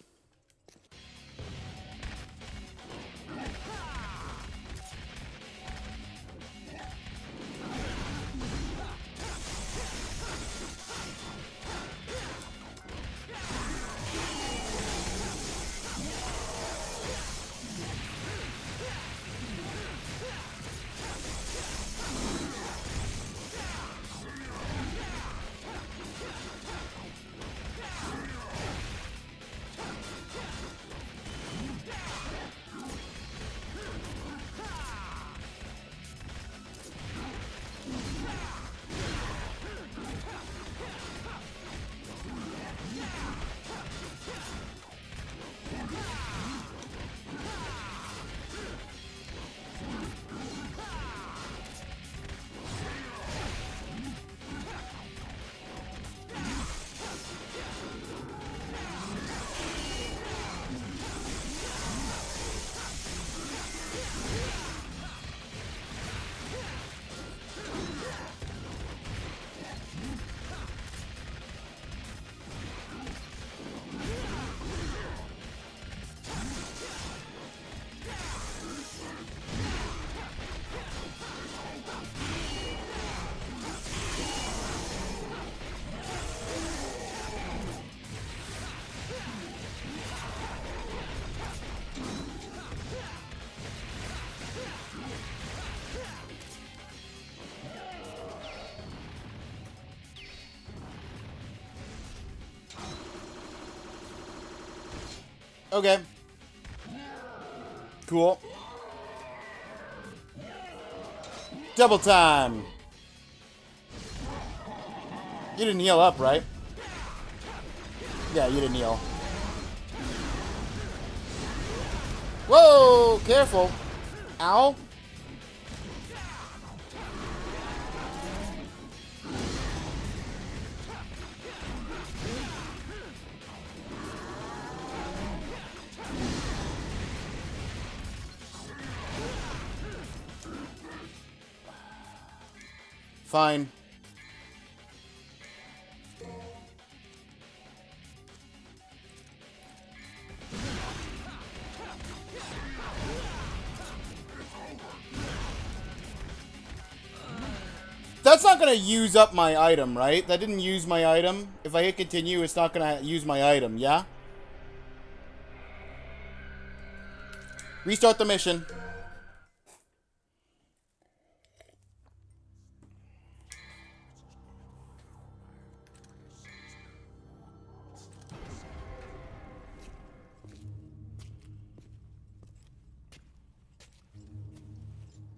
Okay. Cool. Double time. You didn't heal up, right? Yeah, you didn't heal. Whoa! Careful. Ow. Fine. That's not gonna use up my item, right? That didn't use my item. If I hit continue, it's not gonna use my item, yeah? Restart the mission.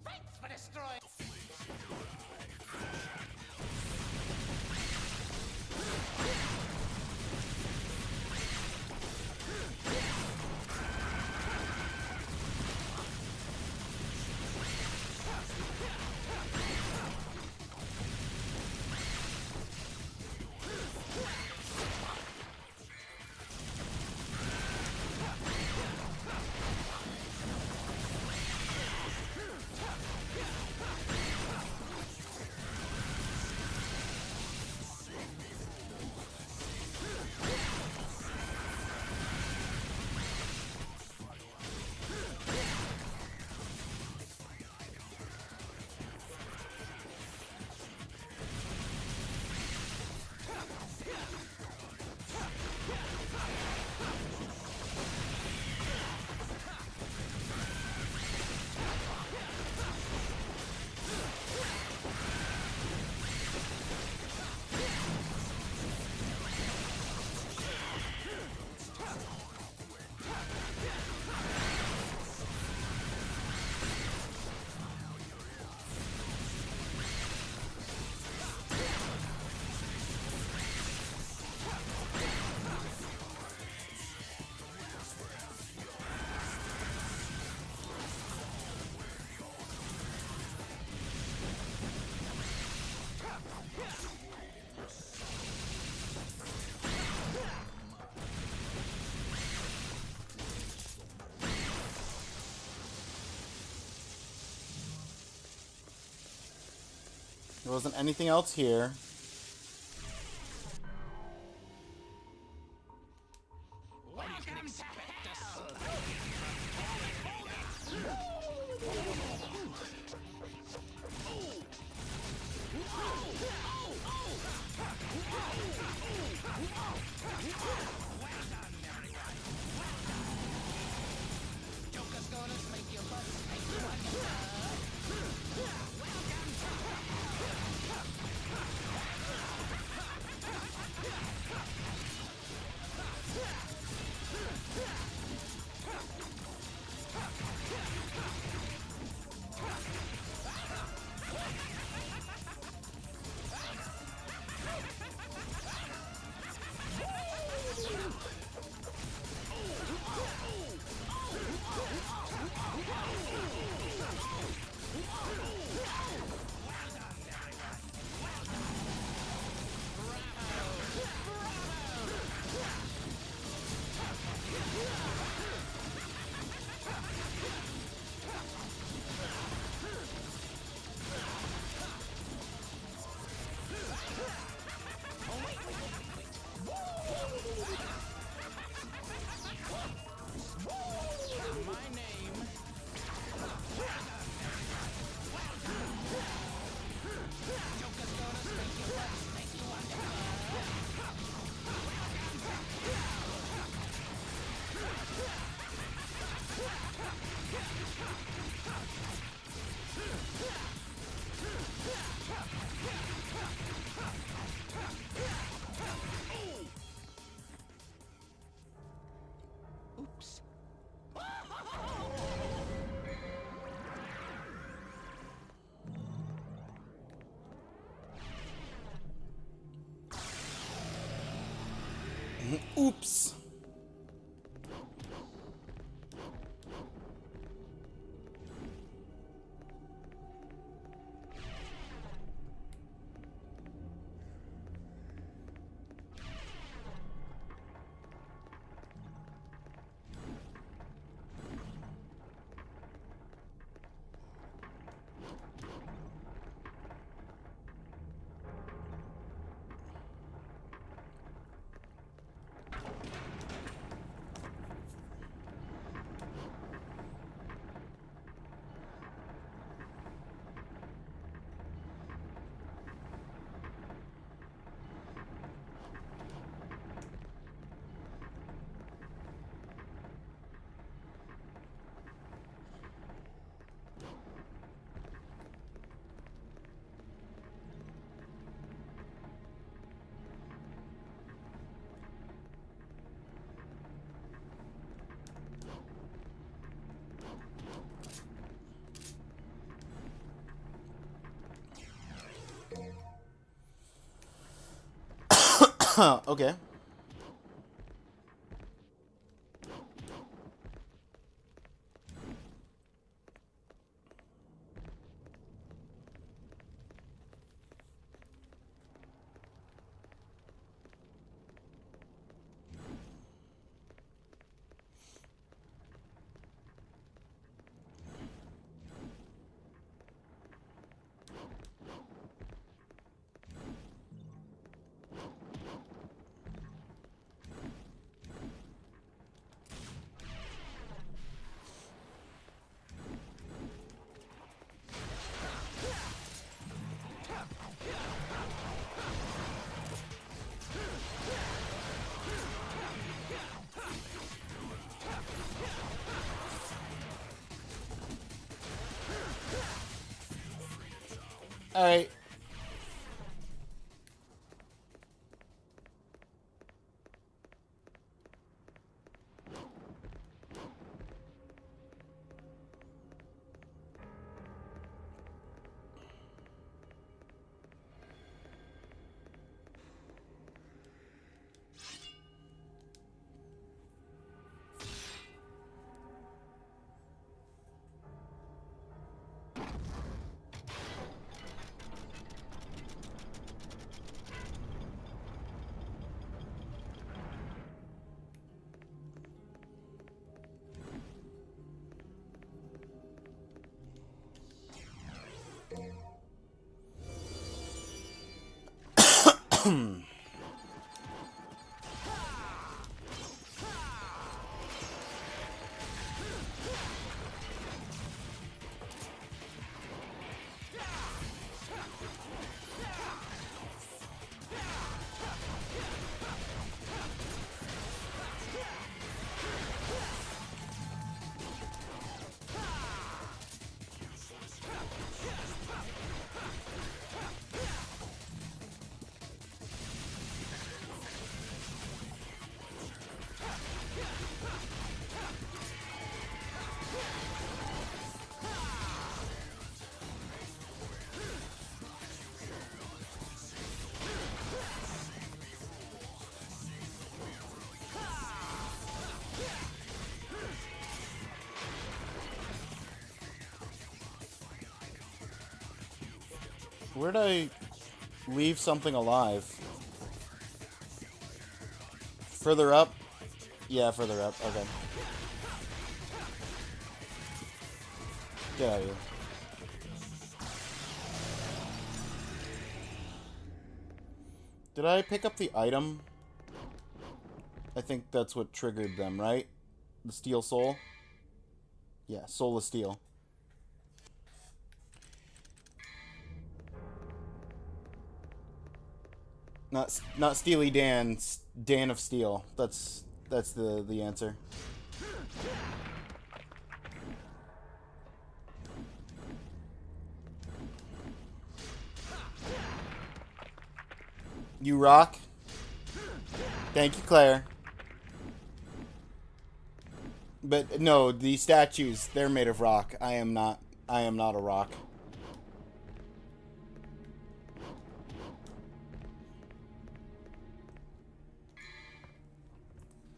Thanks for destroying. There wasn't anything else here. Welcome to hell! Joker's gonna spank your butt, spank you on the butt. My name. Joker's gonna spank your butt, spank you on the butt. Oops. Oops. Okay. All right. Where'd I leave something alive? Further up? Yeah, further up. Okay. Get out of here. Did I pick up the item? I think that's what triggered them, right? The steel soul? Yeah, soul of steel. Not Steely Dan, Dan of Steel. That's the answer. You rock. Thank you, Claire. But no, the statues, they're made of rock. I am not a rock.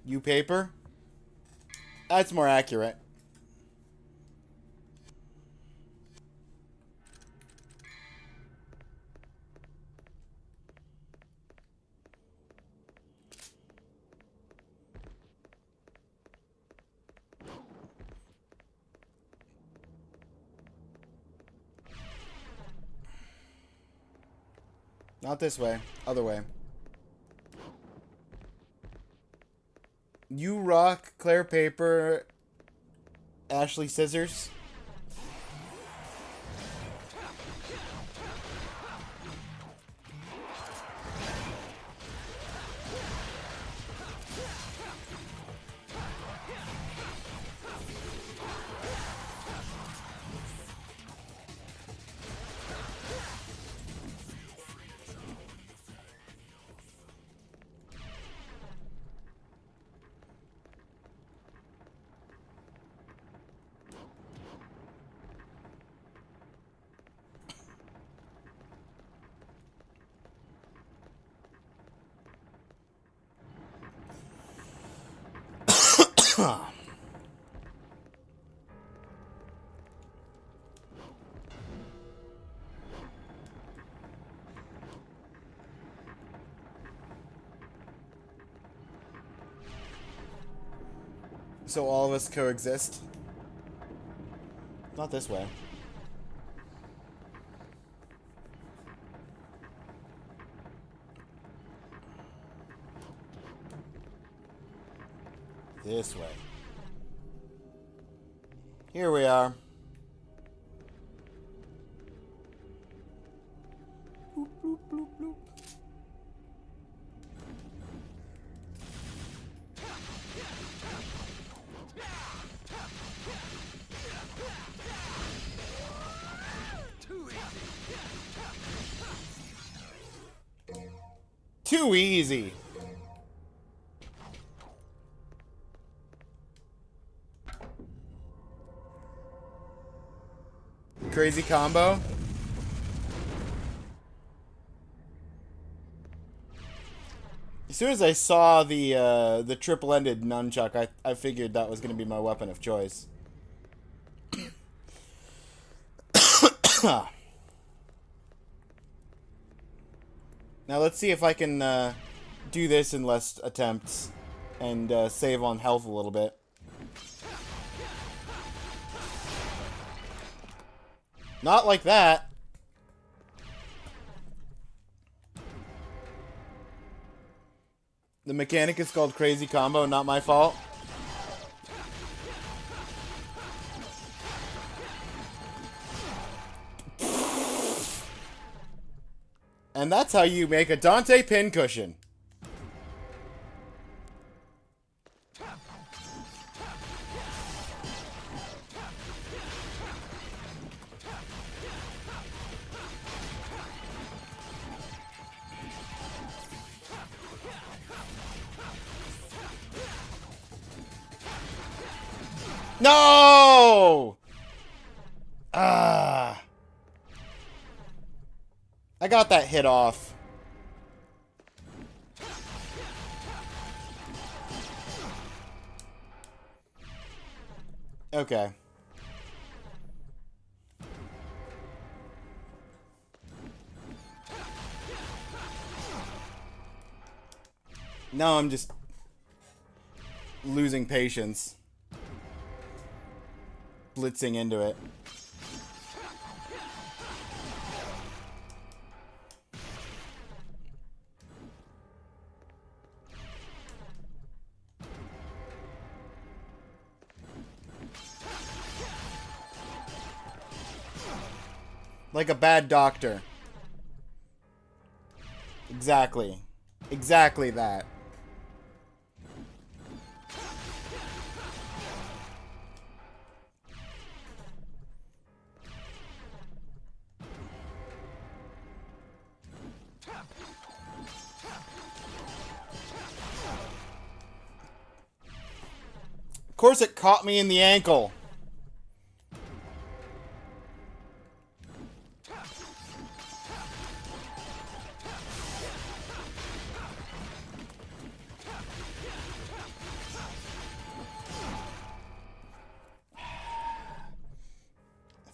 You paper? That's more accurate. Not this way. Other way. You rock, Claire paper, Ashley scissors. So all of us coexist? Not this way. This way. Here we are. Bloop, bloop, bloop, bloop. Too easy. Crazy combo. As soon as I saw the triple-ended nunchuck, I figured that was going to be my weapon of choice. Now let's see if I can do this in less attempts and save on health a little bit. Not like that. The mechanic is called Crazy Combo, not my fault. And that's how you make a Dante pincushion. No! Ah. I got that hit off. Okay. Now I'm just losing patience. Blitzing into it. Like a bad doctor. Exactly. Exactly that. Of course it caught me in the ankle.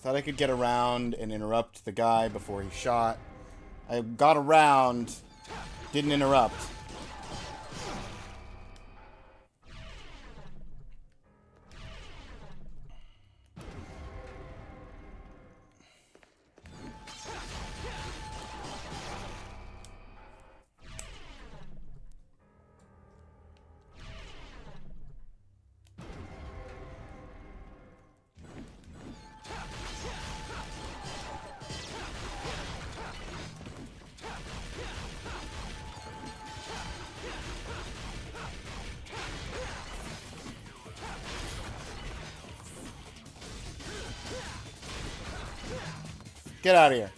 Thought I could get around and interrupt the guy before he shot. I got around, didn't interrupt. Get out of here.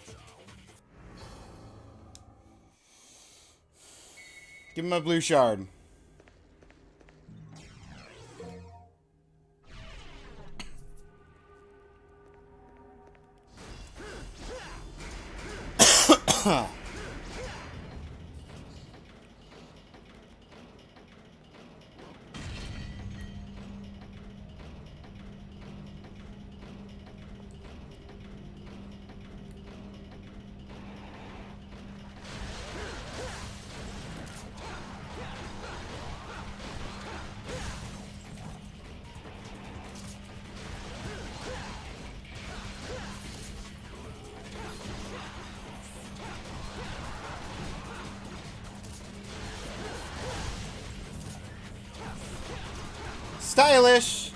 Give him my blue shard. Stylish.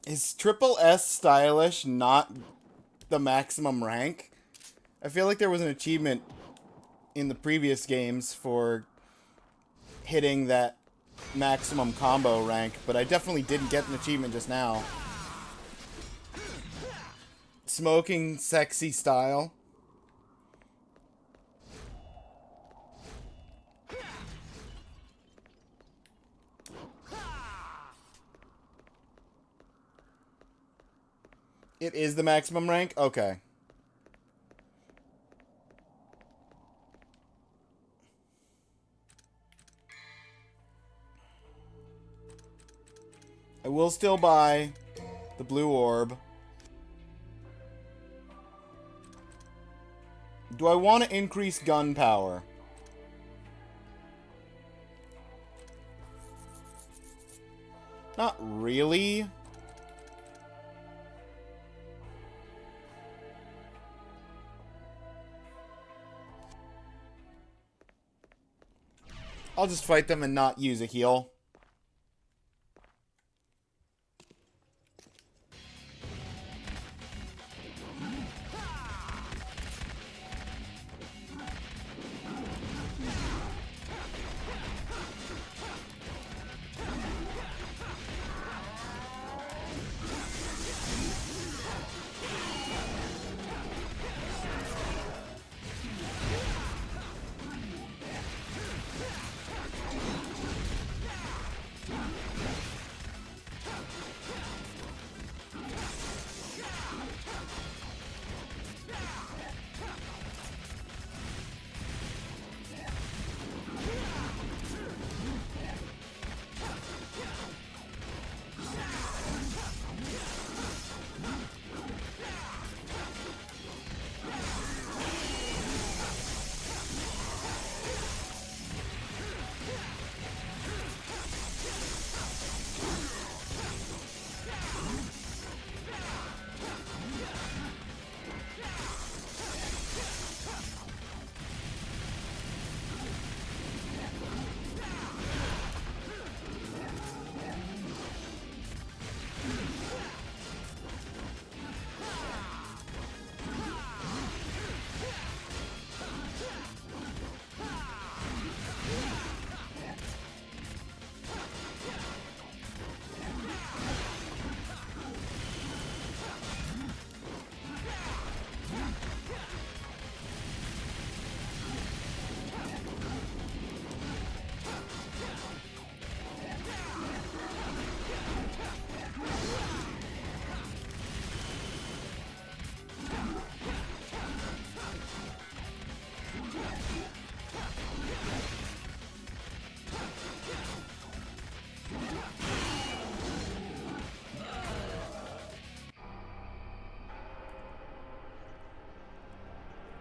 Is Triple S stylish not the maximum rank? I feel like there was an achievement in the previous games for hitting that maximum combo rank, but I definitely didn't get an achievement just now. Smoking sexy style. It is the maximum rank? Okay. I will still buy the blue orb. Do I want to increase gun power? Not really. I'll just fight them and not use a heal.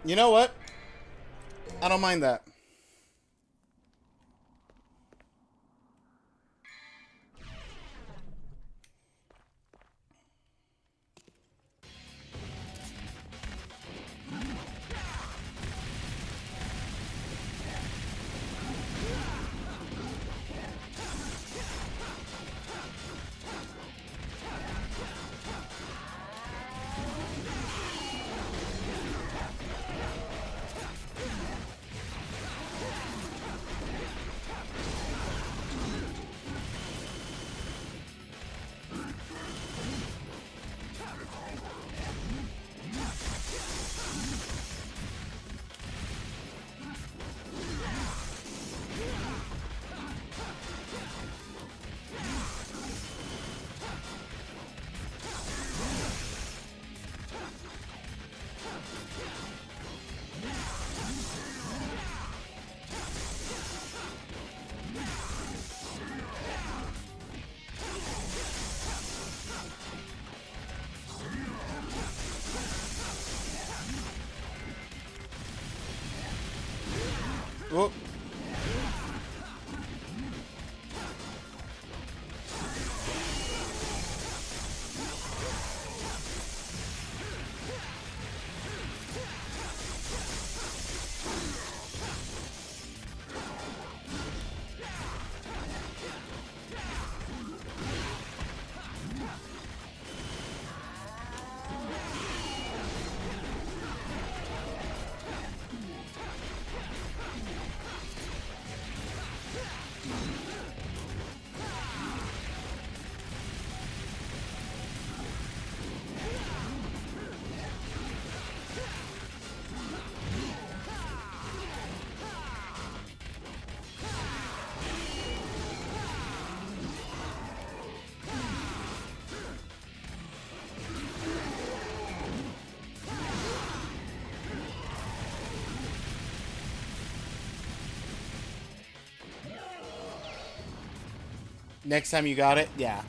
You know what? I don't mind that. Whoop. Next time you got it, yeah.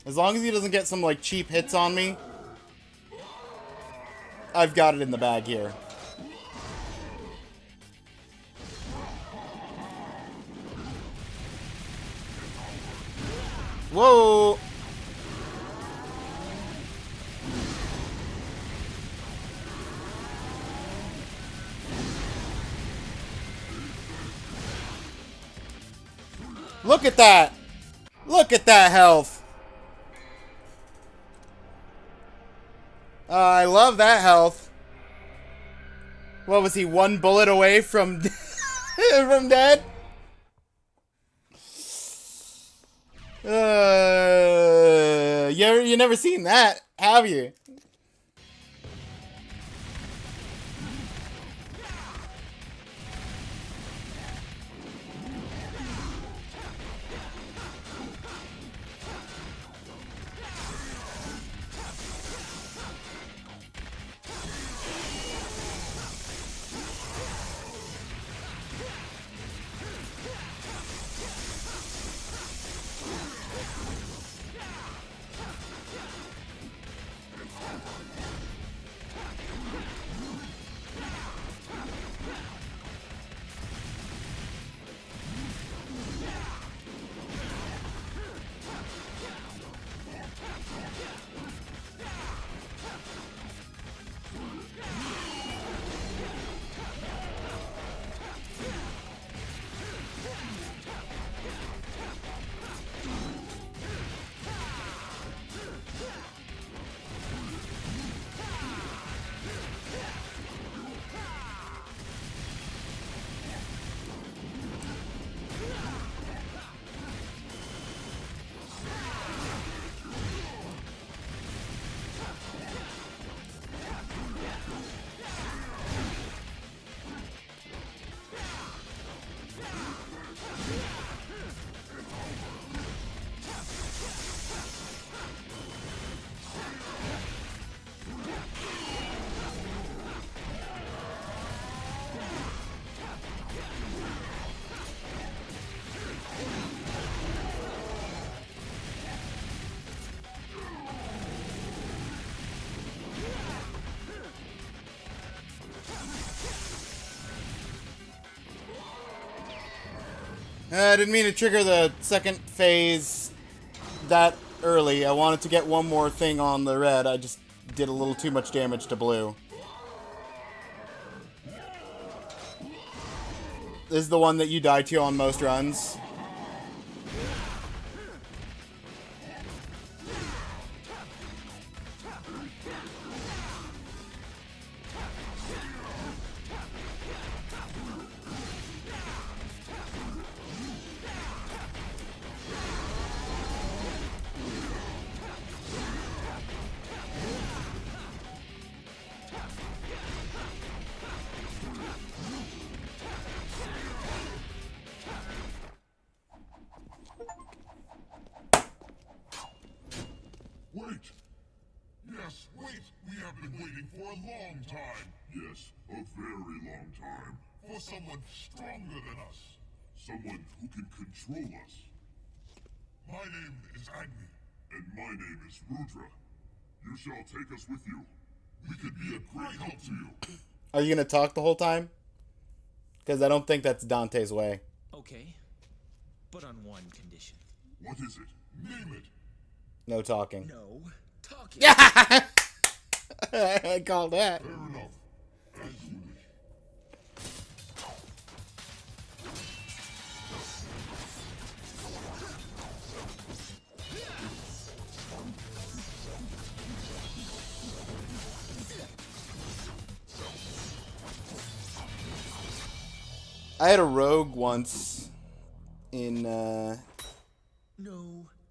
As long as he doesn't get some, like, cheap hits on me, I've got it in the bag here. Whoa! Look at that! Look at that health! I love that health. What was he, one bullet away from from dead? You never seen that, have you? I didn't mean to trigger the second phase that early. I wanted to get one more thing on the red. I just did a little too much damage to blue. This is the one that you die to on most runs. Wait! Yes, wait! We have been waiting for a long time! Yes, a very long time. For someone stronger than us. Someone who can control us. My name is Agni. And my name is Rudra. You shall take us with you. We could be a great help to you. Are you gonna talk the whole time? Because I don't think that's Dante's way. Okay, but on one condition. What is it? Name it. No talking. No talking. Yeah! I called that. Fair enough. As you wish. I had a rogue once in No.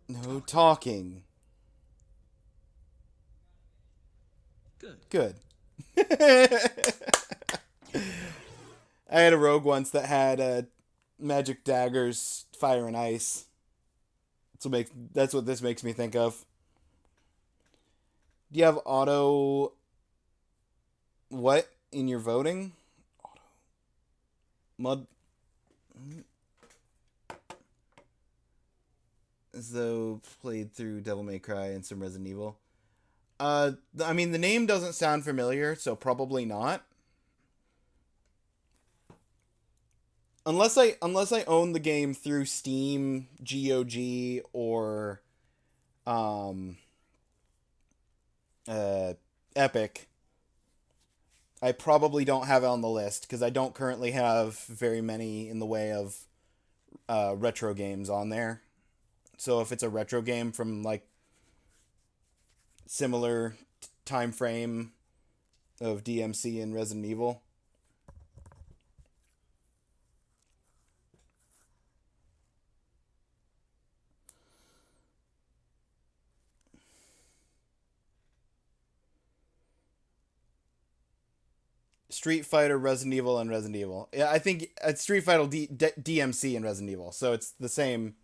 no talking. Good. I had a rogue once that had magic daggers, fire and ice. That's what this makes me think of. Do you have auto what in your voting? Auto mud as though played through Devil May Cry and some Resident Evil. I mean, the name doesn't sound familiar, so probably not. Unless I own the game through Steam, GOG, or um, Epic, I probably don't have it on the list because I don't currently have very many in the way of retro games on there. So if it's a retro game from like similar time frame of DMC and Resident Evil. Street Fighter, Resident Evil, and Resident Evil. Yeah, I think it's Street Fighter, DMC, and Resident Evil. So it's the same.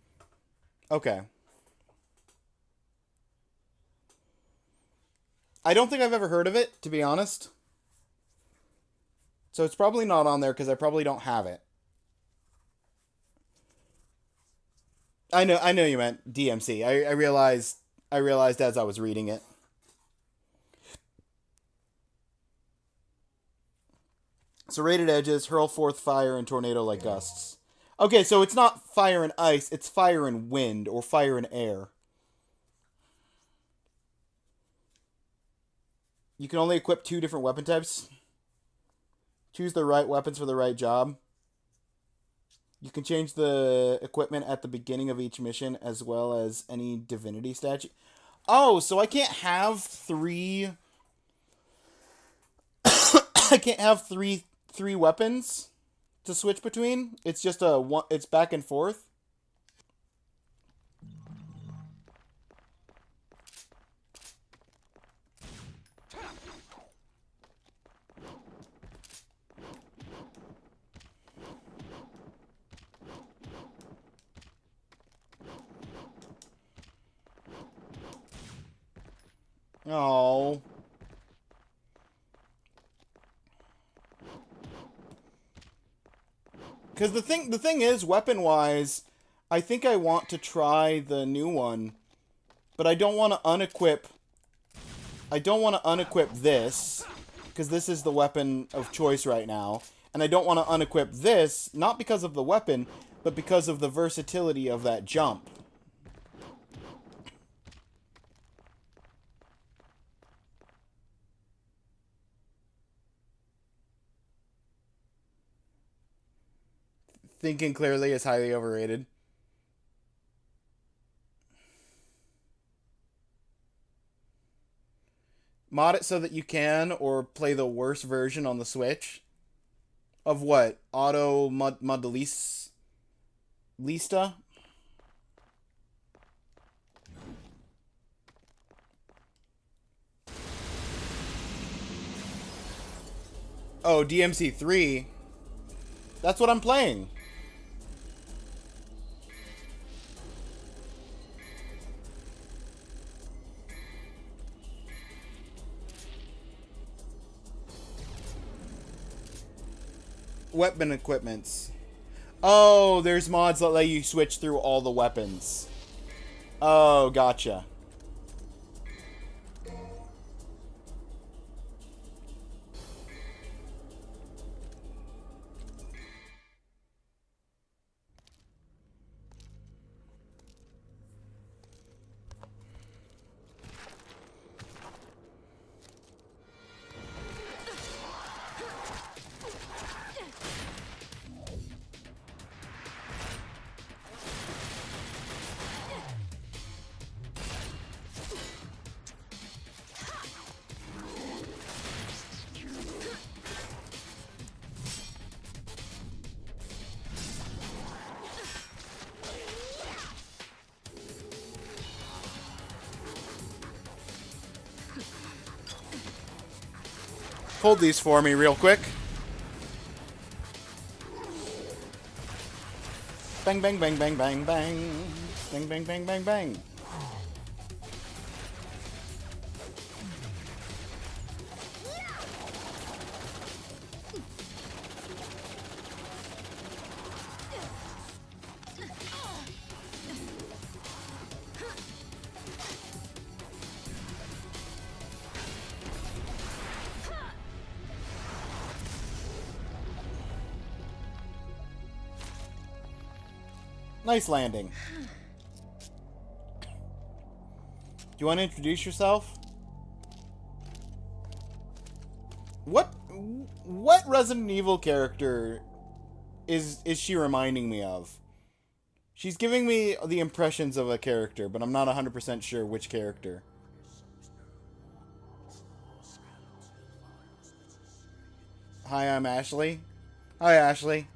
Okay. I don't think I've ever heard of it, to be honest. So it's probably not on there because I probably don't have it. I know you meant DMC. I realized as I was reading it. Serrated edges, hurl forth fire and tornado like gusts. Okay, so it's not fire and ice, it's fire and wind, or fire and air. You can only equip 2 different weapon types. Choose the right weapons for the right job. You can change the equipment at the beginning of each mission, as well as any divinity statue. Oh, so I can't have 3... I can't have three weapons to switch between. It's just it's back and forth. Oh. Because the thing is, weapon-wise, I think I want to try the new one, but I don't want to unequip... I don't want to unequip this, because this is the weapon of choice right now, and I don't want to unequip this, not because of the weapon, but because of the versatility of that jump. Thinking clearly is highly overrated. Mod it so that you can, or play the worst version on the Switch. Of what? Auto Modelista? Oh, DMC3? That's what I'm playing. Weapon equipments. Oh, there's mods that let you switch through all the weapons. Oh, gotcha. Hold these for me real quick. Bang, bang, bang, bang, bang, bang. Bang, bang, bang, bang, bang. Nice landing. you want to introduce yourself? What Resident Evil character is she reminding me of? She's giving me the impressions of a character, but I'm not 100% sure which character. Hi, I'm Ashley. Hi, Ashley.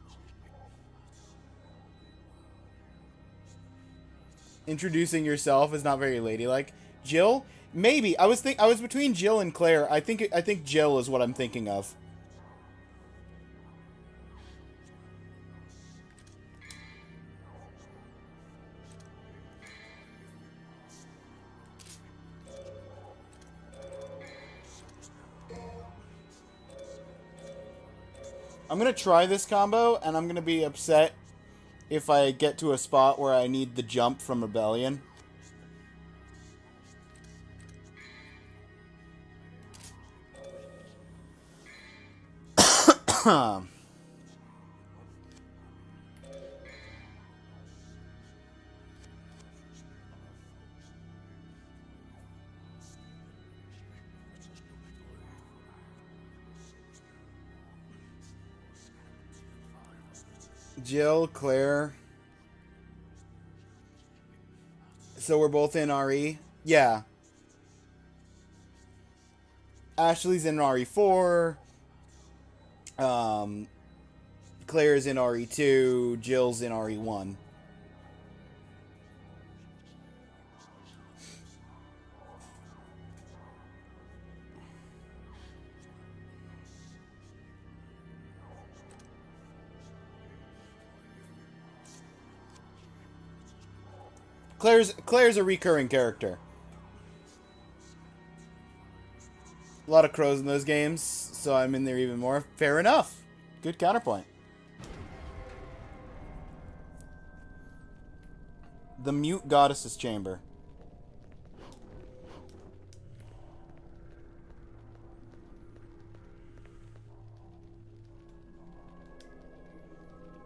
Introducing yourself is not very ladylike. Jill? Maybe. I was between Jill and Claire. I think Jill is what I'm thinking of. I'm gonna try this combo, and I'm gonna be upset if I get to a spot where I need the jump from Rebellion. Jill, Claire. So we're both in RE? Yeah. Ashley's in RE4. Claire's in RE2. Jill's in RE1. Claire's a recurring character. A lot of crows in those games, so I'm in there even more. Fair enough. Good counterpoint. The Mute Goddess's Chamber.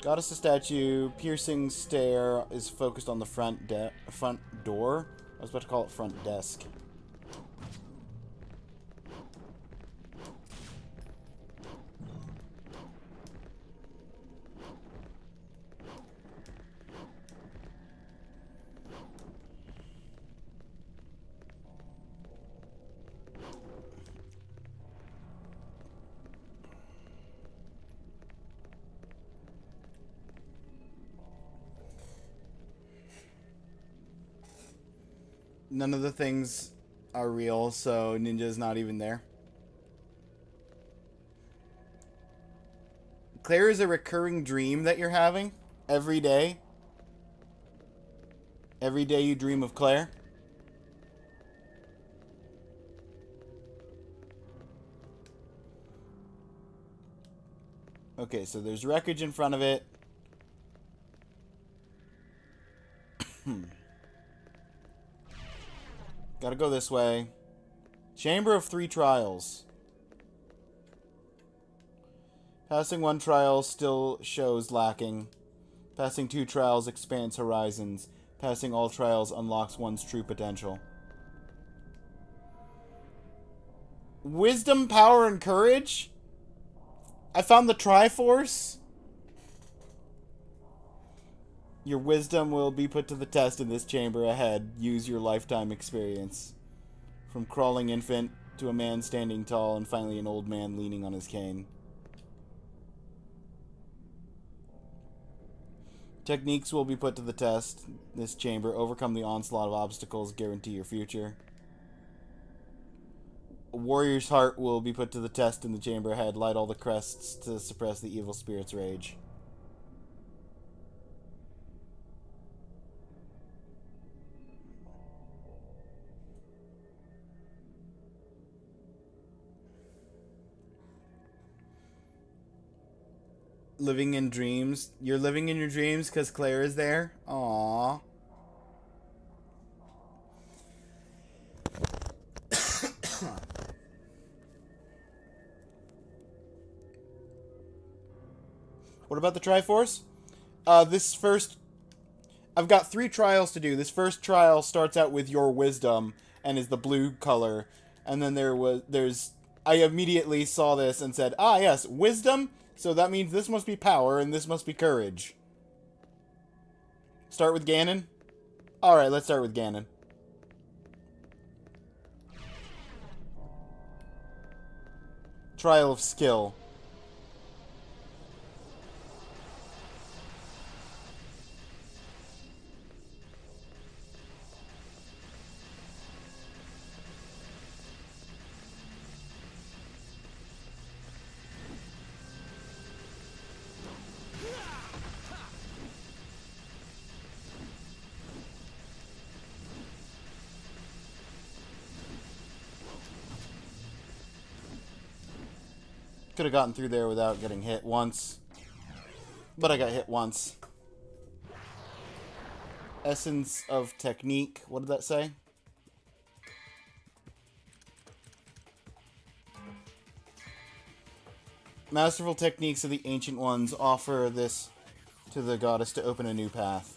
Goddess statue, piercing stare is focused on the front door. I was about to call it front desk. None of the things are real, so Ninja's not even there. Claire is a recurring dream that you're having every day. Every day you dream of Claire. Okay, so there's wreckage in front of it. Gotta go this way. Chamber of 3 trials. Passing 1 trial still shows lacking. Passing 2 trials expands horizons. Passing all trials unlocks one's true potential. Wisdom, power, and courage? I found the Triforce. Your wisdom will be put to the test in this chamber ahead. Use your lifetime experience. From crawling infant to a man standing tall and finally an old man leaning on his cane. Techniques will be put to the test. This chamber. Overcome the onslaught of obstacles. Guarantee your future. A warrior's heart will be put to the test in the chamber ahead. Light all the crests to suppress the evil spirit's rage. Living in dreams. You're living in your dreams because Claire is there? Aww. What about the Triforce? I've got 3 trials to do. This first trial starts out with your wisdom, and is the blue color. And then I immediately saw this and said, ah, yes, wisdom. So that means this must be power, and this must be courage. Start with Ganon? Alright, let's start with Ganon. Trial of skill. Could have gotten through there without getting hit once. But I got hit once. Essence of technique. What did that say? Masterful techniques of the Ancient Ones offer this to the goddess to open a new path.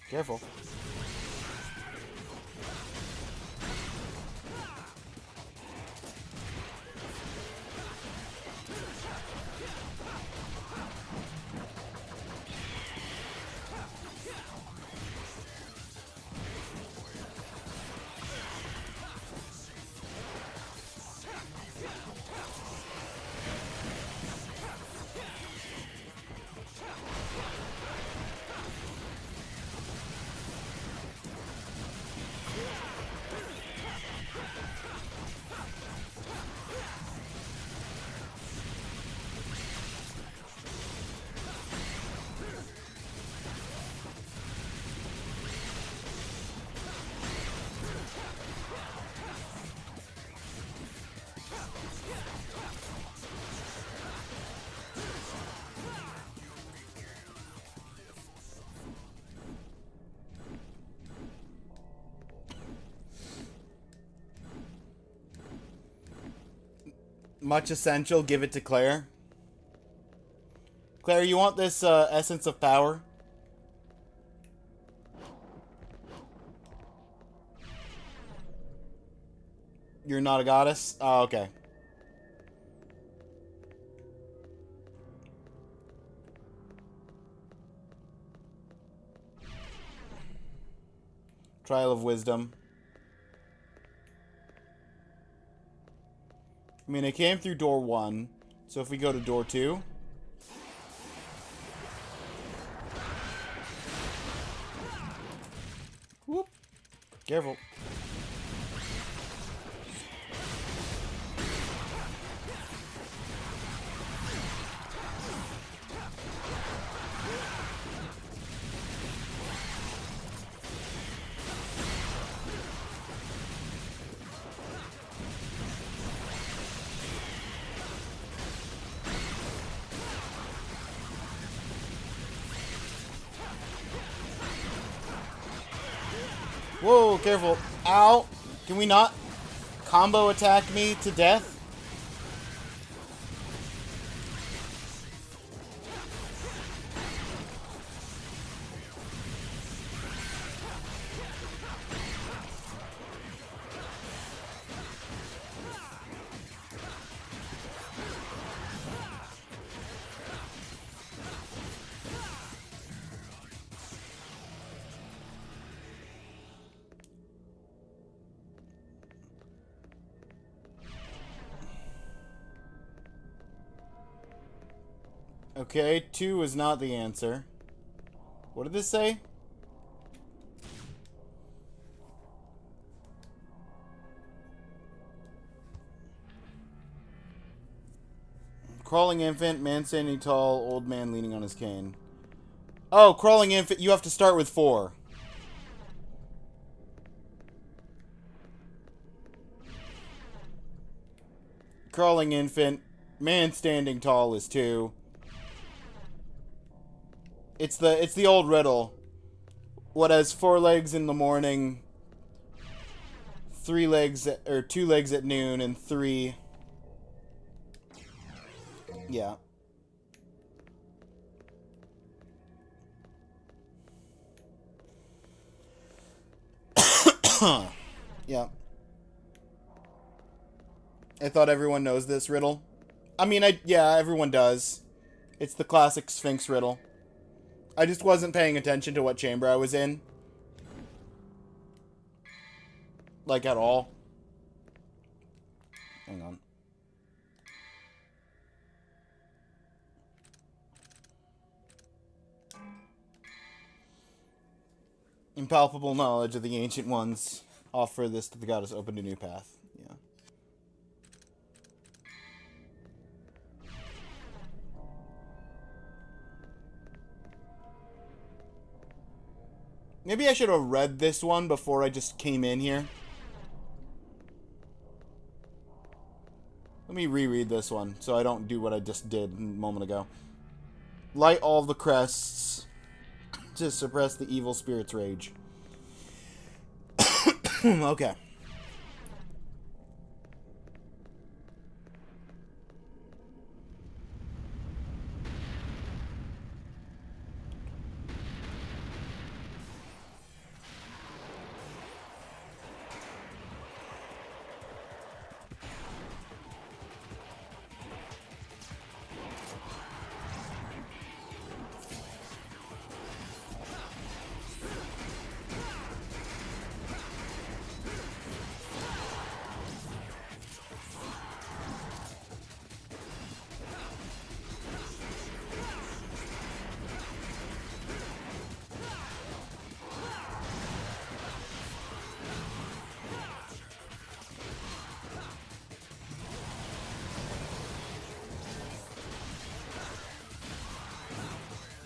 Careful. Much essential, give it to Claire. Claire, you want this essence of power? You're not a goddess? Oh, okay. Trial of Wisdom. I mean, I came through door 1, so if we go to door 2... Whoop. Careful. Whoa, careful. Ow. Can we not combo attack me to death? Okay, 2 is not the answer. What did this say? Crawling infant, man standing tall, old man leaning on his cane. Oh, crawling infant, you have to start with 4. Crawling infant, man standing tall is 2. It's the old riddle. What has 4 legs in the morning, 2 legs at noon, and 3. Yeah. Yeah. I thought everyone knows this riddle. I mean, yeah, everyone does. It's the classic Sphinx riddle. I just wasn't paying attention to what chamber I was in. Like, at all. Hang on. Impalpable knowledge of the ancient ones. Offer this to the goddess, opened a new path. Yeah. Maybe I should have read this one before I just came in here. Let me reread this one so I don't do what I just did a moment ago. Light all the crests to suppress the evil spirit's rage. Okay.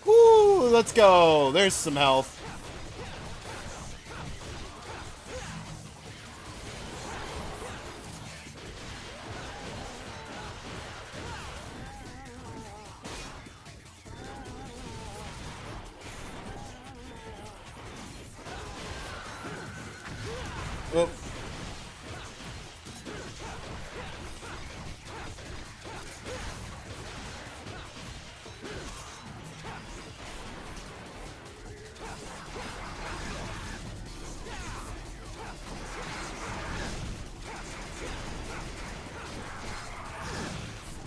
Woo, let's go. There's some health. Oh.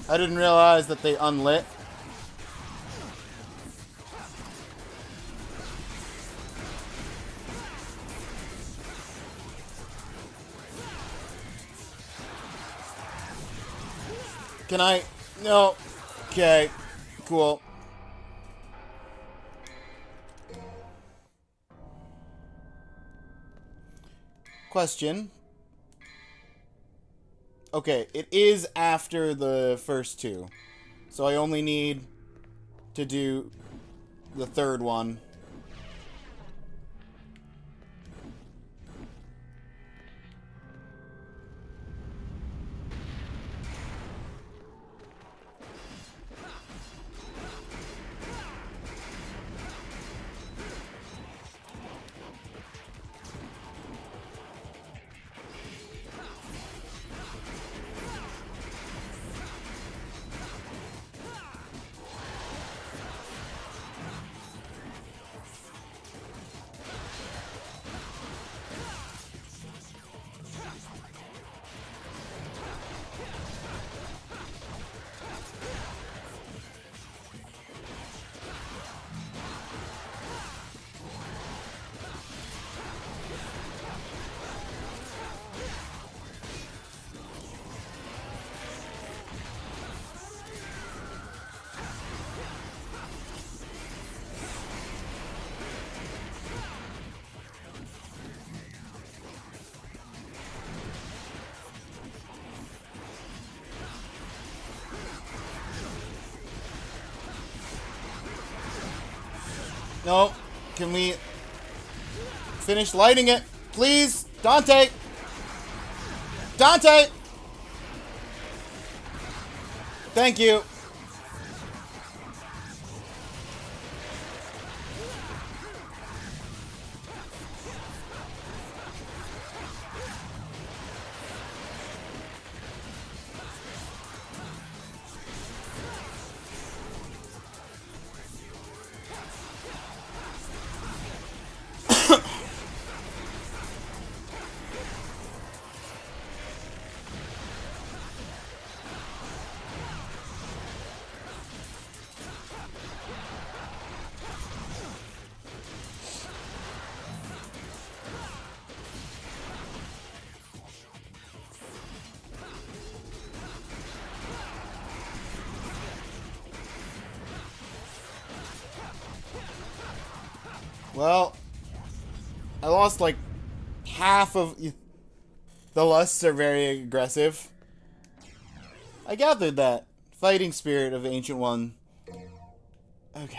I didn't realize that they unlit. Can I? No. Okay. Cool. Question. Okay, it is after the first two. So I only need to do the third one. No. Can we finish lighting it? Please? Dante! Dante! Thank you. Well, I lost like half of... The lusts are very aggressive. I gathered that. Fighting spirit of Ancient One. Okay.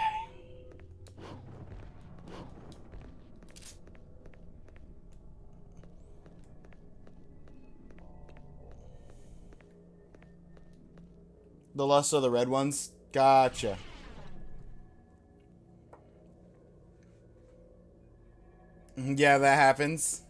The lusts are the red ones? Gotcha. Yeah, that happens.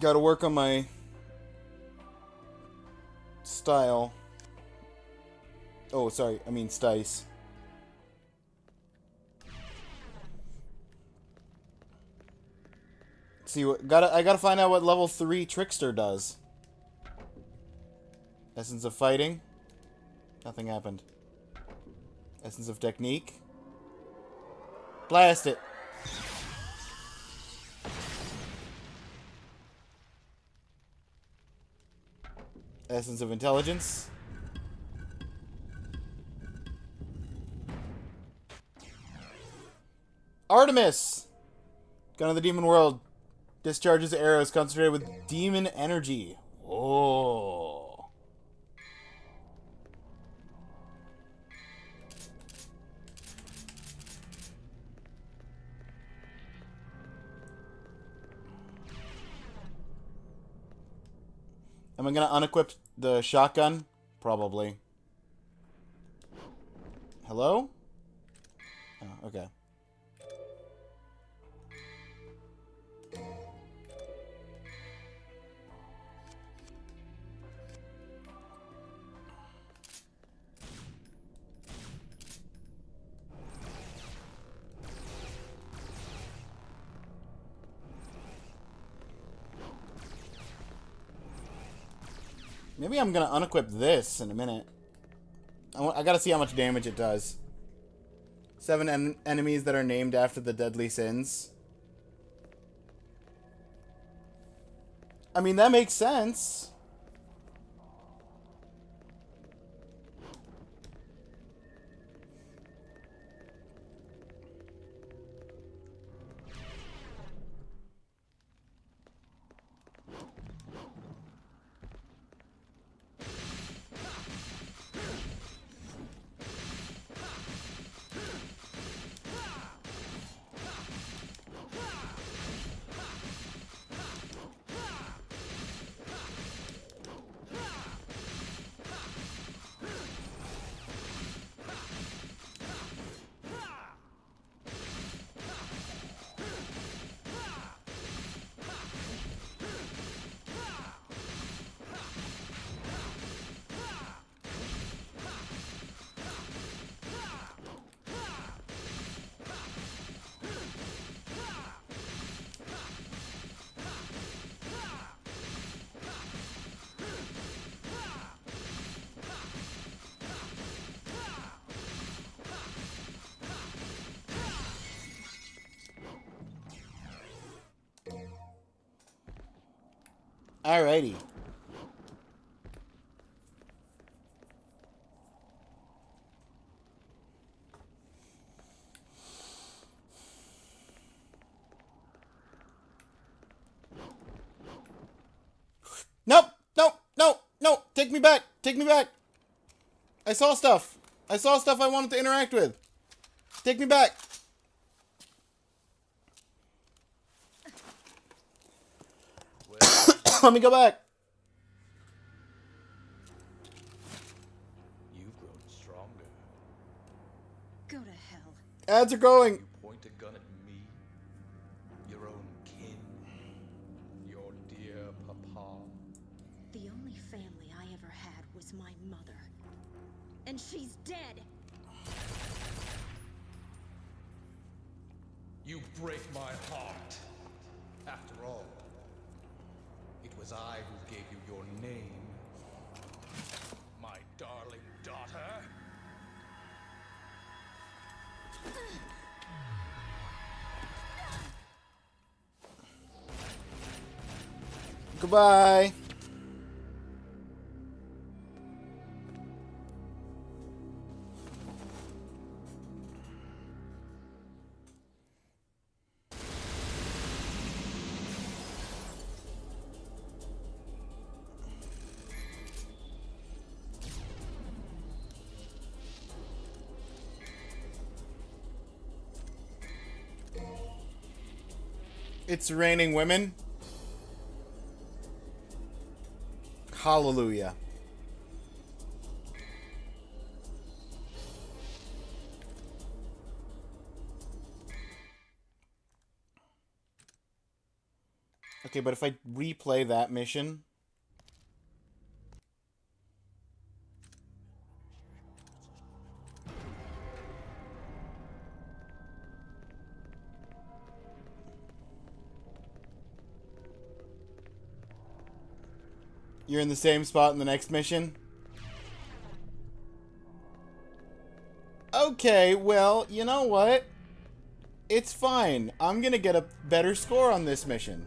Gotta work on my style. Oh, sorry, I mean Stice. See what I gotta find out what level 3 Trickster does. Essence of Fighting. Nothing happened. Essence of Technique. Blast it. Essence of Intelligence. Artemis! Gun of the Demon World. Discharges arrows concentrated with demon energy. Oh. Am I gonna unequip the shotgun? Probably. Hello? Oh, okay. Maybe I'm gonna unequip this in a minute. I gotta see how much damage it does. 7 enemies that are named after the deadly sins. I mean, that makes sense. Alrighty. Nope! Nope! Nope! Nope! Take me back! Take me back! I saw stuff! I saw stuff I wanted to interact with! Take me back! Let me go back! You've grown stronger. Go to hell. Ads are going! You point a gun at me, your own kin, your dear papa. The only family I ever had was my mother. And she's dead! You break my heart. After all, it was I who gave you your name, my darling daughter. Goodbye. It's raining women. Hallelujah. Okay, but if I replay that mission... You're in the same spot in the next mission? Okay, well, you know what? It's fine. I'm gonna get a better score on this mission.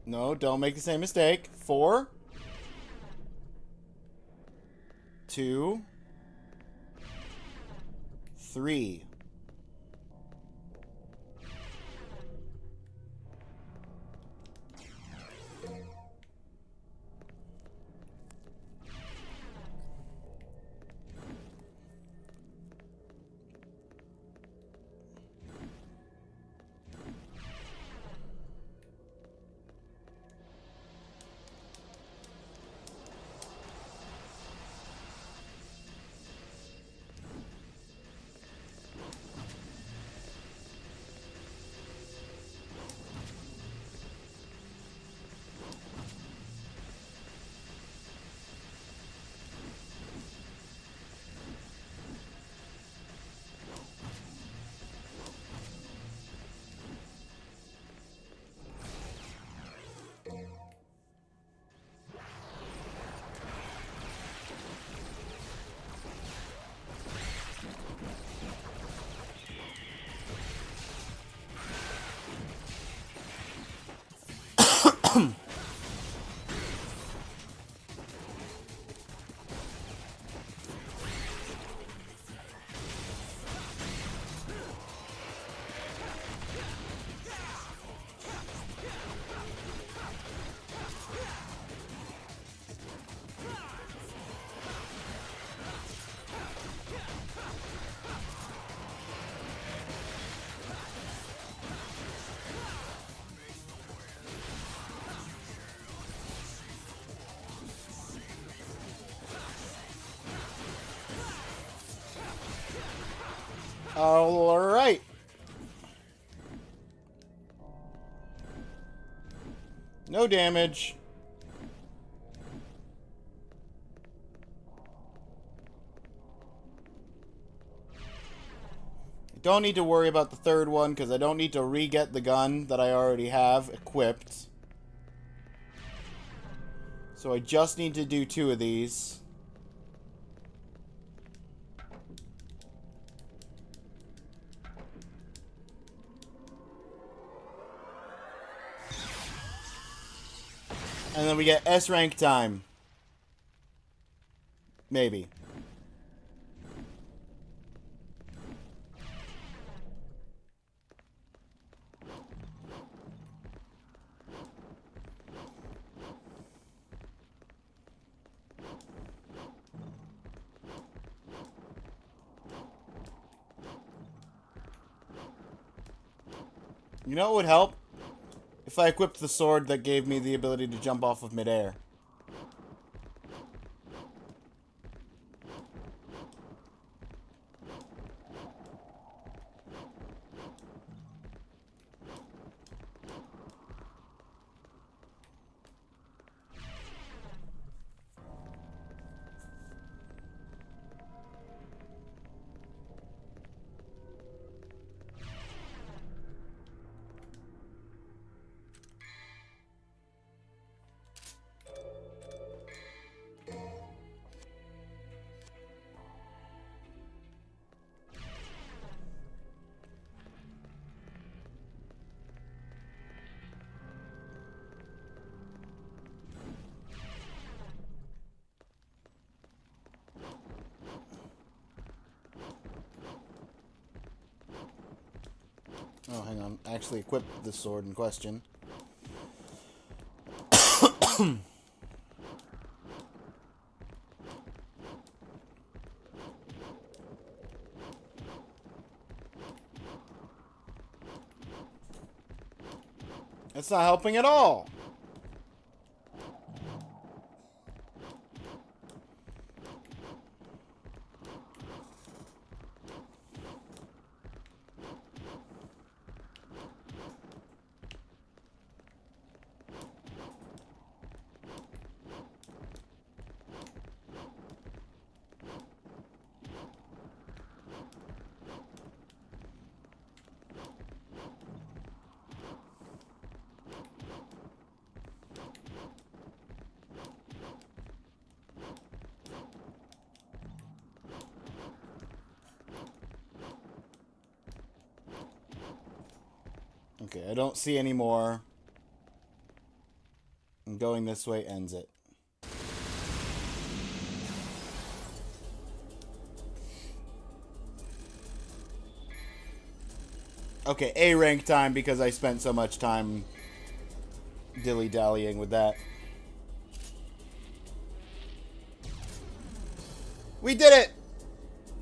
No, don't make the same mistake. 4, 2, 3. Alright. No damage. Don't need to worry about the third one because I don't need to re-get the gun that I already have equipped. So I just need to do 2 of these. And then we get S rank time. Maybe. You know what would help? If I equipped the sword that gave me the ability to jump off of midair. Oh, hang on. I actually equipped the sword in question. It's not helping at all. Okay, I don't see any more. And going this way ends it. Okay, A rank time because I spent so much time dilly-dallying with that. We did it!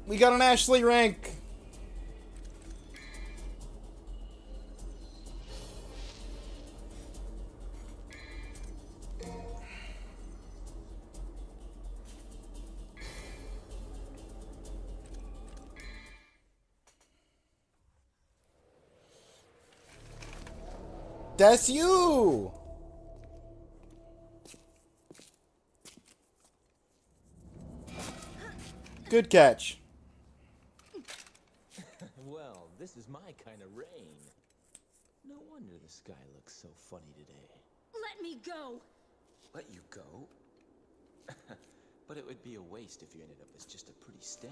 We got an Ashley rank! That's you! Good catch. Well, this is my kind of rain. No wonder the sky looks so funny today. Let me go! Let you go? But it would be a waste if you ended up as just a pretty stain.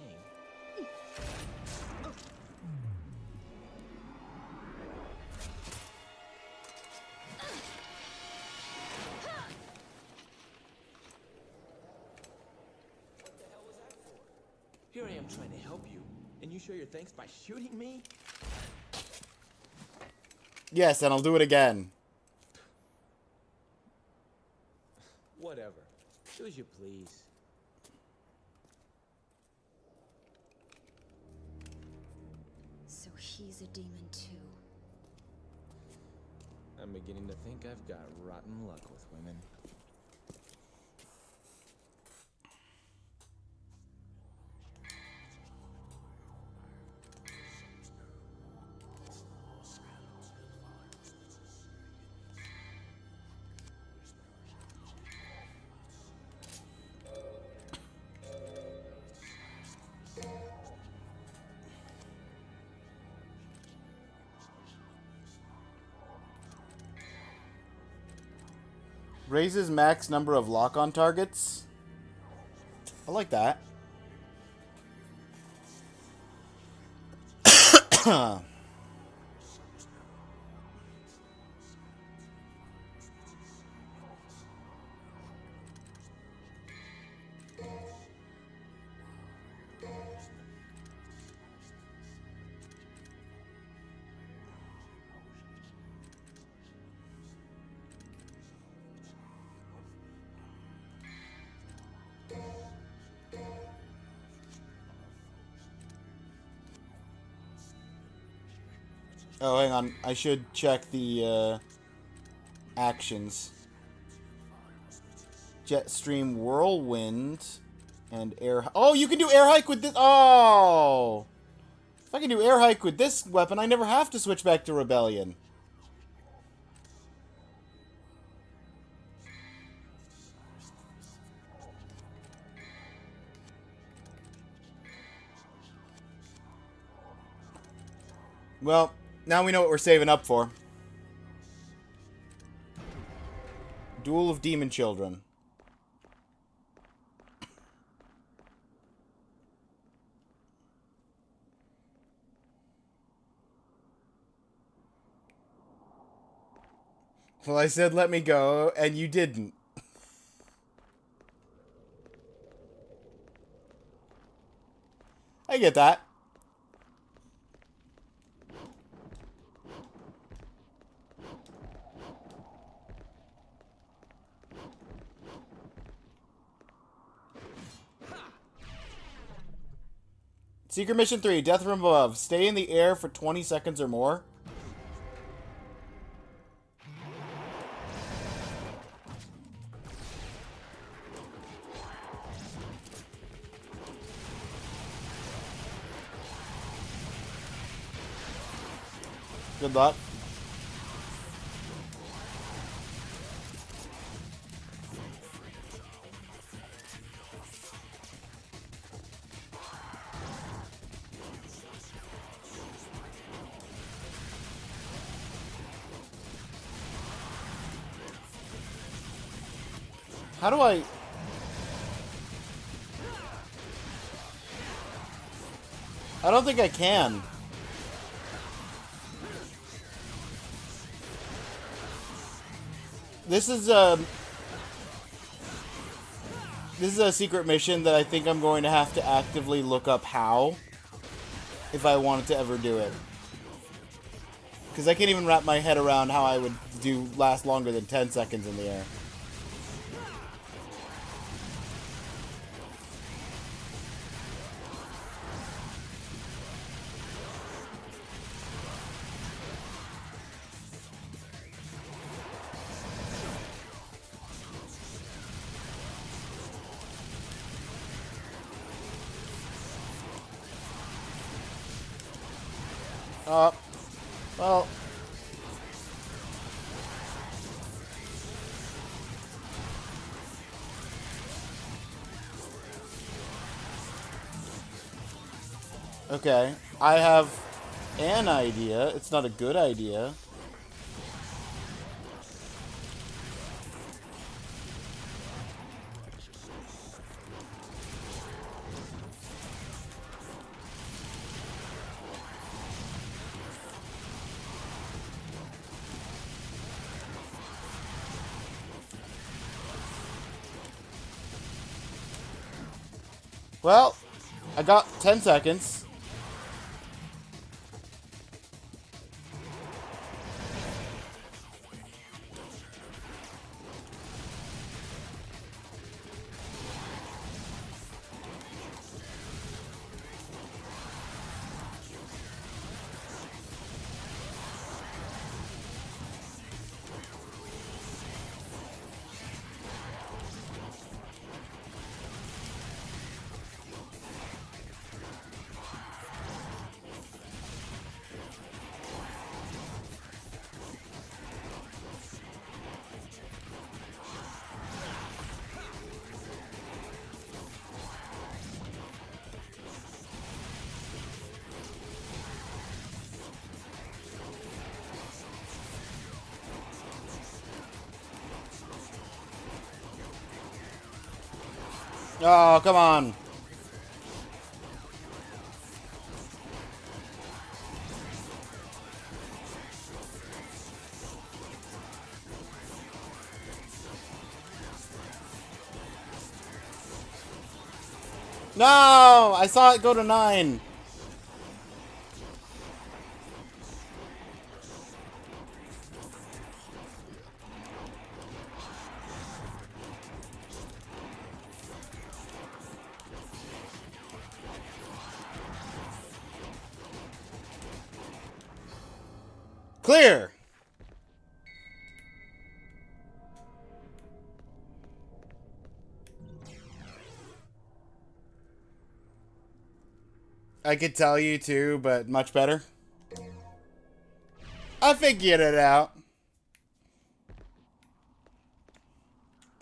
Here I am trying to help you, and you show your thanks by shooting me? Yes, and I'll do it again. Whatever. Do as you please. So he's a demon too. I'm beginning to think I've got rotten luck with women. Raises max number of lock-on targets. I like that. Oh, hang on. I should check the actions. Jetstream, Whirlwind, and Air... Oh, you can do Air Hike with this... Oh! If I can do Air Hike with this weapon, I never have to switch back to Rebellion. Well, now we know what we're saving up for. Duel of Demon Children. Well, I said let me go, and you didn't. I get that. Secret Mission 3, Death from Above. Stay in the air for 20 seconds or more. Good luck. How do I... I don't think I can. This is a secret mission that I think I'm going to have to actively look up how if I wanted to ever do it. Because I can't even wrap my head around how I would last longer than 10 seconds in the air. Well. Okay, I have an idea. It's not a good idea. Well, I got 10 seconds. Oh, come on. No! I saw it go to 9. Clear! I could tell you too, but much better. I figured it out.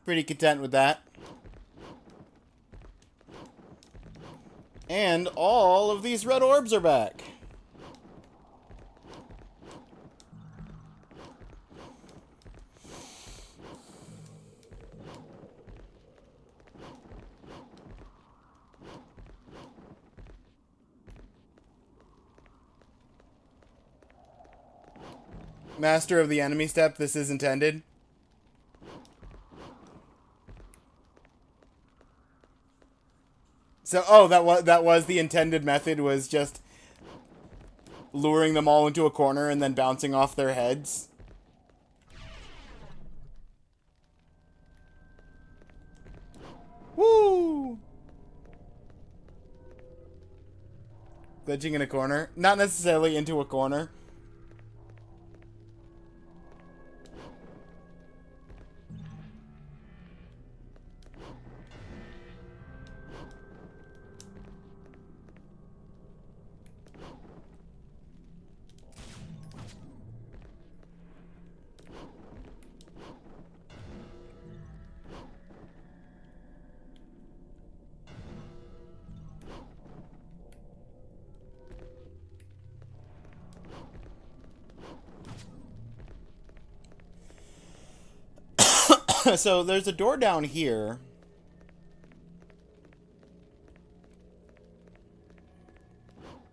Pretty content with that. And all of these red orbs are back. Master of the enemy step, this is intended. So, oh, that was the intended method, was just luring them all into a corner and then bouncing off their heads. Woo! Glitching in a corner. Not necessarily into a corner. So there's a door down here.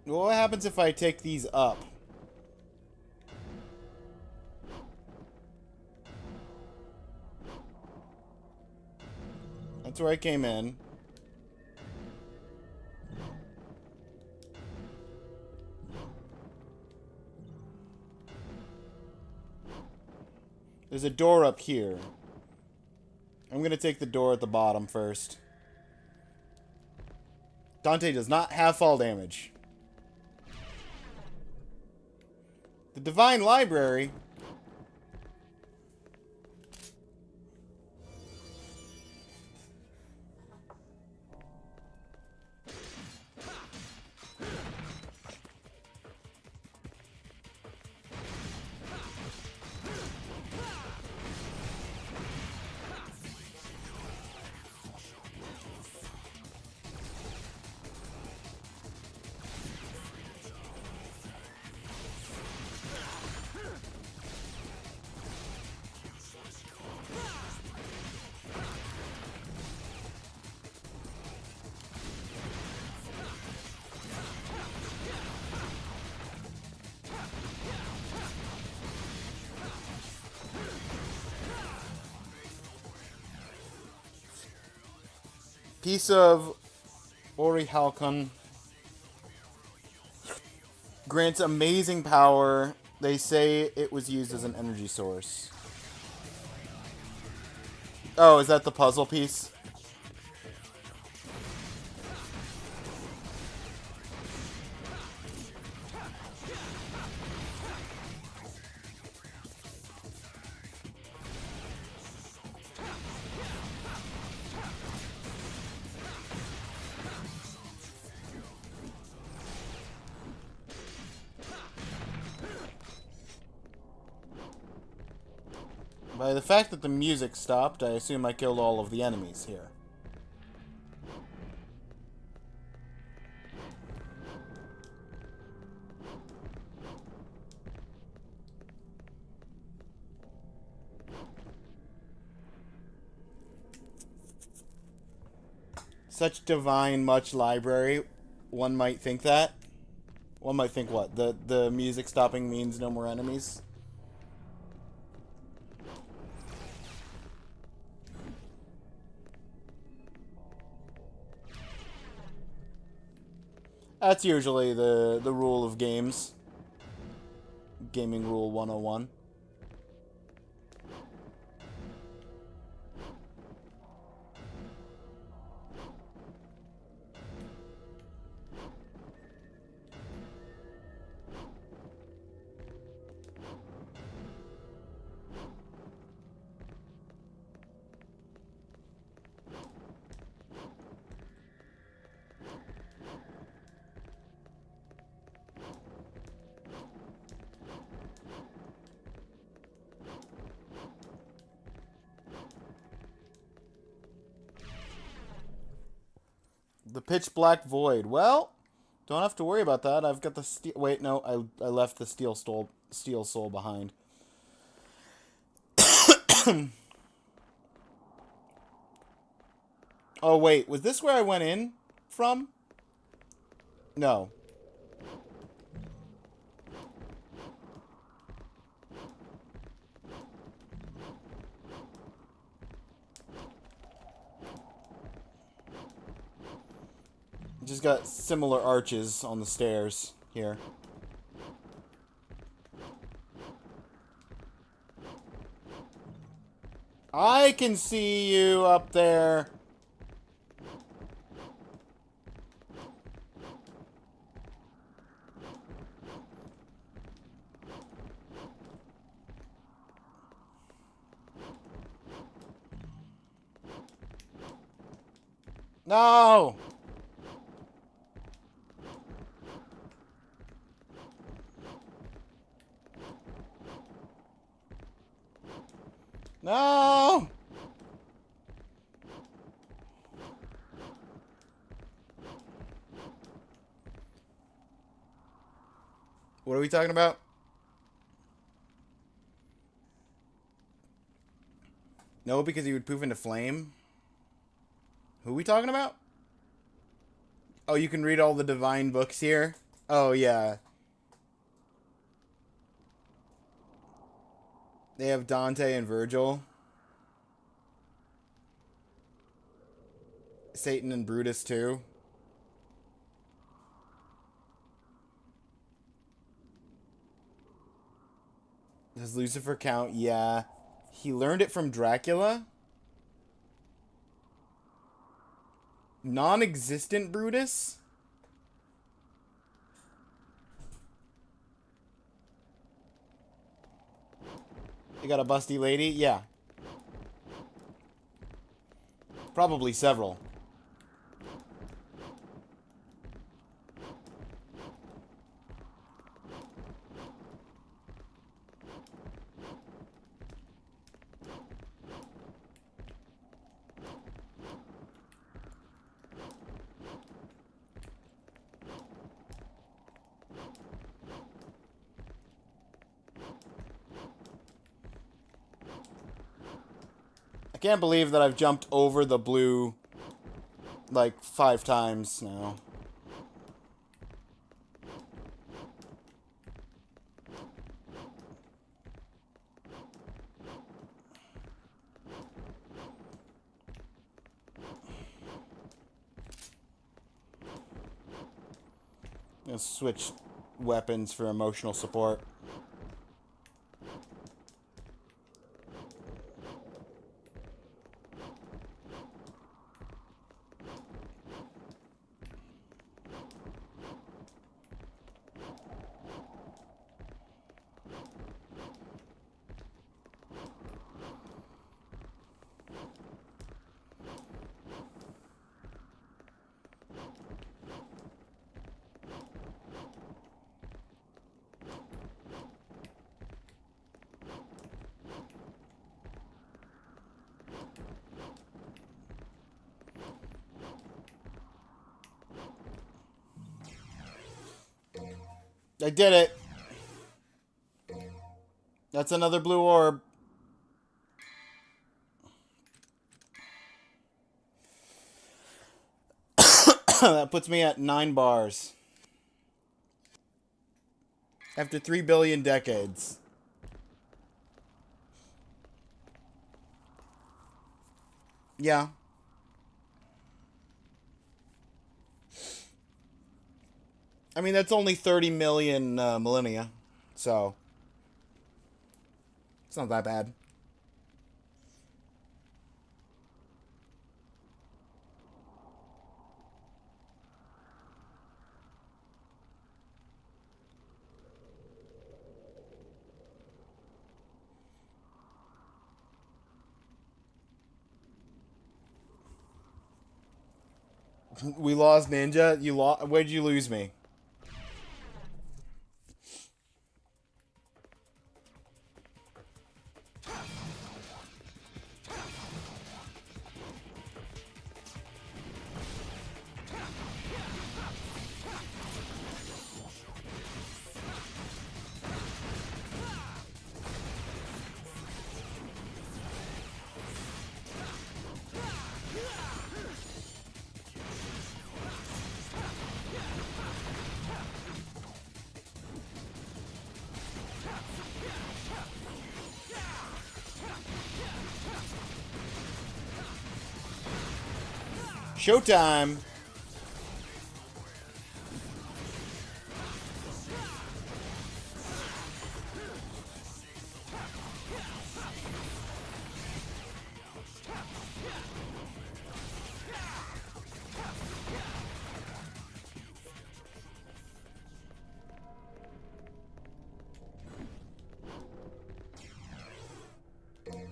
What happens if I take these up? That's where I came in. There's a door up here. I'm gonna take the door at the bottom first. Dante does not have fall damage. The Divine Library. Piece of Orichalcon grants amazing power. They say it was used as an energy source. Oh, is that the puzzle piece? By the fact that the music stopped, I assume I killed all of the enemies here. Such divine much library. One might think that. One might think what? The music stopping means no more enemies? That's usually the rule of games. Gaming rule 101. The pitch black void. Well, don't have to worry about that. I've got the steel. Wait, no, I left the steel soul behind. Oh wait, was this where I went in from? No. Just got similar arches on the stairs here. I can see you up there. No! No! What are we talking about? No, because he would poof into flame. Who are we talking about? Oh, you can read all the divine books here? Oh, yeah. They have Dante and Virgil. Satan and Brutus, too. Does Lucifer count? Yeah. He learned it from Dracula? Non-existent Brutus? You got a busty lady? Yeah. Probably several. I can't believe that I've jumped over the blue like 5 times now. Let's switch weapons for emotional support. I did it. That's another blue orb. That puts me at 9 bars. After 3 billion decades. Yeah. I mean, that's only 30 million millennia. So, it's not that bad. We lost Ninja. You lost. Where'd you lose me? Showtime.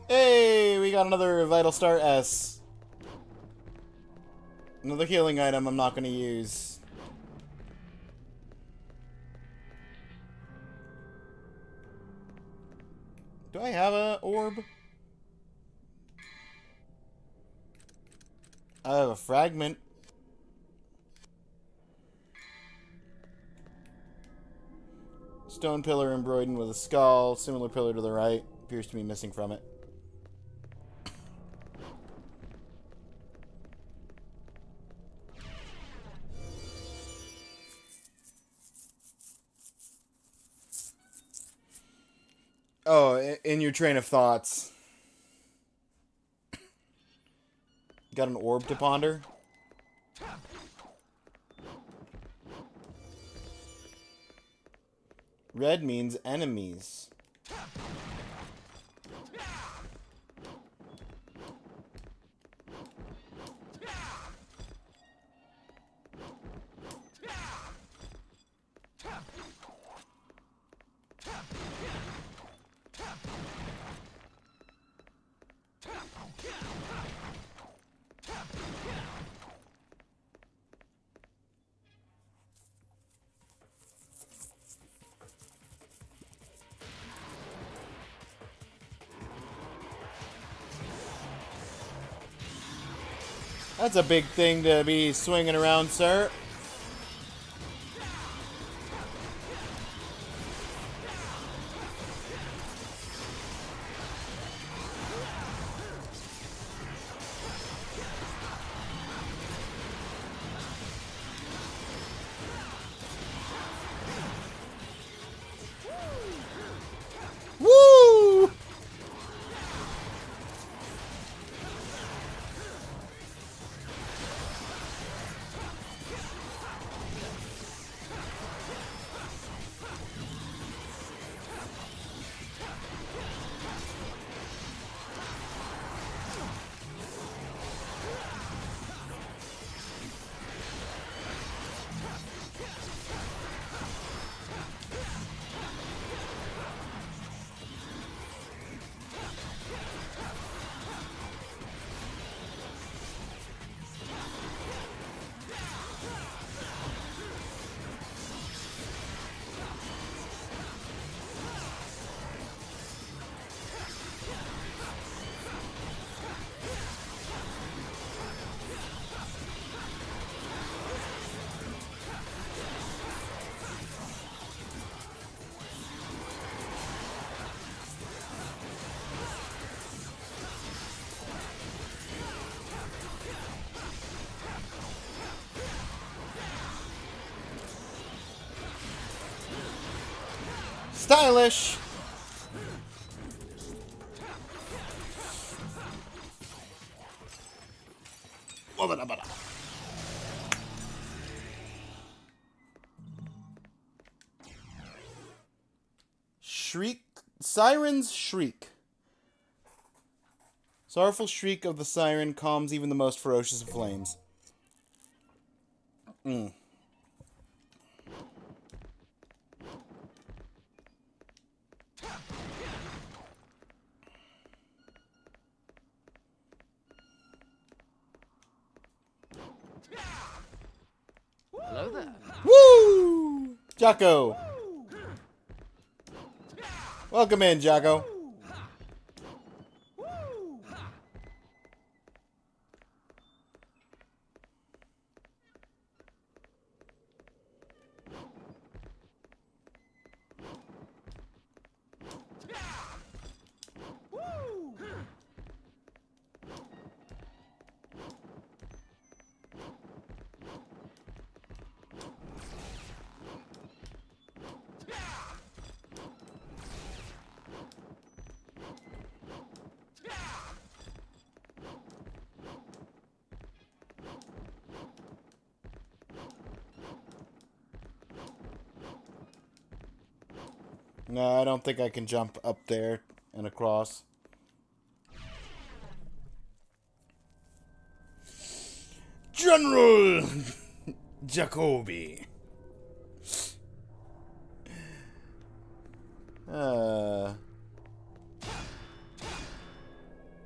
Hey, we got another Vital Star S. Another healing item I'm not going to use. Do I have a orb? I have a fragment. Stone pillar embroidered with a skull. Similar pillar to the right. Appears to be missing from it. Oh, in your train of thoughts. Got an orb to ponder? Red means enemies. That's a big thing to be swinging around, sir. Woo! Stylish. Shriek. Siren's shriek. Sorrowful shriek of the siren calms even the most ferocious of flames. Hello there. Woo! Jocko. Welcome in, Jocko. No, I don't think I can jump up there and across. General Jacoby.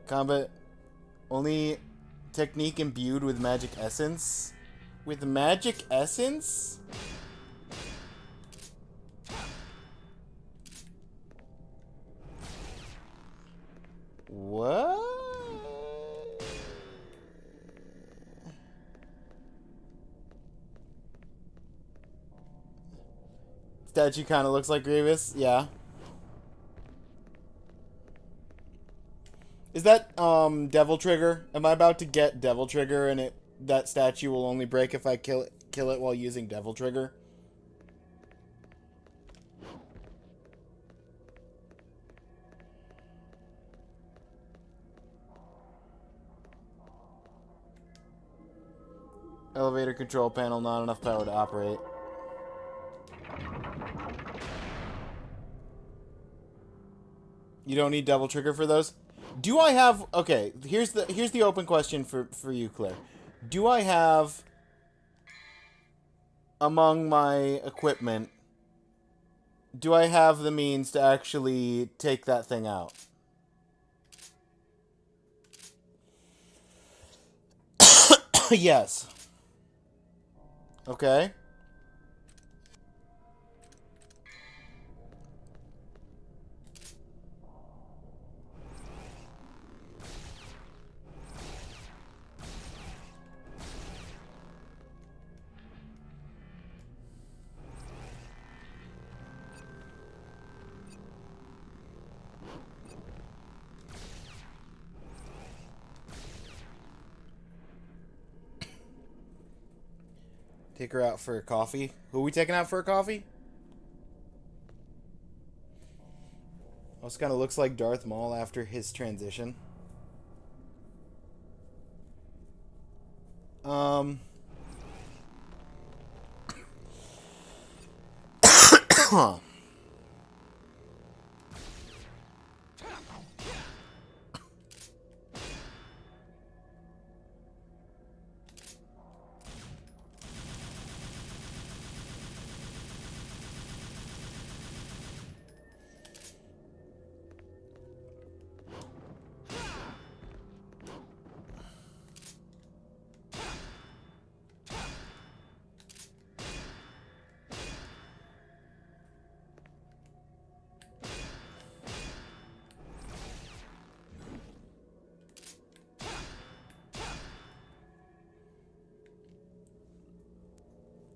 Combat. Only Technique imbued with magic essence? With magic essence? What? Statue kind of looks like Grievous, yeah. Is that Devil Trigger? Am I about to get Devil Trigger and that statue will only break if I kill it while using Devil Trigger? Elevator control panel, not enough power to operate. You don't need Devil Trigger for those? Do I have... Okay, here's the open question for you, Claire. Do I have, among my equipment, do I have the means to actually take that thing out? Yes. Okay. Take her out for a coffee. Who are we taking out for a coffee? Also kind of looks like Darth Maul after his transition.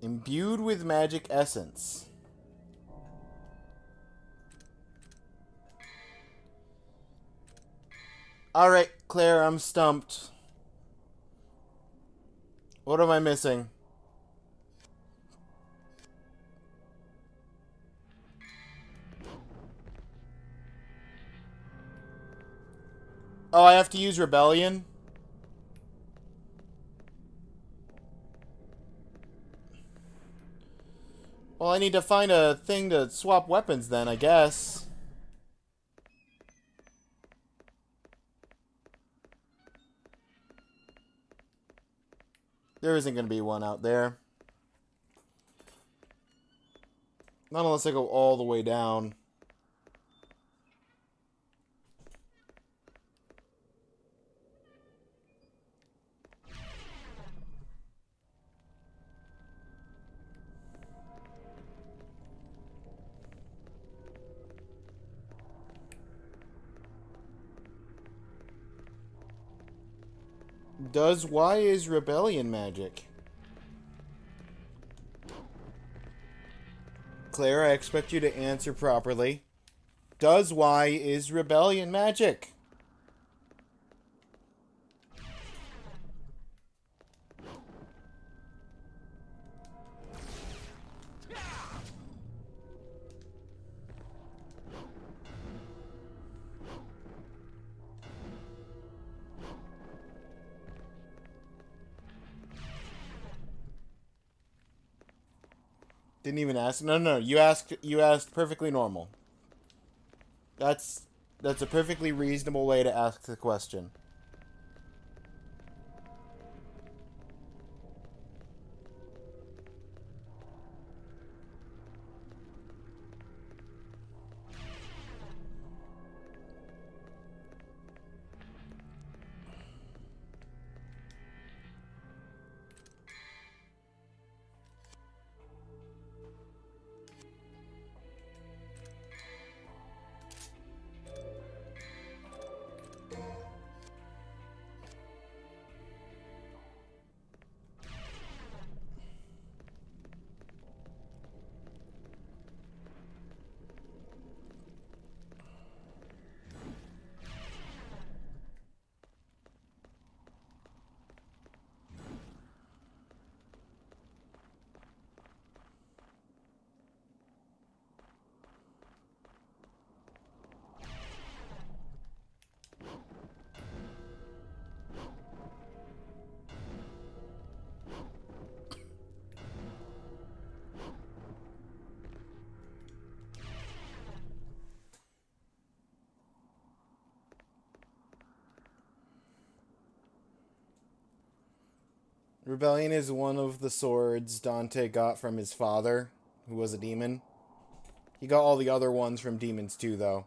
Imbued with magic essence. Alright, Claire, I'm stumped. What am I missing? Oh, I have to use Rebellion? Well, I need to find a thing to swap weapons then, I guess. There isn't going to be one out there. Not unless I go all the way down. Why is Rebellion magic? Claire, I expect you to answer properly. Why is Rebellion magic? Didn't even ask. No. You asked perfectly normal. That's a perfectly reasonable way to ask the question. Rebellion is one of the swords Dante got from his father, who was a demon. He got all the other ones from demons too, though.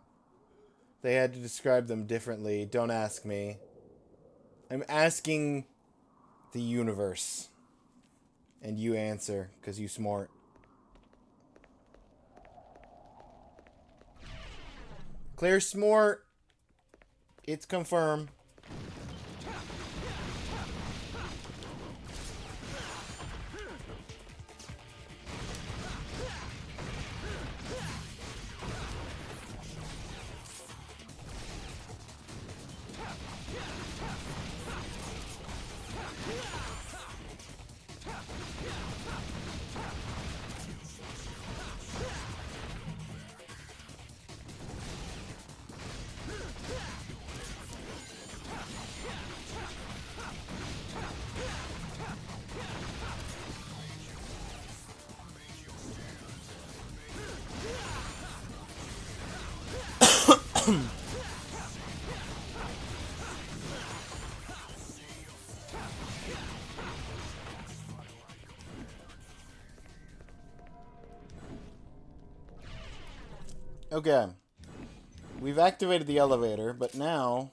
They had to describe them differently. Don't ask me. I'm asking the universe. And you answer, because you smart. Claire smart. It's confirmed. Okay. We've activated the elevator, but now...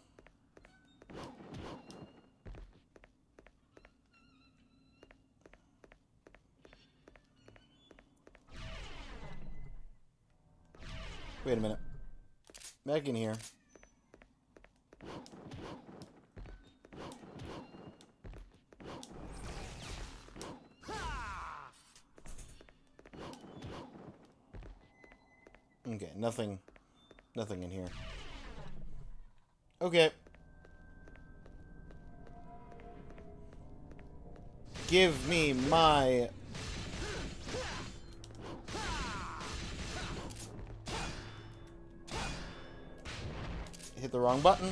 Wait a minute. Back in here. Okay, nothing in here. Okay. Give me my... Hit the wrong button.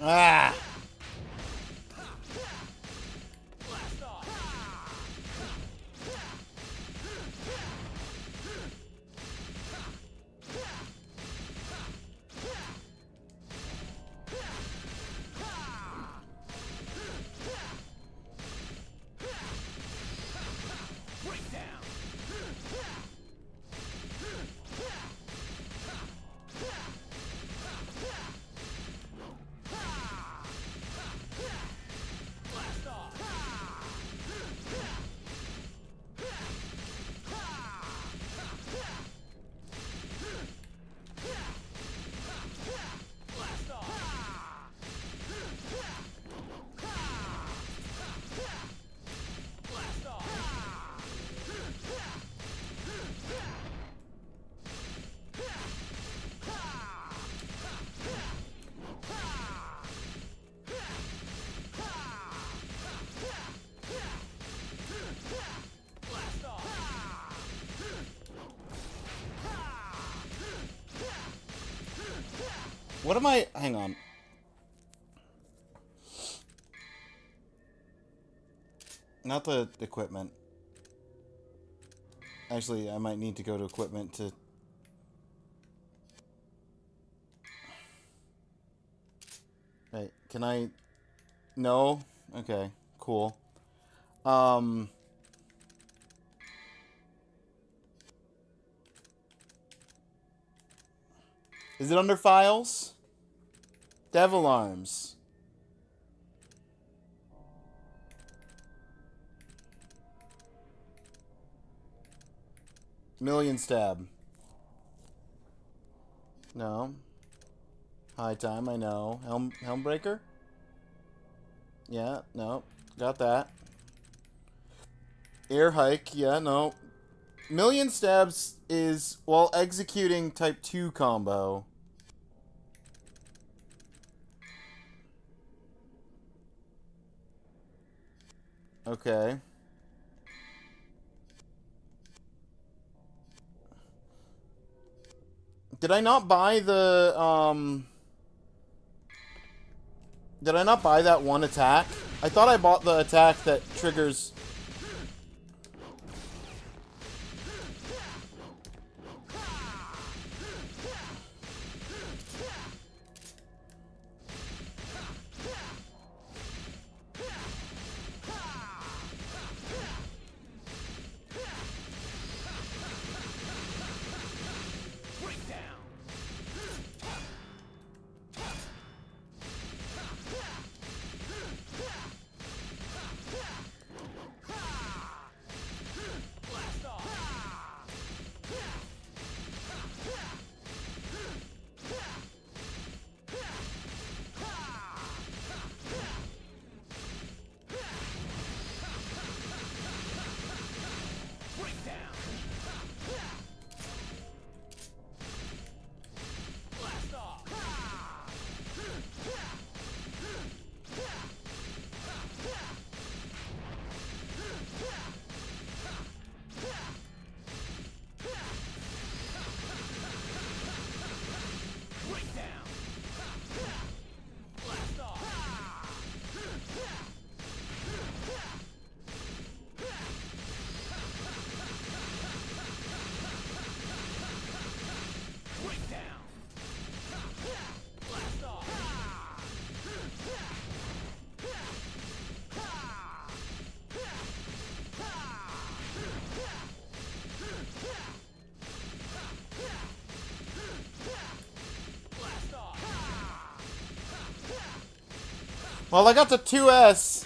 Ah! What am I... Hang on. Not the equipment. Actually, I might need to go to equipment to... Hey, can I... No? Okay, cool. Is it under files? Devil Arms. Million Stab. No. High Time, I know. Helmbreaker? Yeah, no. Got that. Air Hike, yeah, no. Million Stabs is while executing type 2 combo. Okay. Did I not buy the, Did I not buy that one attack? I thought I bought the attack that triggers... Well, I got the 2S.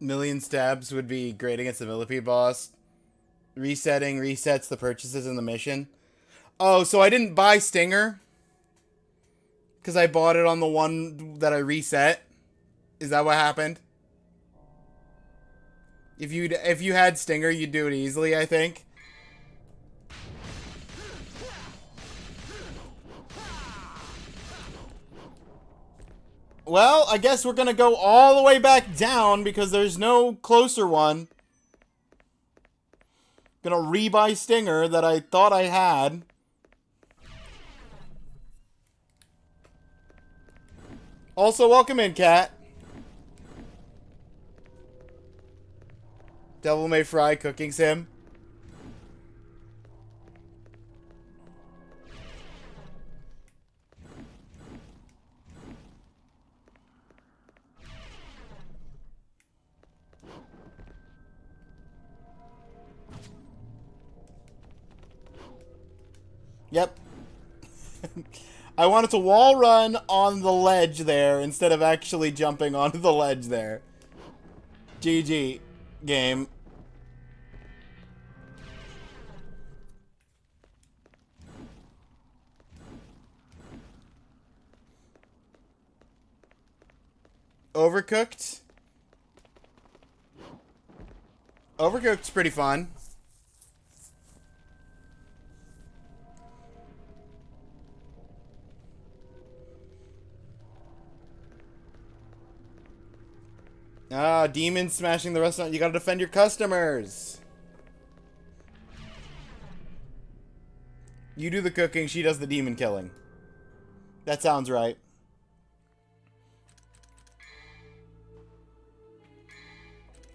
Million stabs would be great against the millipede boss. Resetting resets the purchases in the mission. Oh, so I didn't buy Stinger? Because I bought it on the one that I reset? Is that what happened? If you had Stinger, you'd do it easily, I think. Well, I guess we're gonna go all the way back down because there's no closer one. Gonna re-buy Stinger that I thought I had. Also, welcome in, Cat. Devil May Fry cooking sim. Yep. I wanted to wall run on the ledge there instead of actually jumping onto the ledge there. GG, game. Overcooked? Overcooked's pretty fun. Ah, demons smashing the restaurant. You gotta defend your customers. You do the cooking, she does the demon killing. That sounds right.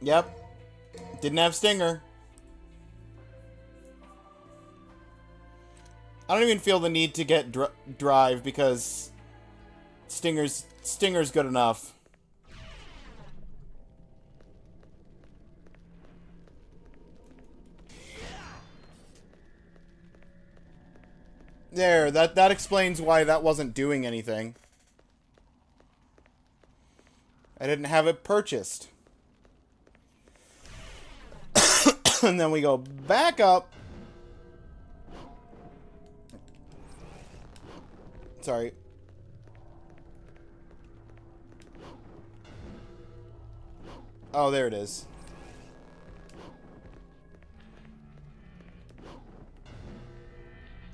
Yep. Didn't have Stinger. I don't even feel the need to get Drive because Stinger's good enough. There, that explains why that wasn't doing anything. I didn't have it purchased. And then we go back up. Sorry. Oh, there it is.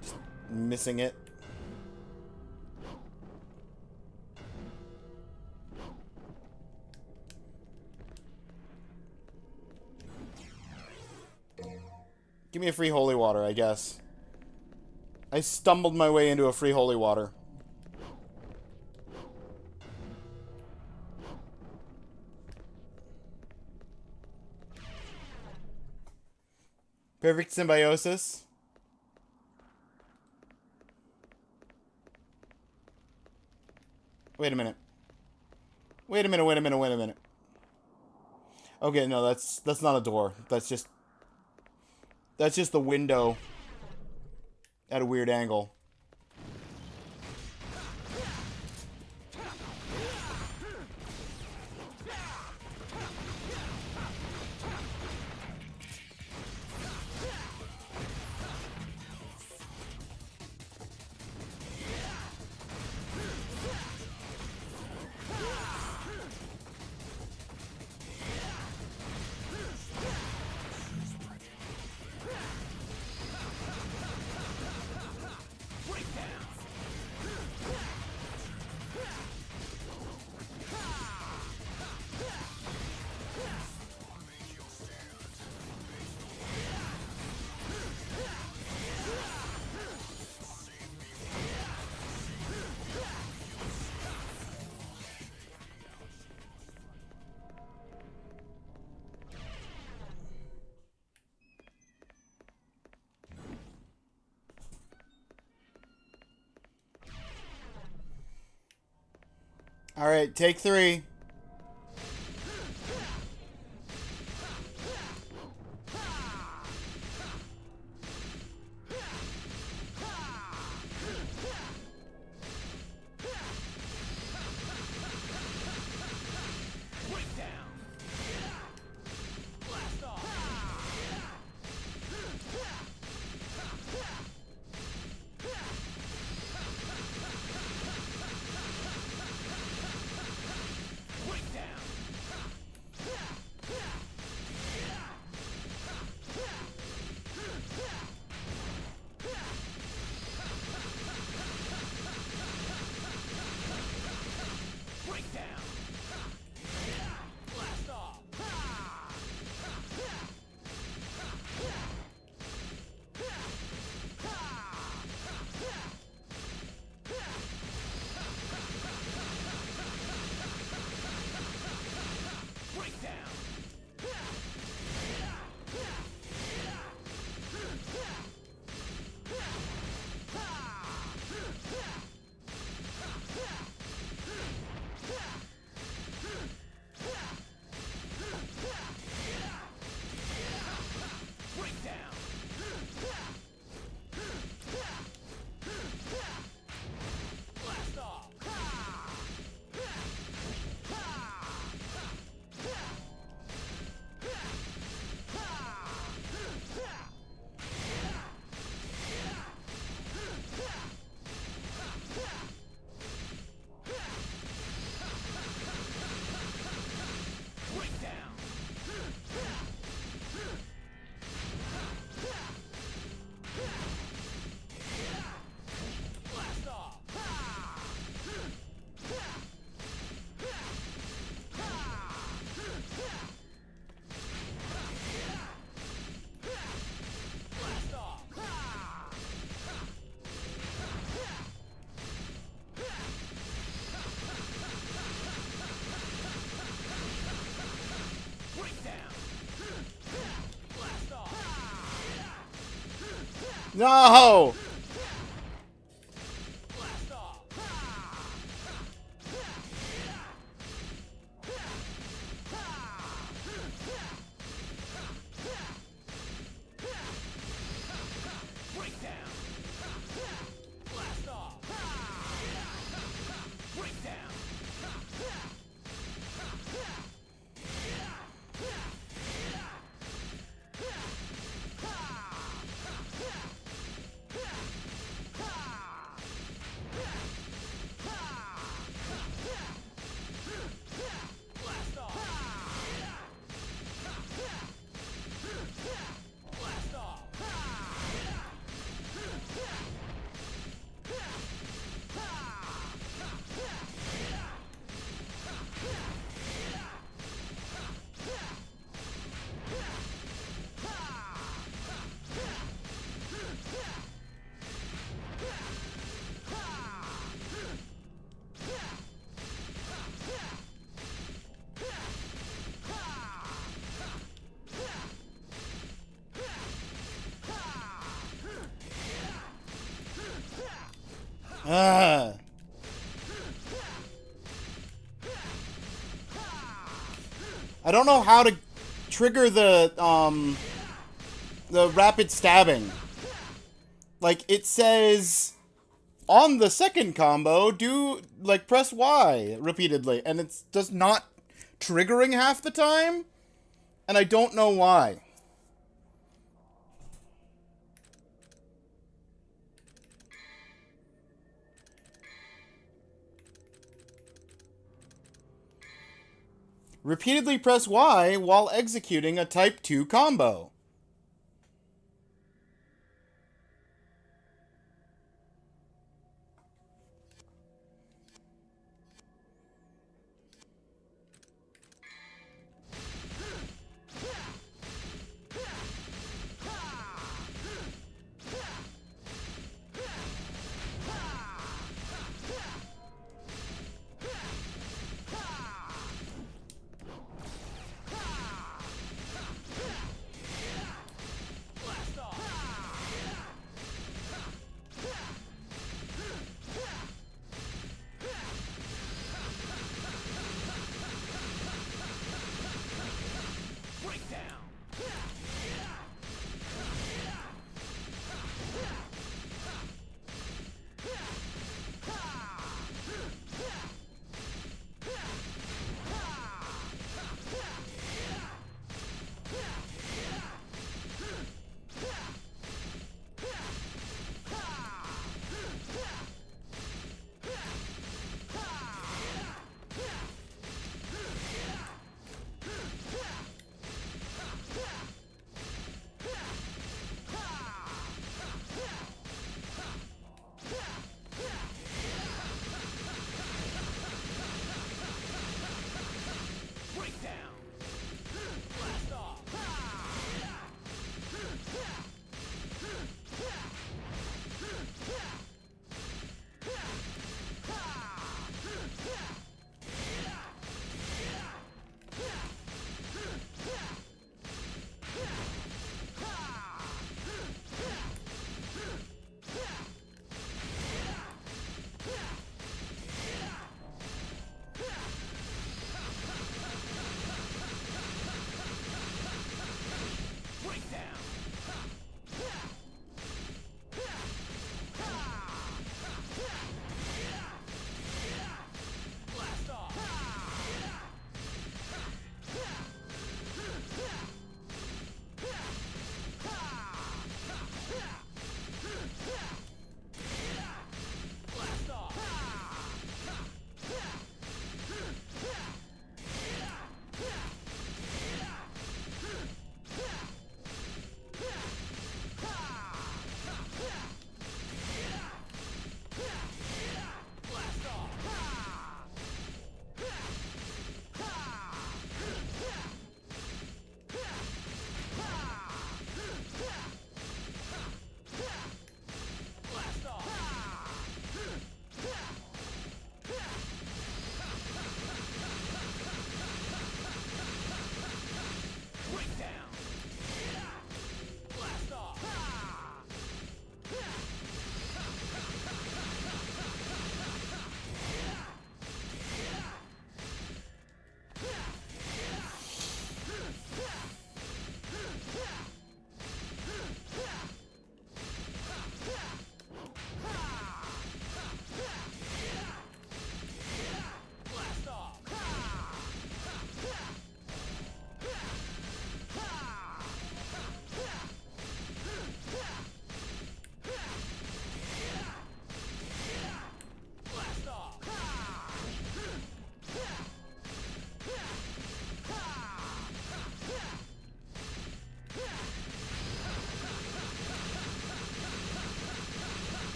Just missing it. Give me a free holy water, I guess. I stumbled my way into a free holy water. Perfect symbiosis. Wait a minute. Wait a minute, wait a minute, wait a minute. Okay, no, that's not a door. That's just the window at a weird angle. All right, take 3. No! Ah. I don't know how to trigger the rapid stabbing. Like, it says on the second combo, press Y repeatedly, and it's just not triggering half the time, and I don't know why. Repeatedly press Y while executing a Type 2 combo.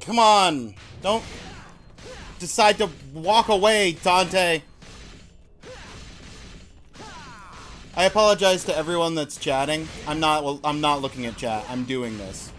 Come on! Don't decide to walk away, Dante! I apologize to everyone that's chatting. I'm not looking at chat. I'm doing this.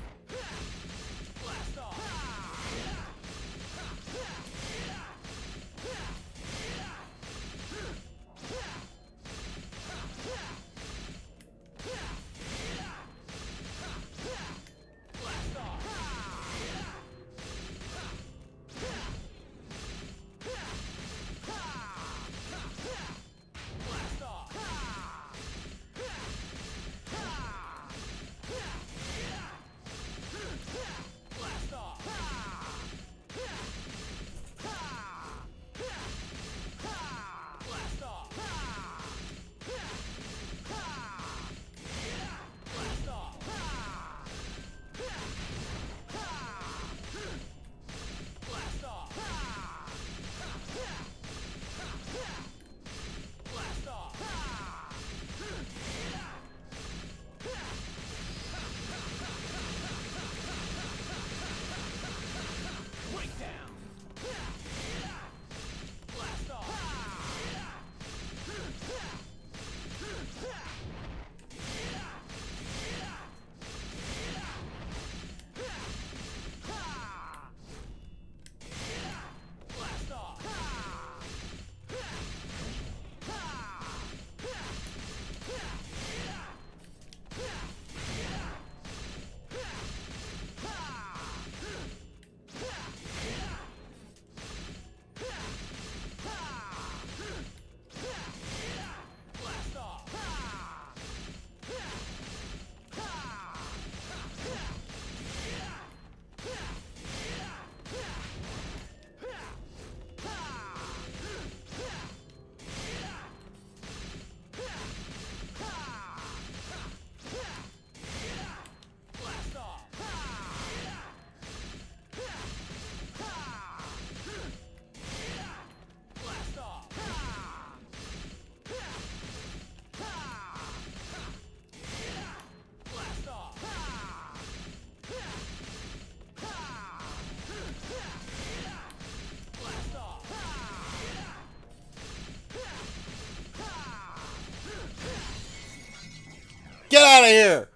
Get out of here!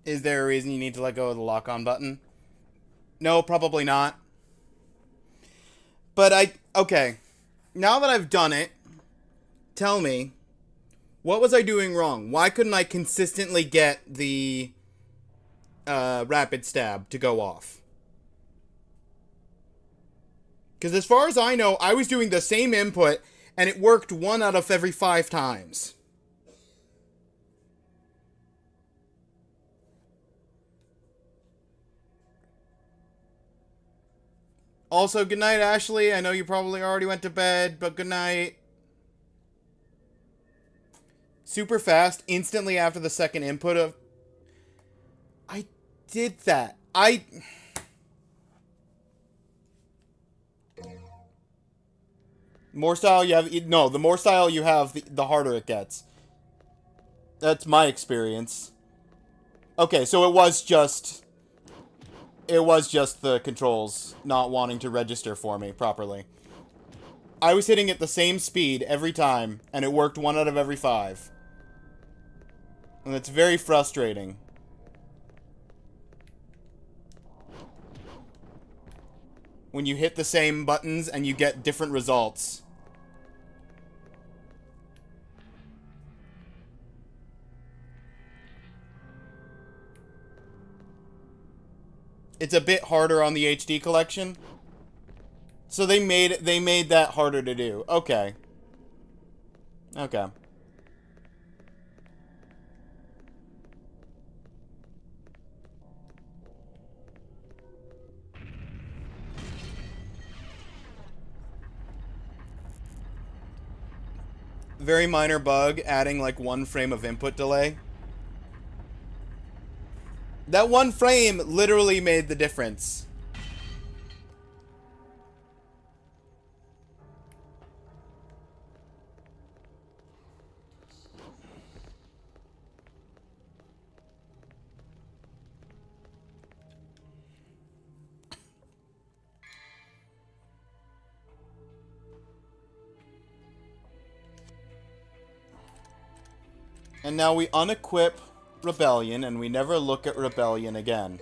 Is there a reason you need to let go of the lock-on button? No, probably not. But okay. Now that I've done it, tell me, what was I doing wrong? Why couldn't I consistently get the rapid stab to go off? Because as far as I know, I was doing the same input, and it worked 1 out of every 5 times. Also, good night, Ashley. I know you probably already went to bed, but good night. Super fast, instantly after the second input of... I did that. More style you have... No, the more style you have, the harder it gets. That's my experience. Okay, so it was just the controls not wanting to register for me properly. I was hitting at the same speed every time, and it worked 1 out of every 5. And it's very frustrating. When you hit the same buttons and you get different results. It's a bit harder on the HD collection. So they made that harder to do. Okay. Okay. Very minor bug, adding like 1 frame of input delay. That 1 frame literally made the difference. And now we unequip Rebellion, and we never look at Rebellion again.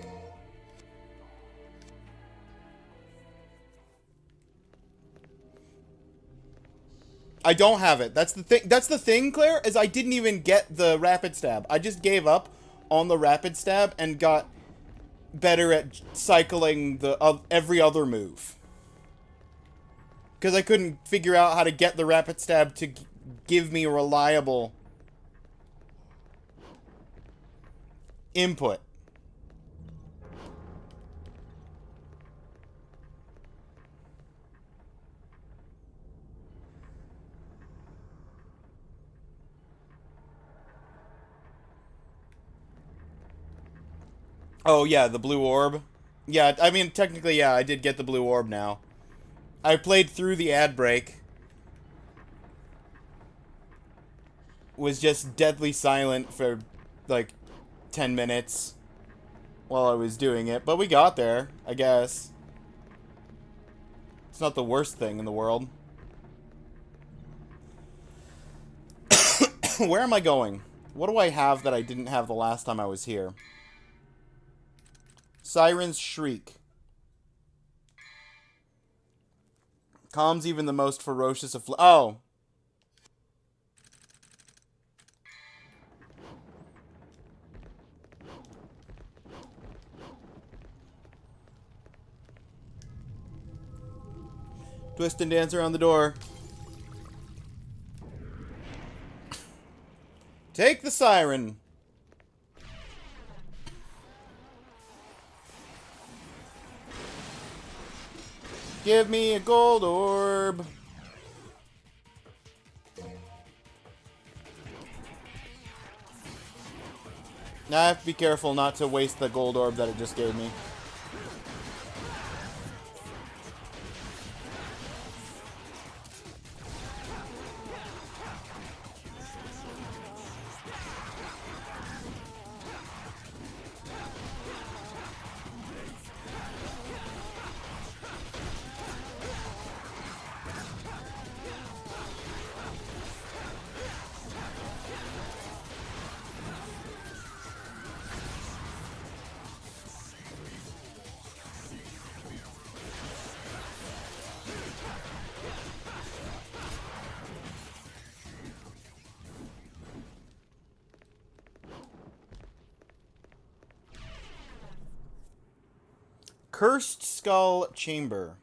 I don't have it. That's the thing. That's the thing, Claire, is I didn't even get the rapid stab. I just gave up on the rapid stab and got better at cycling the every other move. Because I couldn't figure out how to get the rapid stab to give me a reliable input. Oh, yeah, the blue orb. Yeah, I mean, technically, yeah, I did get the blue orb now. I played through the ad break. Was just deadly silent for, like, 10 minutes while I was doing it. But we got there, I guess. It's not the worst thing in the world. Where am I going? What do I have that I didn't have the last time I was here? Siren's Shriek. Calms even the most ferocious of... Oh! Twist and dance around the door. Take the siren. Give me a gold orb. Now I have to be careful not to waste the gold orb that it just gave me. Cursed Skull Chamber.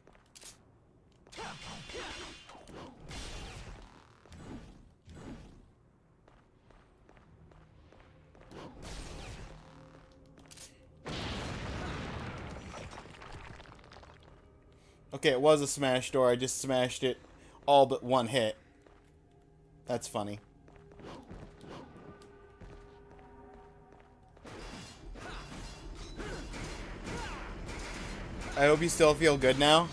Okay, it was a smash door. I just smashed it all but one hit. That's funny. I hope you still feel good now.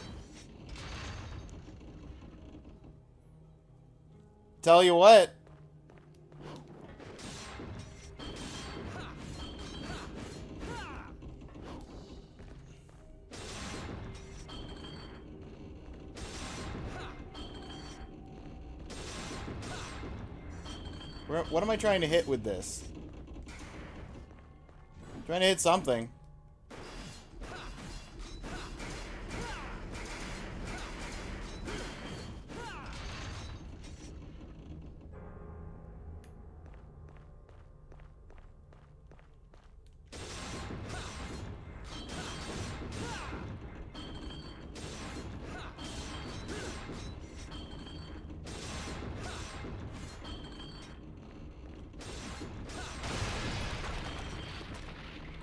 Tell you what. What am I trying to hit with this? Trying to hit something.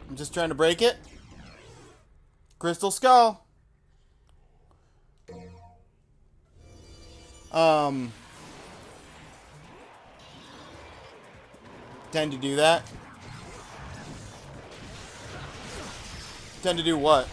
I'm just trying to break it. Crystal Skull. Tend to do that. Tend to do what?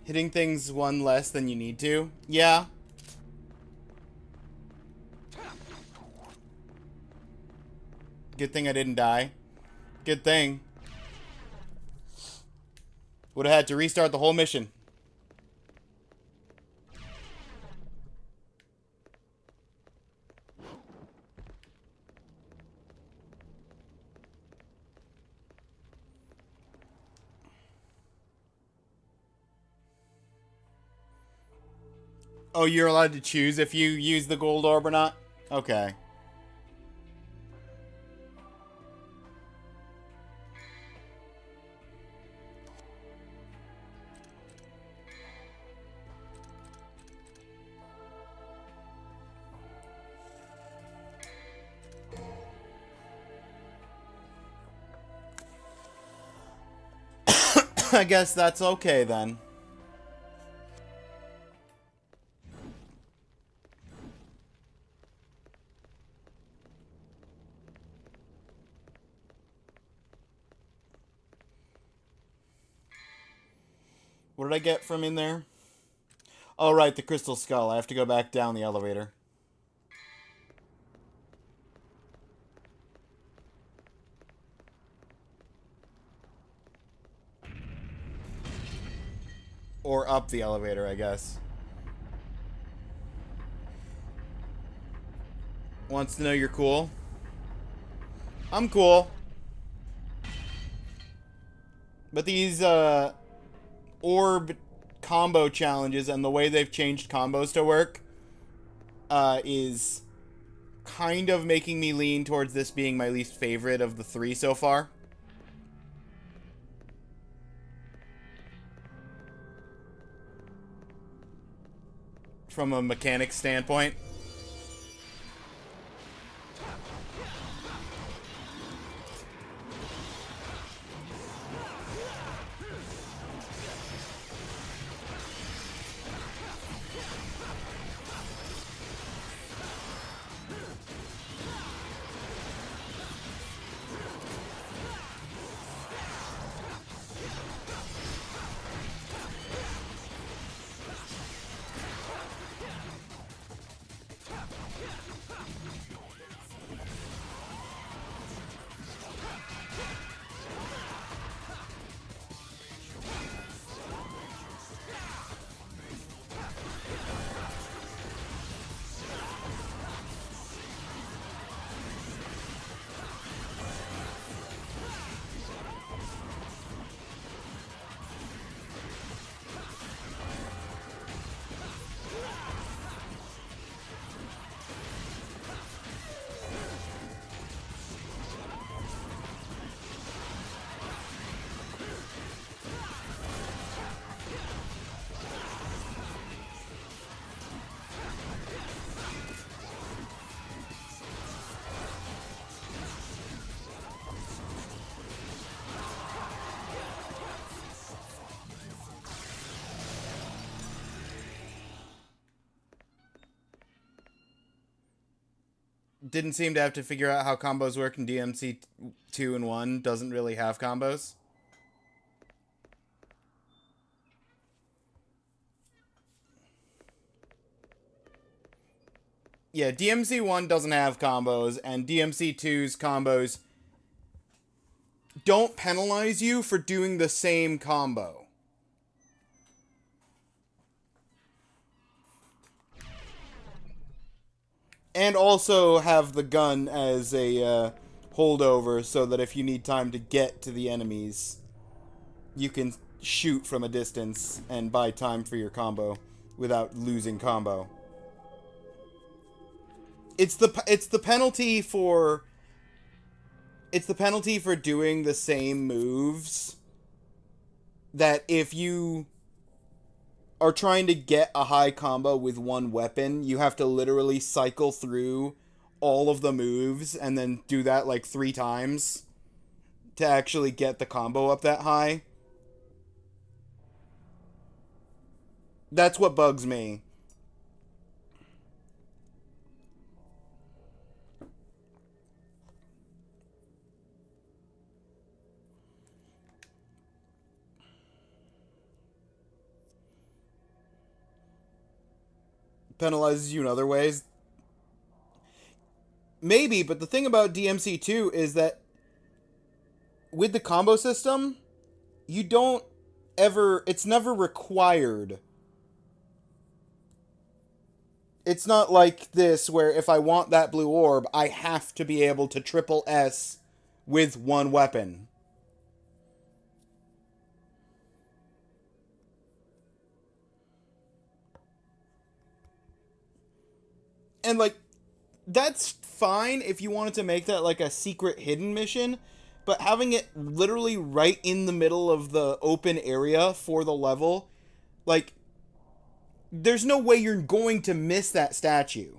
Hitting things one less than you need to. Yeah. Good thing I didn't die. Good thing. Would have had to restart the whole mission. Oh, you're allowed to choose if you use the gold orb or not? Okay. I guess that's okay then. What did I get from in there? Oh, right, the crystal skull. I have to go back down the elevator. Or up the elevator, I guess. Wants to know you're cool? I'm cool. But these, orb combo challenges and the way they've changed combos to work is kind of making me lean towards this being my least favorite of the three so far. From a mechanics standpoint. Didn't seem to have to figure out how combos work in DMC 2 and 1. Doesn't really have combos. Yeah, DMC 1 doesn't have combos, and DMC 2's combos don't penalize you for doing the same combo. And also have the gun as a holdover so that if you need time to get to the enemies, you can shoot from a distance and buy time for your combo without losing combo. It's the penalty for doing the same moves that if you are trying to get a high combo with one weapon, you have to literally cycle through all of the moves and then do that like 3 times to actually get the combo up that high. That's what bugs me. penalizes you in other ways. Maybe, but the thing about DMC2 is that with the combo system, you don't ever... It's never required. It's not like this, where if I want that blue orb, I have to be able to triple S with one weapon. And, like, that's fine if you wanted to make that, like, a secret hidden mission, but having it literally right in the middle of the open area for the level, like, there's no way you're going to miss that statue.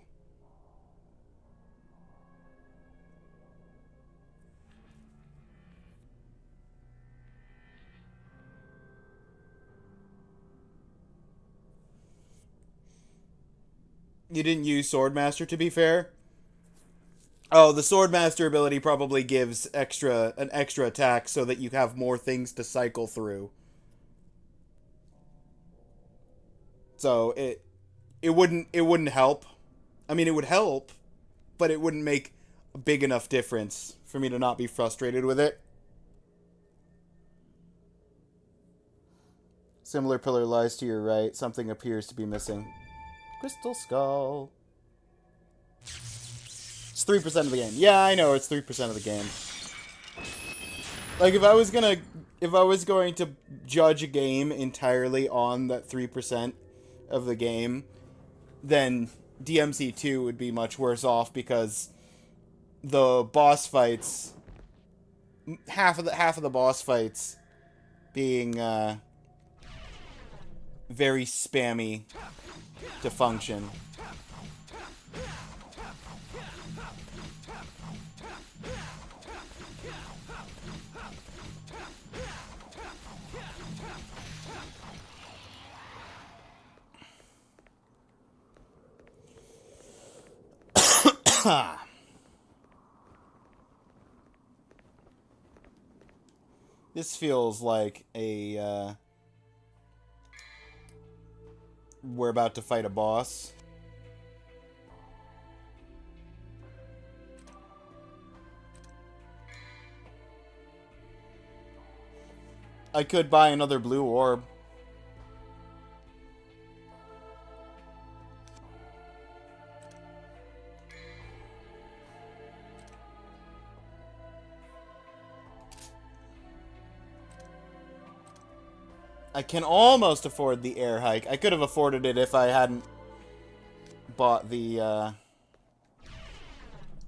You didn't use Swordmaster, to be fair? Oh, the Swordmaster ability probably gives an extra attack so that you have more things to cycle through. So it wouldn't help. I mean, it would help, but it wouldn't make a big enough difference for me to not be frustrated with it. Similar pillar lies to your right. Something appears to be missing. Crystal Skull. It's 3% of the game. Yeah, I know, it's 3% of the game. Like, if I was going to judge a game entirely on that 3% of the game, then DMC2 would be much worse off, because the boss fights, half of the boss fights being very spammy to function. This feels like a we're about to fight a boss. I could buy another blue orb. I can almost afford the air hike. I could have afforded it if I hadn't bought the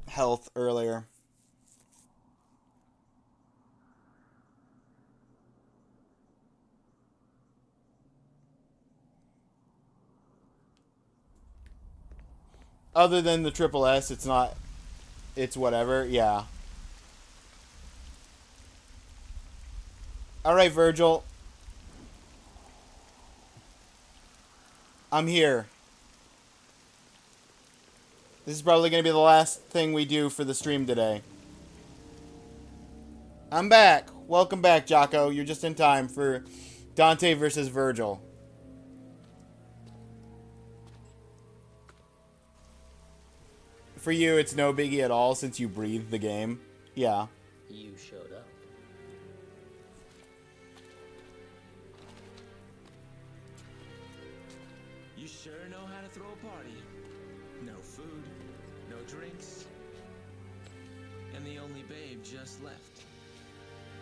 health earlier. Other than the triple S, it's not... It's whatever, yeah. Alright, Virgil. I'm here. This is probably going to be the last thing we do for the stream today. I'm back. Welcome back, Jocko. You're just in time for Dante versus Virgil. For you, it's no biggie at all since you breathed the game. Yeah. You showed up. You sure know how to throw a party. No food, no drinks, and the only babe just left.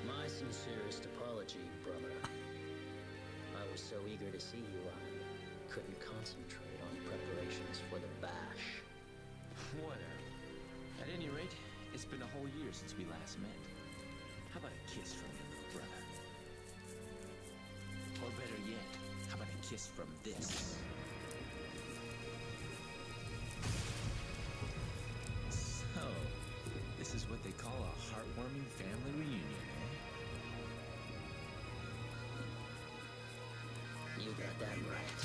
My sincerest apology, brother. I was so eager to see you, I couldn't concentrate on preparations for the bash. Whatever. At any rate, it's been a whole year since we last met. How about a kiss from you, brother? Or better yet, how about a kiss from this? So, this is what they call a heartwarming family reunion, eh? You got that right.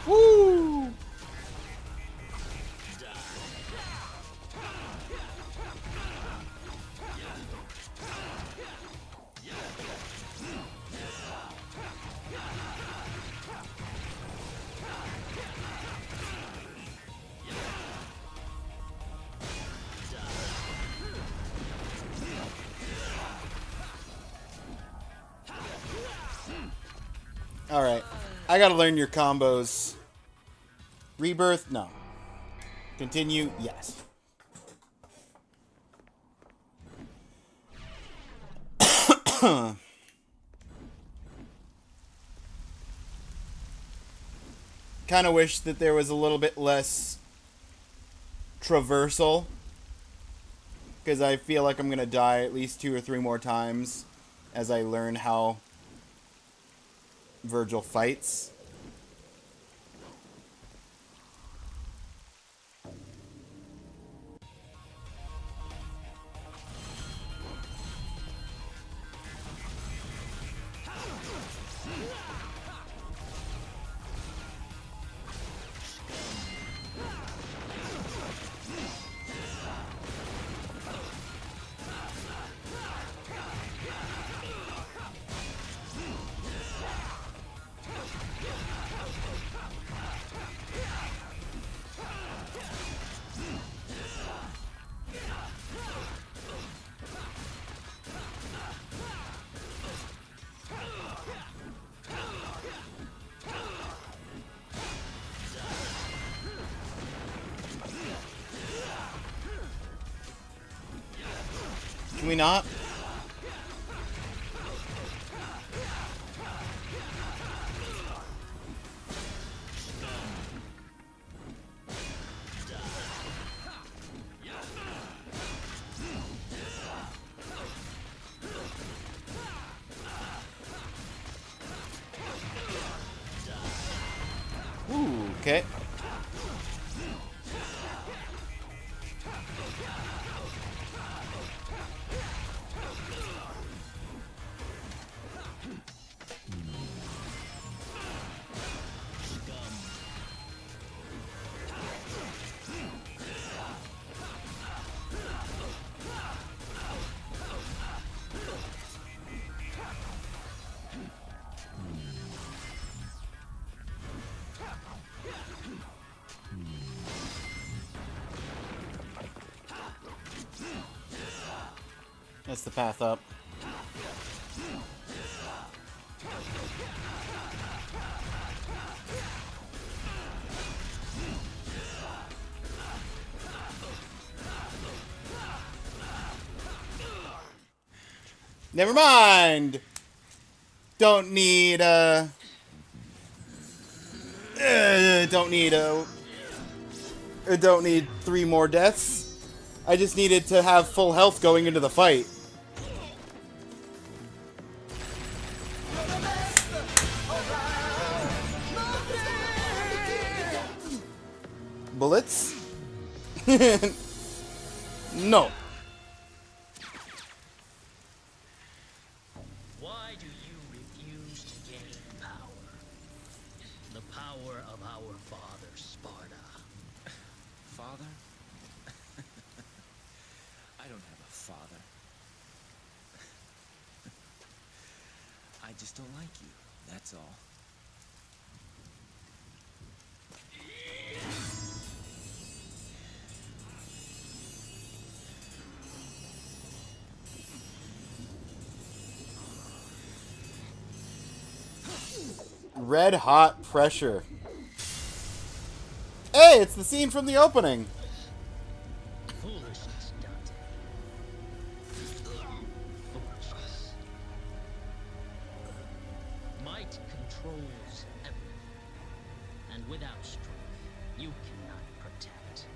Woo! Alright. I gotta learn your combos. Rebirth? No. Continue? Yes. Kind of wish that there was a little bit less traversal. Because I feel like I'm going to die at least 2 or 3 more times as I learn how Virgil fights. Can we not? Ooh, okay. That's the path up. Never mind. Don't need don't need 3 more deaths. I just needed to have full health going into the fight. Bullets? No. Why do you refuse to gain power? The power of our father, Sparta. Father? I don't have a father. I just don't like you, that's all. Red hot pressure. Hey, it's the scene from the opening. Foolishness, Dante. Foolishness. Might controls everything. And without strength, you cannot protect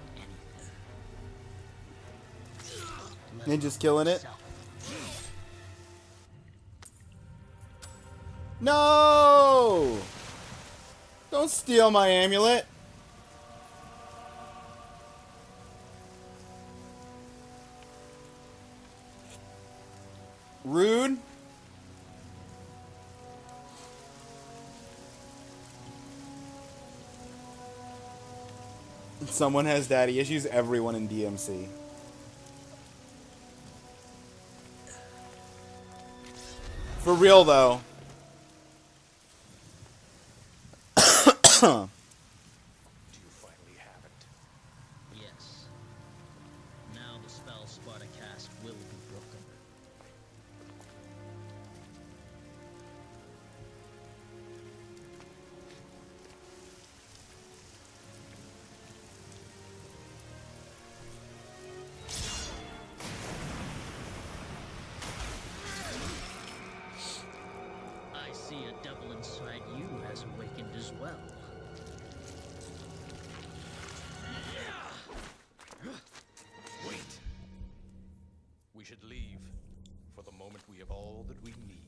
anything. Ninja's killing it. No! Don't steal my amulet. Rude. Someone has daddy issues. Everyone in DMC. For real, though. Do you finally have it? Yes. Now the spell Sparta cast will be broken. we have all that we need.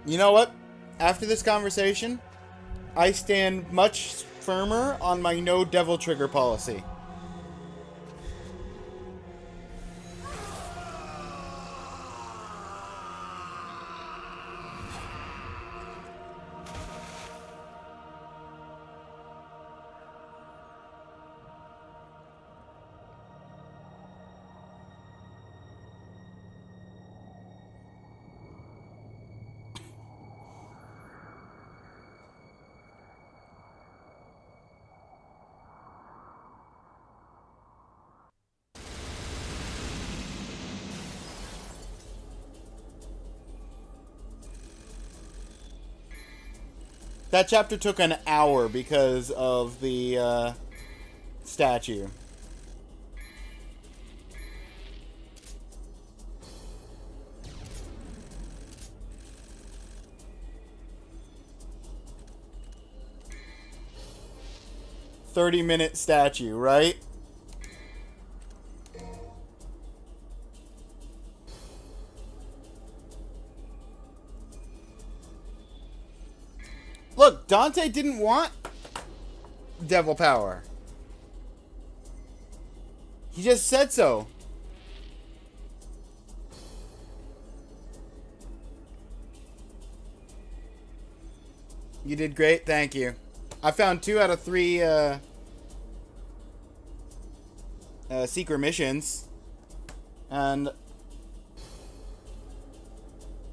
You know what? After this conversation, I stand much firmer on my no devil trigger policy. That chapter took an hour because of the statue. "30-minute statue," right? Look, Dante didn't want devil power. He just said so. You did great, thank you. I found 2 out of 3 secret missions. And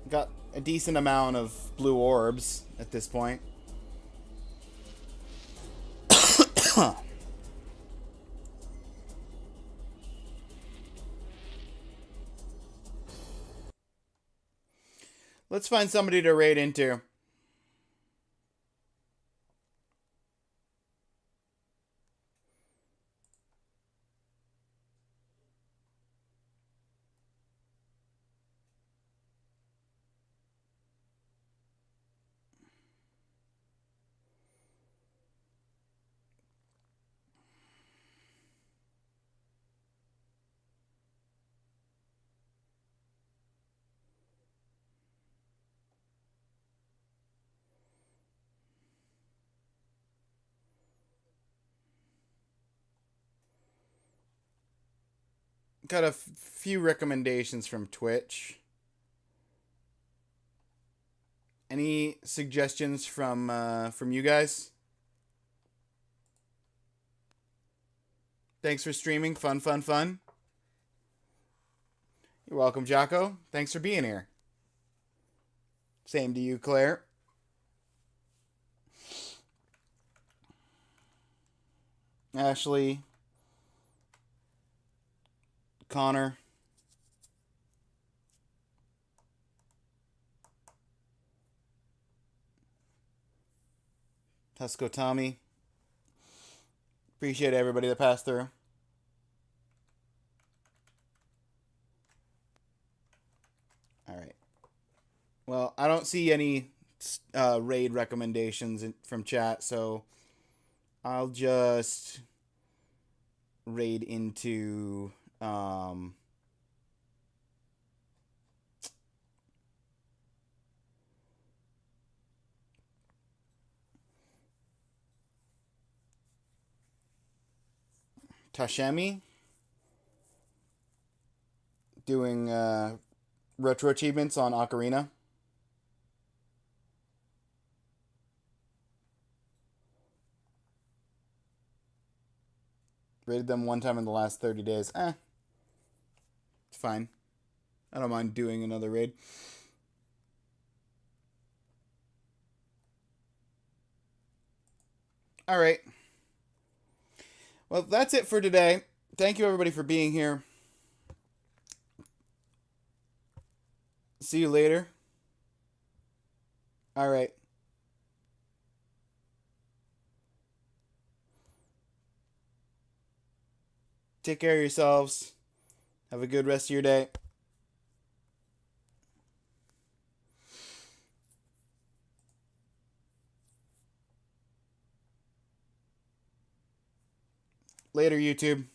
got a decent amount of blue orbs at this point. Let's find somebody to raid into. Got a few recommendations from Twitch. Any suggestions from you guys? Thanks for streaming. Fun, fun, fun. You're welcome, Jocko. Thanks for being here. Same to you, Claire. Ashley. Connor. Tusco Tommy. Appreciate everybody that passed through. Alright. Well, I don't see any raid recommendations from chat, so I'll just raid into Tashemi, doing retro achievements on Ocarina. Rated them one time in the last 30 days. It's fine. I don't mind doing another raid. Alright. Well, that's it for today. Thank you, everybody, for being here. See you later. Alright. Take care of yourselves. Have a good rest of your day. Later, YouTube.